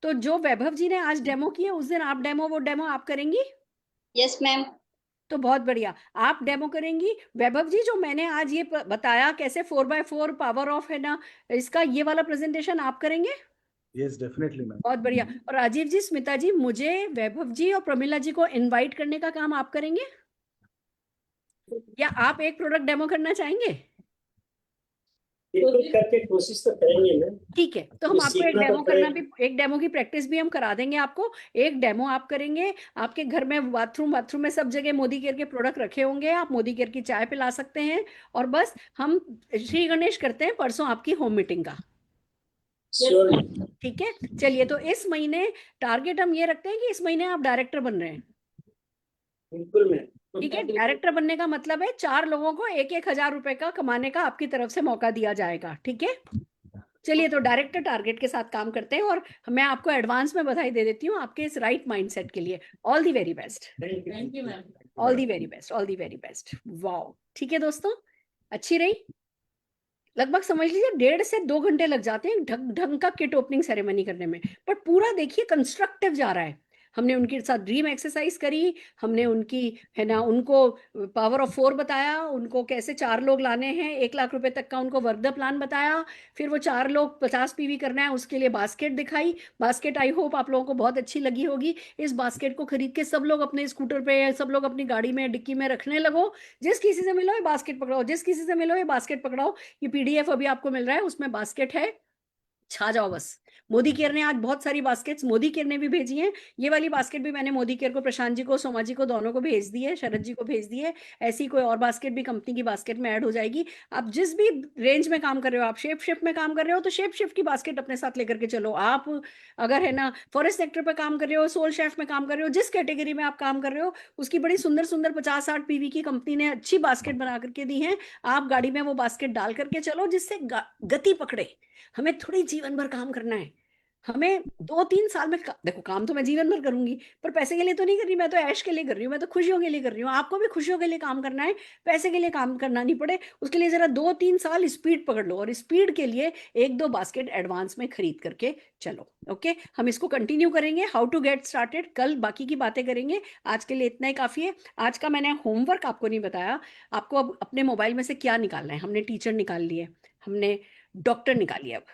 तो जो वैभव जी ने आज डेमो किया उस दिन आप डेमो, वो डेमो आप करेंगी? Yes ma'am. तो बहुत बढ़िया, आप डेमो करेंगी। वैभव जी, जो मैंने आज ये बताया कैसे 4x4 पावर ऑफ है ना, इसका ये वाला प्रेजेंटेशन आप करेंगे? Yes definitely ma'am. बहुत बढ़िया। और राजीव जी, स्मिता जी, मुझे वैभव जी और प्रमिला जी को इनवाइट करने का काम आप करेंगे, या आप एक प्रोडक्ट डेमो करना चाहेंगे? एक करके कोशिश तो करेंगे मैम। ठीक है, तो हम ये आपको एक सीखना तो डेमो करना भी, पड़ेगा। एक डेमो की प्रैक्टिस भी हम करा देंगे आपको। एक डेमो आप करेंगे, आपके घर में बाथरूम में सब जगह मोदी केयर के प्रोडक्ट रखे होंगे, आप मोदी केयर की चाय पिला सकते हैं। और बस हम श्री गणेश करते हैं परसों आपकी होम मीटिंग का। श्योर। ठीक है, चलिए, तो इस महीने टारगेट हम ये रखते हैं कि इस महीने आप डायरेक्टर बन रहे हैं। बिल्कुल मैम। ठीक है, डायरेक्टर बनने का मतलब है 4 लोगों को 1-1 हजार रुपए का कमाने का आपकी तरफ से मौका दिया जाएगा। ठीक है, चलिए, तो डायरेक्टर टारगेट के साथ काम करते हैं। और मैं आपको एडवांस में बधाई दे देती हूँ आपके इस राइट माइंडसेट के लिए। All the very best, thank you ma'am. All the very best, all the very best. Wow, ठीक है दोस्तों, अच्छी रही। लगभग समझ लीजिए 1.5 से 2 घंटे लग जाते हैं ढंग ढंग का किट ओपनिंग सेरेमनी करने में, पर पूरा देखिए कंस्ट्रक्टिव जा रहा है। हमने उनके साथ ड्रीम एक्सरसाइज करी, हमने उनकी है ना, उनको पावर ऑफ 4 बताया, उनको कैसे 4 लोग लाने हैं, 1 लाख रुपए तक का उनको वर्क द प्लान बताया। फिर वो 4 लोग 50 पीवी करना है, उसके लिए बास्केट दिखाई। बास्केट आई होप आप लोगों को बहुत अच्छी लगी होगी। इस बास्केट को खरीद के सब लोग अपने स्कूटर पे, सब लोग अपनी गाड़ी में डिक्की में रखने लगो। जिस किसी से मिलो ये बास्केट पकड़ाओ, जिस किसी से मिलो ये बास्केट पकड़ाओ। ये पीडीएफ अभी आपको मिल रहा है, उसमें बास्केट है, छा जाओ बस। मोदी केयर ने आज बहुत सारी बास्केट्स मोदी केयर ने भी भेजी हैं। ये वाली बास्केट भी मैंने मोदी केयर को, प्रशांत जी को, सोमा जी को, दोनों को भेज दी है, शरद जी को भेज दी है। ऐसी कोई और बास्केट भी कंपनी की बास्केट में ऐड हो जाएगी। आप जिस भी रेंज में काम कर रहे हो, आप शेप शिफ्ट में काम कर रहे हो तो शेप शिफ्ट की बास्केट अपने साथ लेकर के चलो। आप अगर है ना फॉरेस्ट सेक्टर पे काम कर रहे हो, सोल शेफ में काम कर रहे हो, जिस कैटेगरी में आप काम कर रहे हो, उसकी बड़ी सुंदर सुंदर 50-60 पीवी की कंपनी ने अच्छी बास्केट बना करके दी है। आप गाड़ी में वो बास्केट डाल करके चलो, जिससे गति पकड़े। हमें थोड़ी जीवन भर काम करना है, हमें 2-3 साल में देखो, काम तो मैं जीवन भर करूंगी, पर पैसे के लिए तो नहीं कर रही, मैं तो ऐश के लिए कर रही हूँ, मैं तो खुशियों के लिए कर रही हूँ। आपको भी खुशियों के लिए काम करना है, पैसे के लिए काम करना नहीं पड़े, उसके लिए जरा 2-3 साल स्पीड पकड़ लो, और स्पीड के लिए 1-2 बास्केट एडवांस में खरीद करके चलो। ओके, हम इसको कंटिन्यू करेंगे, हाउ टू गेट स्टार्टेड, कल बाकी की बातें करेंगे। आज के लिए इतना ही काफी है। आज का मैंने होमवर्क आपको नहीं बताया, आपको अब अपने मोबाइल में से क्या निकालना है। हमने टीचर निकाल लिए, हमने डॉक्टर निकाली, अब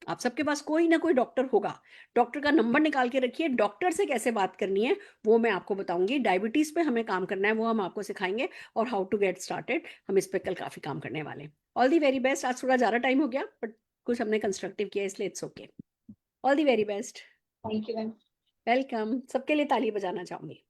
आप सबके पास कोई ना कोई डॉक्टर होगा। डॉक्टर का नंबर निकाल के रखिए, डॉक्टर से कैसे बात करनी है वो मैं आपको बताऊंगी। डायबिटीज पे हमें काम करना है, वो हम आपको सिखाएंगे। और हाउ टू गेट स्टार्टेड, हम इस पे कल काफी काम करने वाले हैं। All the very best. आज थोड़ा ज्यादा टाइम हो गया, बट कुछ हमने कंस्ट्रक्टिव किया, इसलिए it's okay. All the very best, thank you ma'am. Welcome. सबके लिए ताली बजाना चाहूंगी।